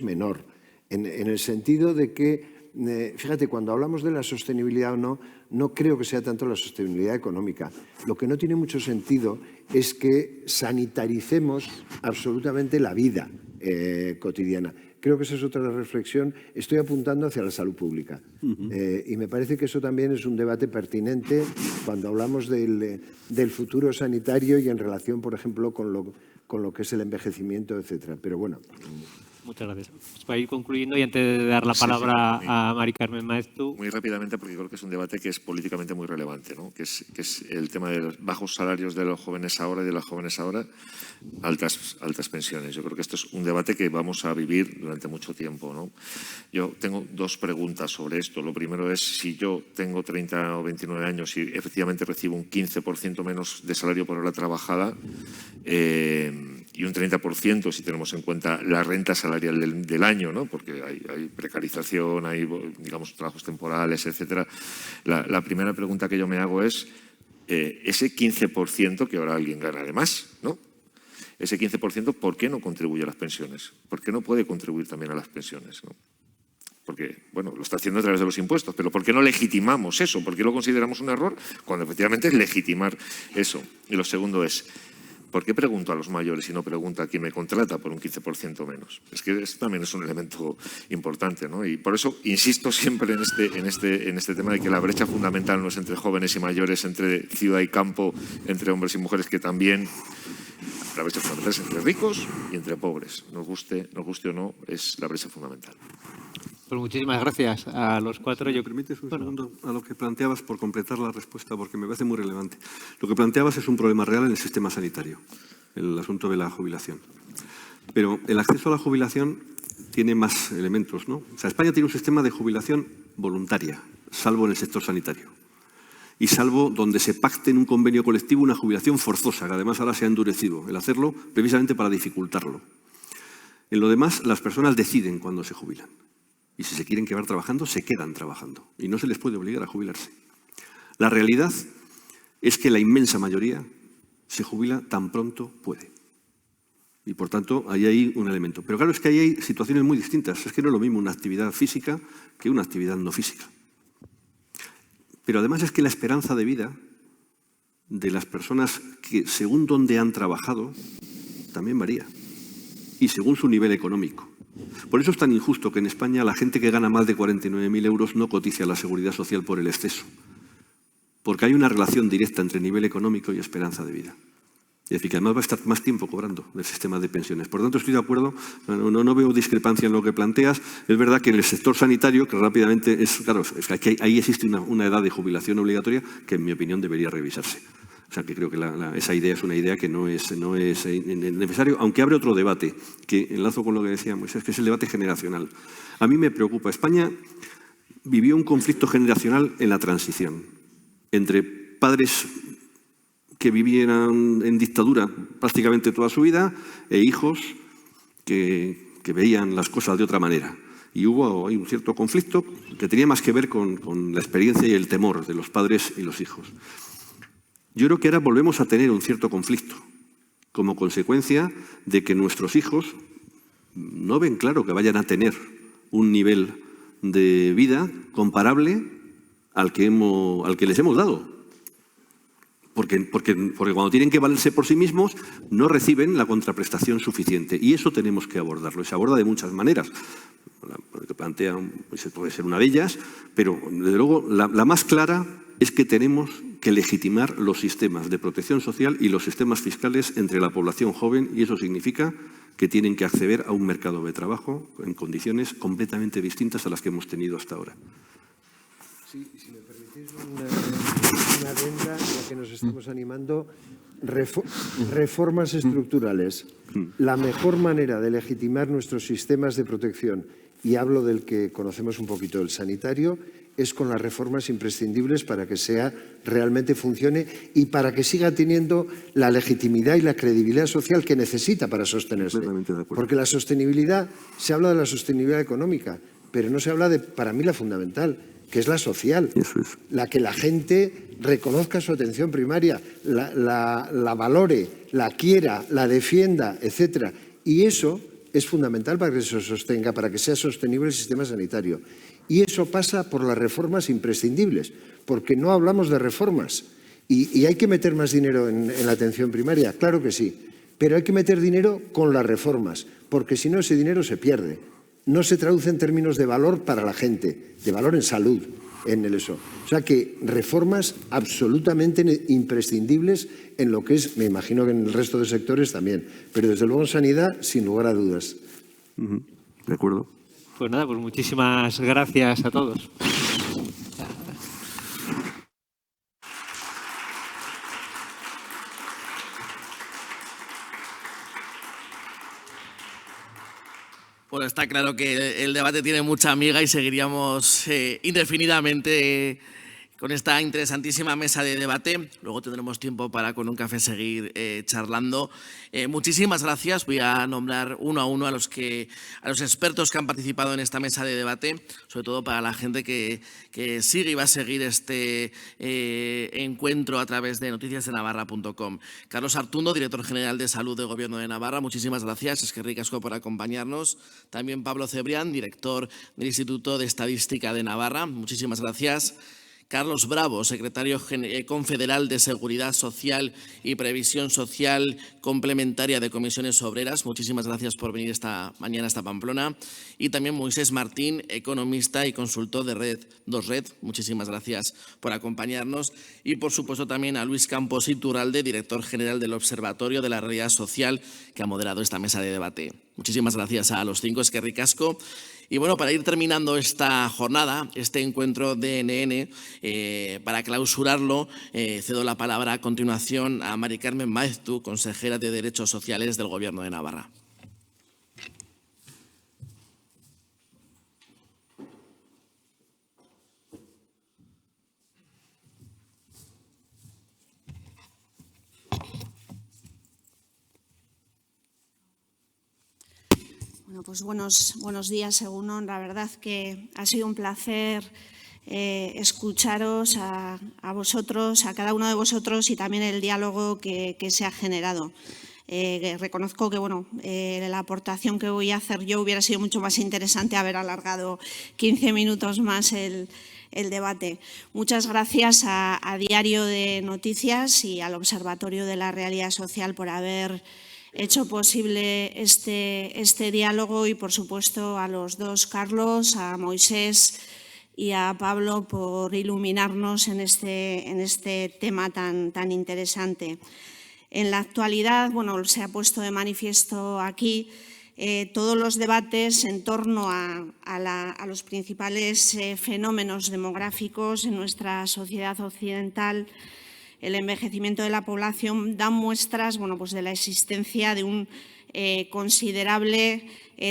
menor, en el sentido de que, fíjate, cuando hablamos de la sostenibilidad o no, no creo que sea tanto la sostenibilidad económica. Lo que no tiene mucho sentido es que sanitaricemos absolutamente la vida cotidiana. Creo que esa es otra reflexión. Estoy apuntando hacia la salud pública. Y me parece que eso también es un debate pertinente cuando hablamos del futuro sanitario y en relación, por ejemplo, con lo que es el envejecimiento, etcétera. Pero bueno. Muchas gracias. Pues para ir concluyendo y antes de dar la palabra a Mari Carmen Maeztu. Muy rápidamente, porque creo que es un debate que es políticamente muy relevante, ¿no? que es el tema de los bajos salarios de los jóvenes ahora y de las jóvenes ahora, altas pensiones. Yo creo que esto es un debate que vamos a vivir durante mucho tiempo, ¿no? Yo tengo dos preguntas sobre esto. Lo primero es, si yo tengo 30 o 29 años y efectivamente recibo un 15% menos de salario por hora trabajada, y un 30% si tenemos en cuenta la renta salarial del año, ¿no? Porque hay precarización, hay, digamos, trabajos temporales, etcétera. La primera pregunta que yo me hago es, ese 15% que ahora alguien gana de más, ¿no? Ese 15%, ¿por qué no contribuye a las pensiones? ¿Por qué no puede contribuir también a las pensiones, ¿no? Porque, bueno, lo está haciendo a través de los impuestos, pero ¿por qué no legitimamos eso? ¿Por qué lo consideramos un error cuando efectivamente es legitimar eso? Y lo segundo es, ¿por qué pregunto a los mayores y no pregunto a quien me contrata por un 15% menos? Es que eso también es un elemento importante, ¿no? Y por eso insisto siempre en este tema de que la brecha fundamental no es entre jóvenes y mayores, entre ciudad y campo, entre hombres y mujeres, que también la brecha fundamental es entre ricos y entre pobres. Nos guste o no, es la brecha fundamental. Pues muchísimas gracias a los cuatro. ¿Me permites un segundo a lo que planteabas por completar la respuesta? Porque me parece muy relevante. Lo que planteabas es un problema real en el sistema sanitario, el asunto de la jubilación. Pero el acceso a la jubilación tiene más elementos, ¿no? O sea, España tiene un sistema de jubilación voluntaria, salvo en el sector sanitario. Y salvo donde se pacte en un convenio colectivo una jubilación forzosa, que además ahora se ha endurecido el hacerlo precisamente para dificultarlo. En lo demás, las personas deciden cuándo se jubilan. Y si se quieren quedar trabajando, se quedan trabajando. Y no se les puede obligar a jubilarse. La realidad es que la inmensa mayoría se jubila tan pronto puede. Y por tanto, ahí hay un elemento. Pero claro, es que ahí hay situaciones muy distintas. Es que no es lo mismo una actividad física que una actividad no física. Pero además es que la esperanza de vida de las personas que, según donde han trabajado, también varía. Y según su nivel económico. Por eso es tan injusto que en España la gente que gana más de 49.000 euros no cotice a la Seguridad Social por el exceso. Porque hay una relación directa entre nivel económico y esperanza de vida. Es decir, que además va a estar más tiempo cobrando del sistema de pensiones. Por tanto, estoy de acuerdo, no veo discrepancia en lo que planteas. Es verdad que en el sector sanitario, que rápidamente es, claro, es que ahí existe una edad de jubilación obligatoria que, en mi opinión, debería revisarse. O sea, que creo que esa idea es una idea que no es necesario, aunque abre otro debate, que enlazo con lo que decíamos, es que es el debate generacional. A mí me preocupa. España vivió un conflicto generacional en la transición, entre padres que vivieran en dictadura prácticamente toda su vida e hijos que veían las cosas de otra manera. Y hay un cierto conflicto que tenía más que ver con la experiencia y el temor de los padres y los hijos. Yo creo que ahora volvemos a tener un cierto conflicto como consecuencia de que nuestros hijos no ven claro que vayan a tener un nivel de vida comparable al que les hemos dado. Porque cuando tienen que valerse por sí mismos no reciben la contraprestación suficiente. Y eso tenemos que abordarlo. Y se aborda de muchas maneras. Lo que plantean puede ser una de ellas, pero desde luego la más clara es que tenemos que legitimar los sistemas de protección social y los sistemas fiscales entre la población joven, y eso significa que tienen que acceder a un mercado de trabajo en condiciones completamente distintas a las que hemos tenido hasta ahora. Sí, si me permitís una adenda, ya que nos estamos animando, reformas estructurales. La mejor manera de legitimar nuestros sistemas de protección, y hablo del que conocemos un poquito, el sanitario, es con las reformas imprescindibles para que realmente funcione y para que siga teniendo la legitimidad y la credibilidad social que necesita para sostenerse. Porque la sostenibilidad, se habla de la sostenibilidad económica, pero no se habla de, para mí, la fundamental, que es la social. Eso es. La que la gente reconozca su atención primaria, la valore, la quiera, la defienda, etc. Y eso es fundamental para que se sostenga, para que sea sostenible el sistema sanitario. Y eso pasa por las reformas imprescindibles, porque no hablamos de reformas. Y hay que meter más dinero en la atención primaria, claro que sí, pero hay que meter dinero con las reformas, porque si no ese dinero se pierde. No se traduce en términos de valor para la gente, de valor en salud, en el eso. O sea que reformas absolutamente imprescindibles en lo que es, me imagino que en el resto de sectores también, pero desde luego en sanidad, sin lugar a dudas. De acuerdo. Pues nada, pues muchísimas gracias a todos. Bueno, está claro que el debate tiene mucha amiga y seguiríamos indefinidamente con esta interesantísima mesa de debate. Luego tendremos tiempo para con un café seguir charlando. Muchísimas gracias. Voy a nombrar uno a uno a los expertos que han participado en esta mesa de debate, sobre todo para la gente que sigue y va a seguir este encuentro a través de noticiasdenavarra.com. Carlos Artundo, director general de Salud del Gobierno de Navarra, muchísimas gracias. Eskerrik asko por acompañarnos. También Pablo Cebrián, director del Instituto de Estadística de Navarra, muchísimas gracias. Carlos Bravo, secretario confederal de Seguridad Social y Previsión Social Complementaria de Comisiones Obreras. Muchísimas gracias por venir esta mañana hasta Pamplona. Y también Moisés Martín, economista y consultor de Red 2Red. Muchísimas gracias por acompañarnos. Y, por supuesto, también a Luis Campos Iturralde, director general del Observatorio de la Realidad Social, que ha moderado esta mesa de debate. Muchísimas gracias a los cinco, eskerrik asko. Y bueno, para ir terminando esta jornada, este encuentro DNN, para clausurarlo, cedo la palabra a continuación a Mari Carmen Maeztu, consejera de Derechos Sociales del Gobierno de Navarra. Bueno, pues buenos días, Egunon. La verdad que ha sido un placer escucharos a vosotros, a cada uno de vosotros y también el diálogo que se ha generado. Reconozco que la aportación que voy a hacer yo hubiera sido mucho más interesante haber alargado 15 minutos más el debate. Muchas gracias a Diario de Noticias y al Observatorio de la Realidad Social por haber hecho posible este diálogo y, por supuesto, a los dos Carlos, a Moisés y a Pablo por iluminarnos en este tema tan interesante. En la actualidad, se ha puesto de manifiesto aquí todos los debates en torno a los principales fenómenos demográficos en nuestra sociedad occidental. El envejecimiento de la población da muestras de la existencia de un considerable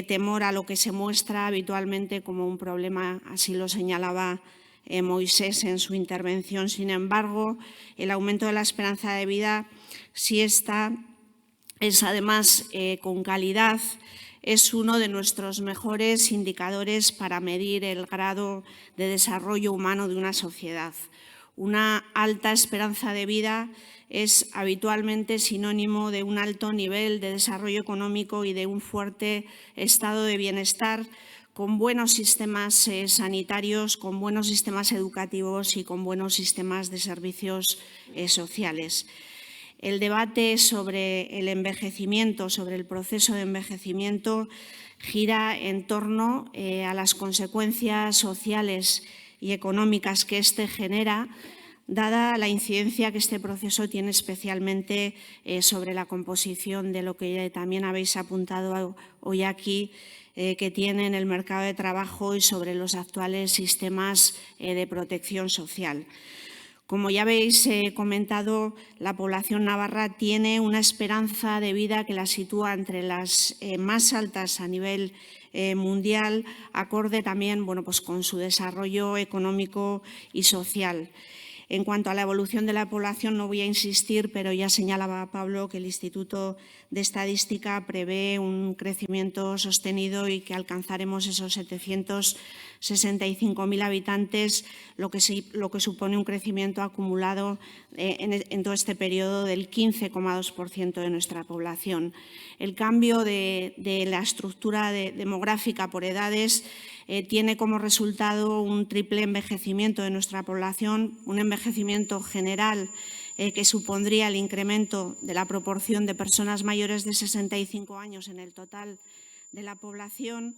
temor a lo que se muestra habitualmente como un problema, así lo señalaba Moisés en su intervención. Sin embargo, el aumento de la esperanza de vida, si esta es además con calidad, es uno de nuestros mejores indicadores para medir el grado de desarrollo humano de una sociedad. Una alta esperanza de vida es habitualmente sinónimo de un alto nivel de desarrollo económico y de un fuerte estado de bienestar, con buenos sistemas sanitarios, con buenos sistemas educativos y con buenos sistemas de servicios sociales. El debate sobre el envejecimiento, sobre el proceso de envejecimiento, gira en torno a las consecuencias sociales y económicas que éste genera, dada la incidencia que este proceso tiene especialmente sobre la composición de lo que también habéis apuntado hoy aquí, que tiene en el mercado de trabajo y sobre los actuales sistemas de protección social. Como ya habéis comentado, la población navarra tiene una esperanza de vida que la sitúa entre las más altas a nivel mundial, acorde también pues con su desarrollo económico y social. En cuanto a la evolución de la población, no voy a insistir, pero ya señalaba Pablo que el Instituto de Estadística prevé un crecimiento sostenido y que alcanzaremos esos 765.000 habitantes, lo que supone un crecimiento acumulado en todo este periodo del 15,2% de nuestra población. El cambio de la estructura demográfica por edades tiene como resultado un triple envejecimiento de nuestra población, un envejecimiento general que supondría el incremento de la proporción de personas mayores de 65 años en el total de la población,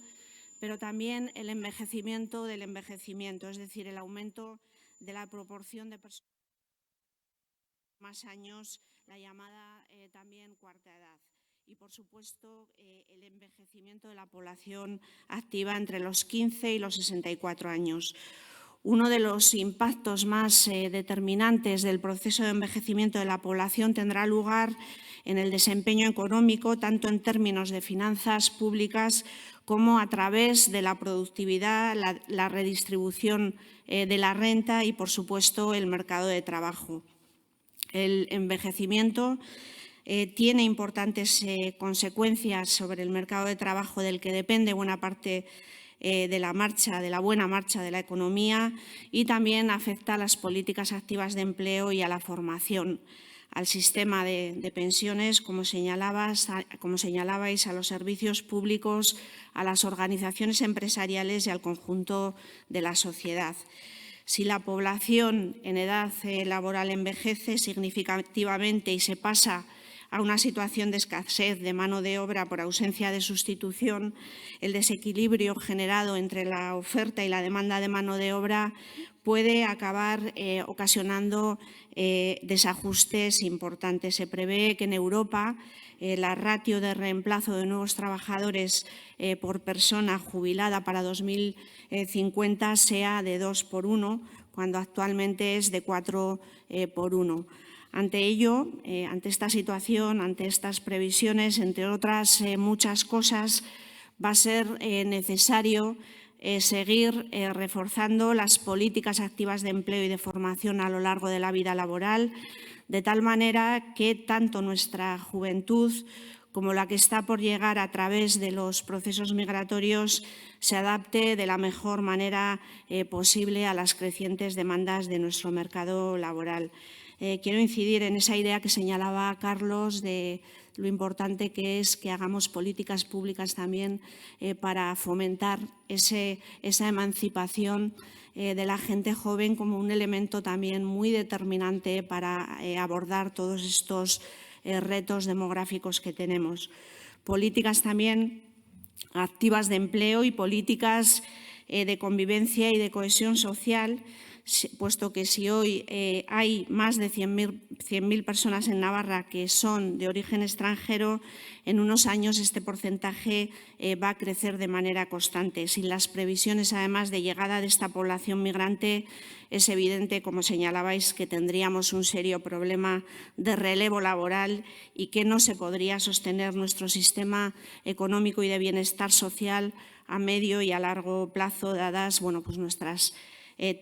pero también el envejecimiento del envejecimiento, es decir, el aumento de la proporción de personas más años, la llamada también cuarta edad. Y, por supuesto, el envejecimiento de la población activa entre los 15 y los 64 años. Uno de los impactos más determinantes del proceso de envejecimiento de la población tendrá lugar en el desempeño económico, tanto en términos de finanzas públicas como a través de la productividad, la redistribución de la renta y, por supuesto, el mercado de trabajo. El envejecimiento tiene importantes consecuencias sobre el mercado de trabajo del que depende buena parte de la buena marcha de la economía, y también afecta a las políticas activas de empleo y a la formación, al sistema de pensiones, como señalabais, a los servicios públicos, a las organizaciones empresariales y al conjunto de la sociedad. Si la población en edad laboral envejece significativamente y se pasa a una situación de escasez de mano de obra por ausencia de sustitución, el desequilibrio generado entre la oferta y la demanda de mano de obra puede acabar ocasionando desajustes importantes. Se prevé que en Europa la ratio de reemplazo de nuevos trabajadores por persona jubilada para 2050 sea de 2 por 1, cuando actualmente es de 4 por 1. Ante ello, ante esta situación, ante estas previsiones, entre otras muchas cosas, va a ser necesario seguir reforzando las políticas activas de empleo y de formación a lo largo de la vida laboral, de tal manera que tanto nuestra juventud como la que está por llegar a través de los procesos migratorios se adapte de la mejor manera posible a las crecientes demandas de nuestro mercado laboral. Quiero incidir en esa idea que señalaba Carlos de lo importante que es que hagamos políticas públicas también para fomentar esa emancipación de la gente joven como un elemento también muy determinante para abordar todos estos retos demográficos que tenemos. Políticas también activas de empleo y políticas de convivencia y de cohesión social, puesto que si hoy hay más de 100.000 personas en Navarra que son de origen extranjero, en unos años este porcentaje va a crecer de manera constante. Sin las previsiones, además, de llegada de esta población migrante, es evidente, como señalabais, que tendríamos un serio problema de relevo laboral y que no se podría sostener nuestro sistema económico y de bienestar social a medio y a largo plazo, dadas nuestras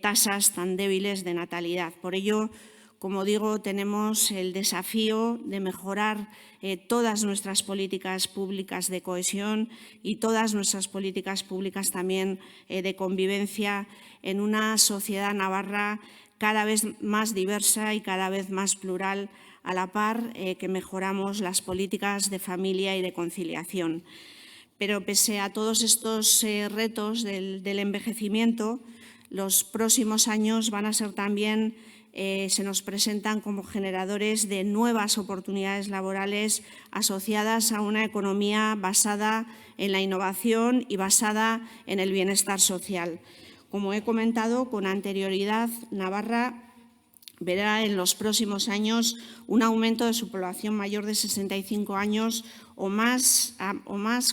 tasas tan débiles de natalidad. Por ello, como digo, tenemos el desafío de mejorar todas nuestras políticas públicas de cohesión y todas nuestras políticas públicas también de convivencia en una sociedad navarra cada vez más diversa y cada vez más plural, a la par que mejoramos las políticas de familia y de conciliación. Pero pese a todos estos retos del envejecimiento, los próximos años van a ser también, se nos presentan como generadores de nuevas oportunidades laborales asociadas a una economía basada en la innovación y basada en el bienestar social. Como he comentado con anterioridad, Navarra verá en los próximos años un aumento de su población mayor de 65 años o más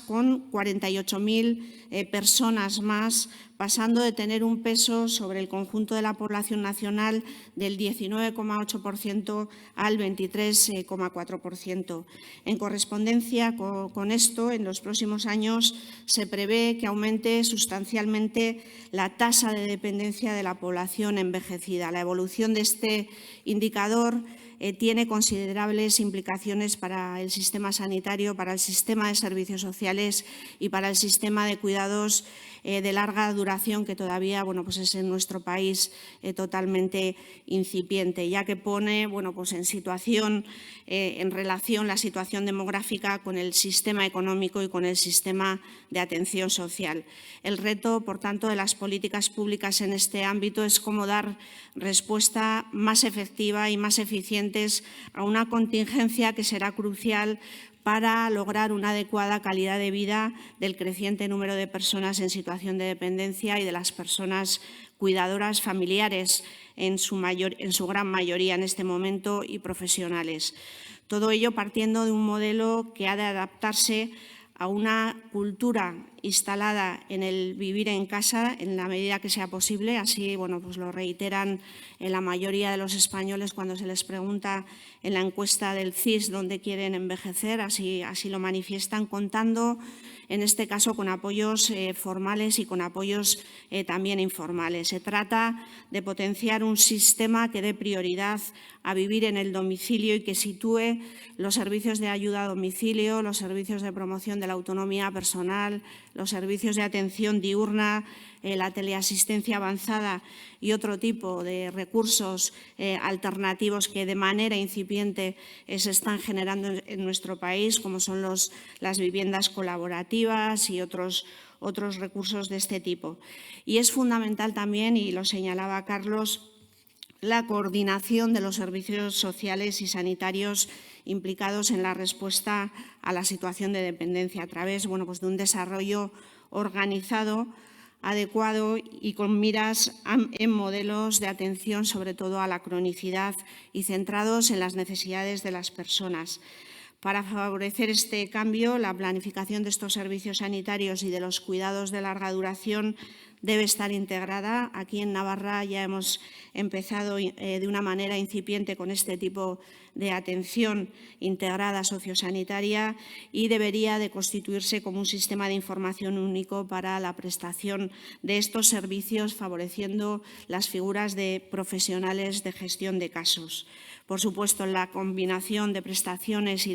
con 48.000 personas más, pasando de tener un peso sobre el conjunto de la población nacional del 19,8% al 23,4%. En correspondencia con esto, en los próximos años se prevé que aumente sustancialmente la tasa de dependencia de la población envejecida. La evolución de este indicador tiene considerables implicaciones para el sistema sanitario, para el sistema de servicios sociales y para el sistema de cuidados de larga duración, que todavía es en nuestro país totalmente incipiente, ya que pone en situación, en relación la situación demográfica con el sistema económico y con el sistema de atención social. El reto, por tanto, de las políticas públicas en este ámbito es cómo dar respuesta más efectiva y más eficientes a una contingencia que será crucial para lograr una adecuada calidad de vida del creciente número de personas en situación de dependencia y de las personas cuidadoras familiares en su gran mayoría en este momento y profesionales. Todo ello partiendo de un modelo que ha de adaptarse a una cultura instalada en el vivir en casa en la medida que sea posible. Así lo reiteran en la mayoría de los españoles cuando se les pregunta en la encuesta del CIS dónde quieren envejecer, así lo manifiestan, contando en este caso con apoyos formales y con apoyos también informales. Se trata de potenciar un sistema que dé prioridad a vivir en el domicilio y que sitúe los servicios de ayuda a domicilio, los servicios de promoción de la autonomía personal, los servicios de atención diurna, la teleasistencia avanzada y otro tipo de recursos alternativos que de manera incipiente se están generando en nuestro país, como son las viviendas colaborativas y otros recursos de este tipo. Y es fundamental también, y lo señalaba Carlos, la coordinación de los servicios sociales y sanitarios implicados en la respuesta a la situación de dependencia a través de un desarrollo organizado, adecuado y con miras en modelos de atención, sobre todo a la cronicidad y centrados en las necesidades de las personas. Para favorecer este cambio, la planificación de estos servicios sanitarios y de los cuidados de larga duración debe estar integrada. Aquí en Navarra ya hemos empezado de una manera incipiente con este tipo de atención integrada sociosanitaria y debería de constituirse como un sistema de información único para la prestación de estos servicios, favoreciendo las figuras de profesionales de gestión de casos. Por supuesto, la combinación de prestaciones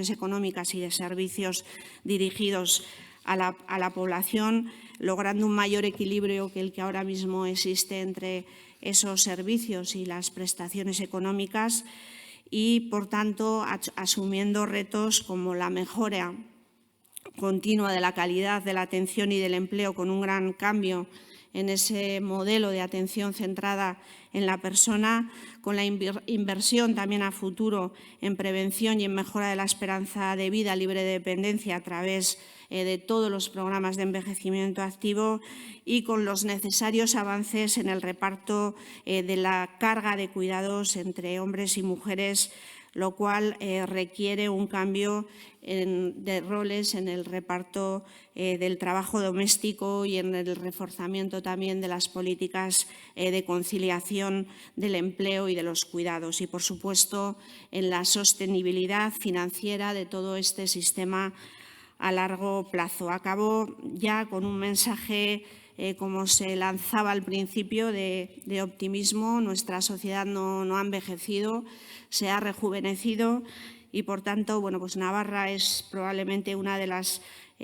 económicas y de servicios dirigidos a la población, logrando un mayor equilibrio que el que ahora mismo existe entre esos servicios y las prestaciones económicas y, por tanto, asumiendo retos como la mejora continua de la calidad de la atención y del empleo, con un gran cambio en ese modelo de atención centrada en la persona, con la inversión también a futuro en prevención y en mejora de la esperanza de vida libre de dependencia a través de todos los programas de envejecimiento activo y con los necesarios avances en el reparto de la carga de cuidados entre hombres y mujeres, lo cual requiere un cambio de roles en el reparto del trabajo doméstico y en el reforzamiento también de las políticas de conciliación del empleo y de los cuidados y, por supuesto, en la sostenibilidad financiera de todo este sistema a largo plazo. Acabo ya con un mensaje, como se lanzaba al principio, de optimismo. Nuestra sociedad no ha envejecido, se ha rejuvenecido y, por tanto, Navarra es probablemente una de las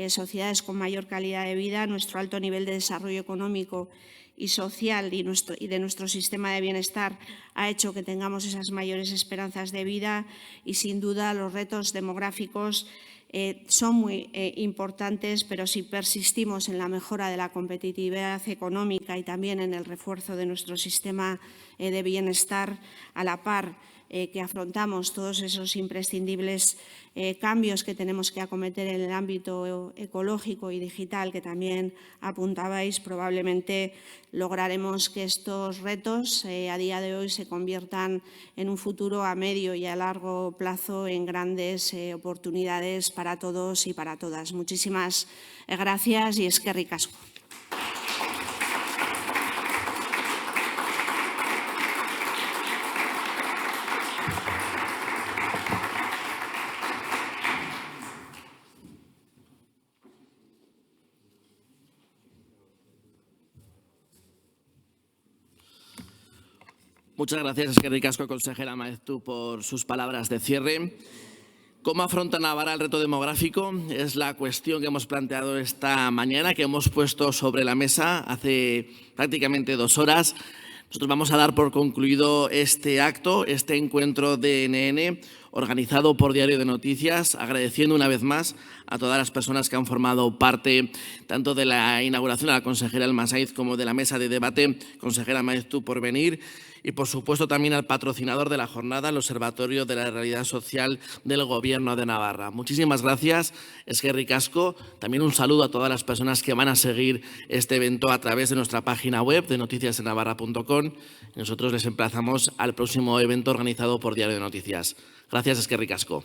sociedades con mayor calidad de vida. Nuestro alto nivel de desarrollo económico y social y de nuestro sistema de bienestar ha hecho que tengamos esas mayores esperanzas de vida y, sin duda, los retos demográficos son muy importantes, pero si persistimos en la mejora de la competitividad económica y también en el refuerzo de nuestro sistema de bienestar, a la par que afrontamos todos esos imprescindibles cambios que tenemos que acometer en el ámbito ecológico y digital que también apuntabais, probablemente lograremos que estos retos a día de hoy se conviertan en un futuro a medio y a largo plazo en grandes oportunidades para todos y para todas. Muchísimas gracias y eskerrik asko. Muchas gracias, eskerrik asko, consejera Maeztu, por sus palabras de cierre. ¿Cómo afronta Navarra el reto demográfico? Es la cuestión que hemos planteado esta mañana, que hemos puesto sobre la mesa hace prácticamente 2 horas. Nosotros vamos a dar por concluido este acto, este encuentro de NN, organizado por Diario de Noticias, agradeciendo una vez más a todas las personas que han formado parte tanto de la inauguración a la consejera Elma Saiz como de la mesa de debate, consejera Maeztu, por venir. Y, por supuesto, también al patrocinador de la jornada, el Observatorio de la Realidad Social del Gobierno de Navarra. Muchísimas gracias, eskerrik asko. También un saludo a todas las personas que van a seguir este evento a través de nuestra página web de noticiasdenavarra.com. Nosotros les emplazamos al próximo evento organizado por Diario de Noticias. Gracias, eskerrik asko.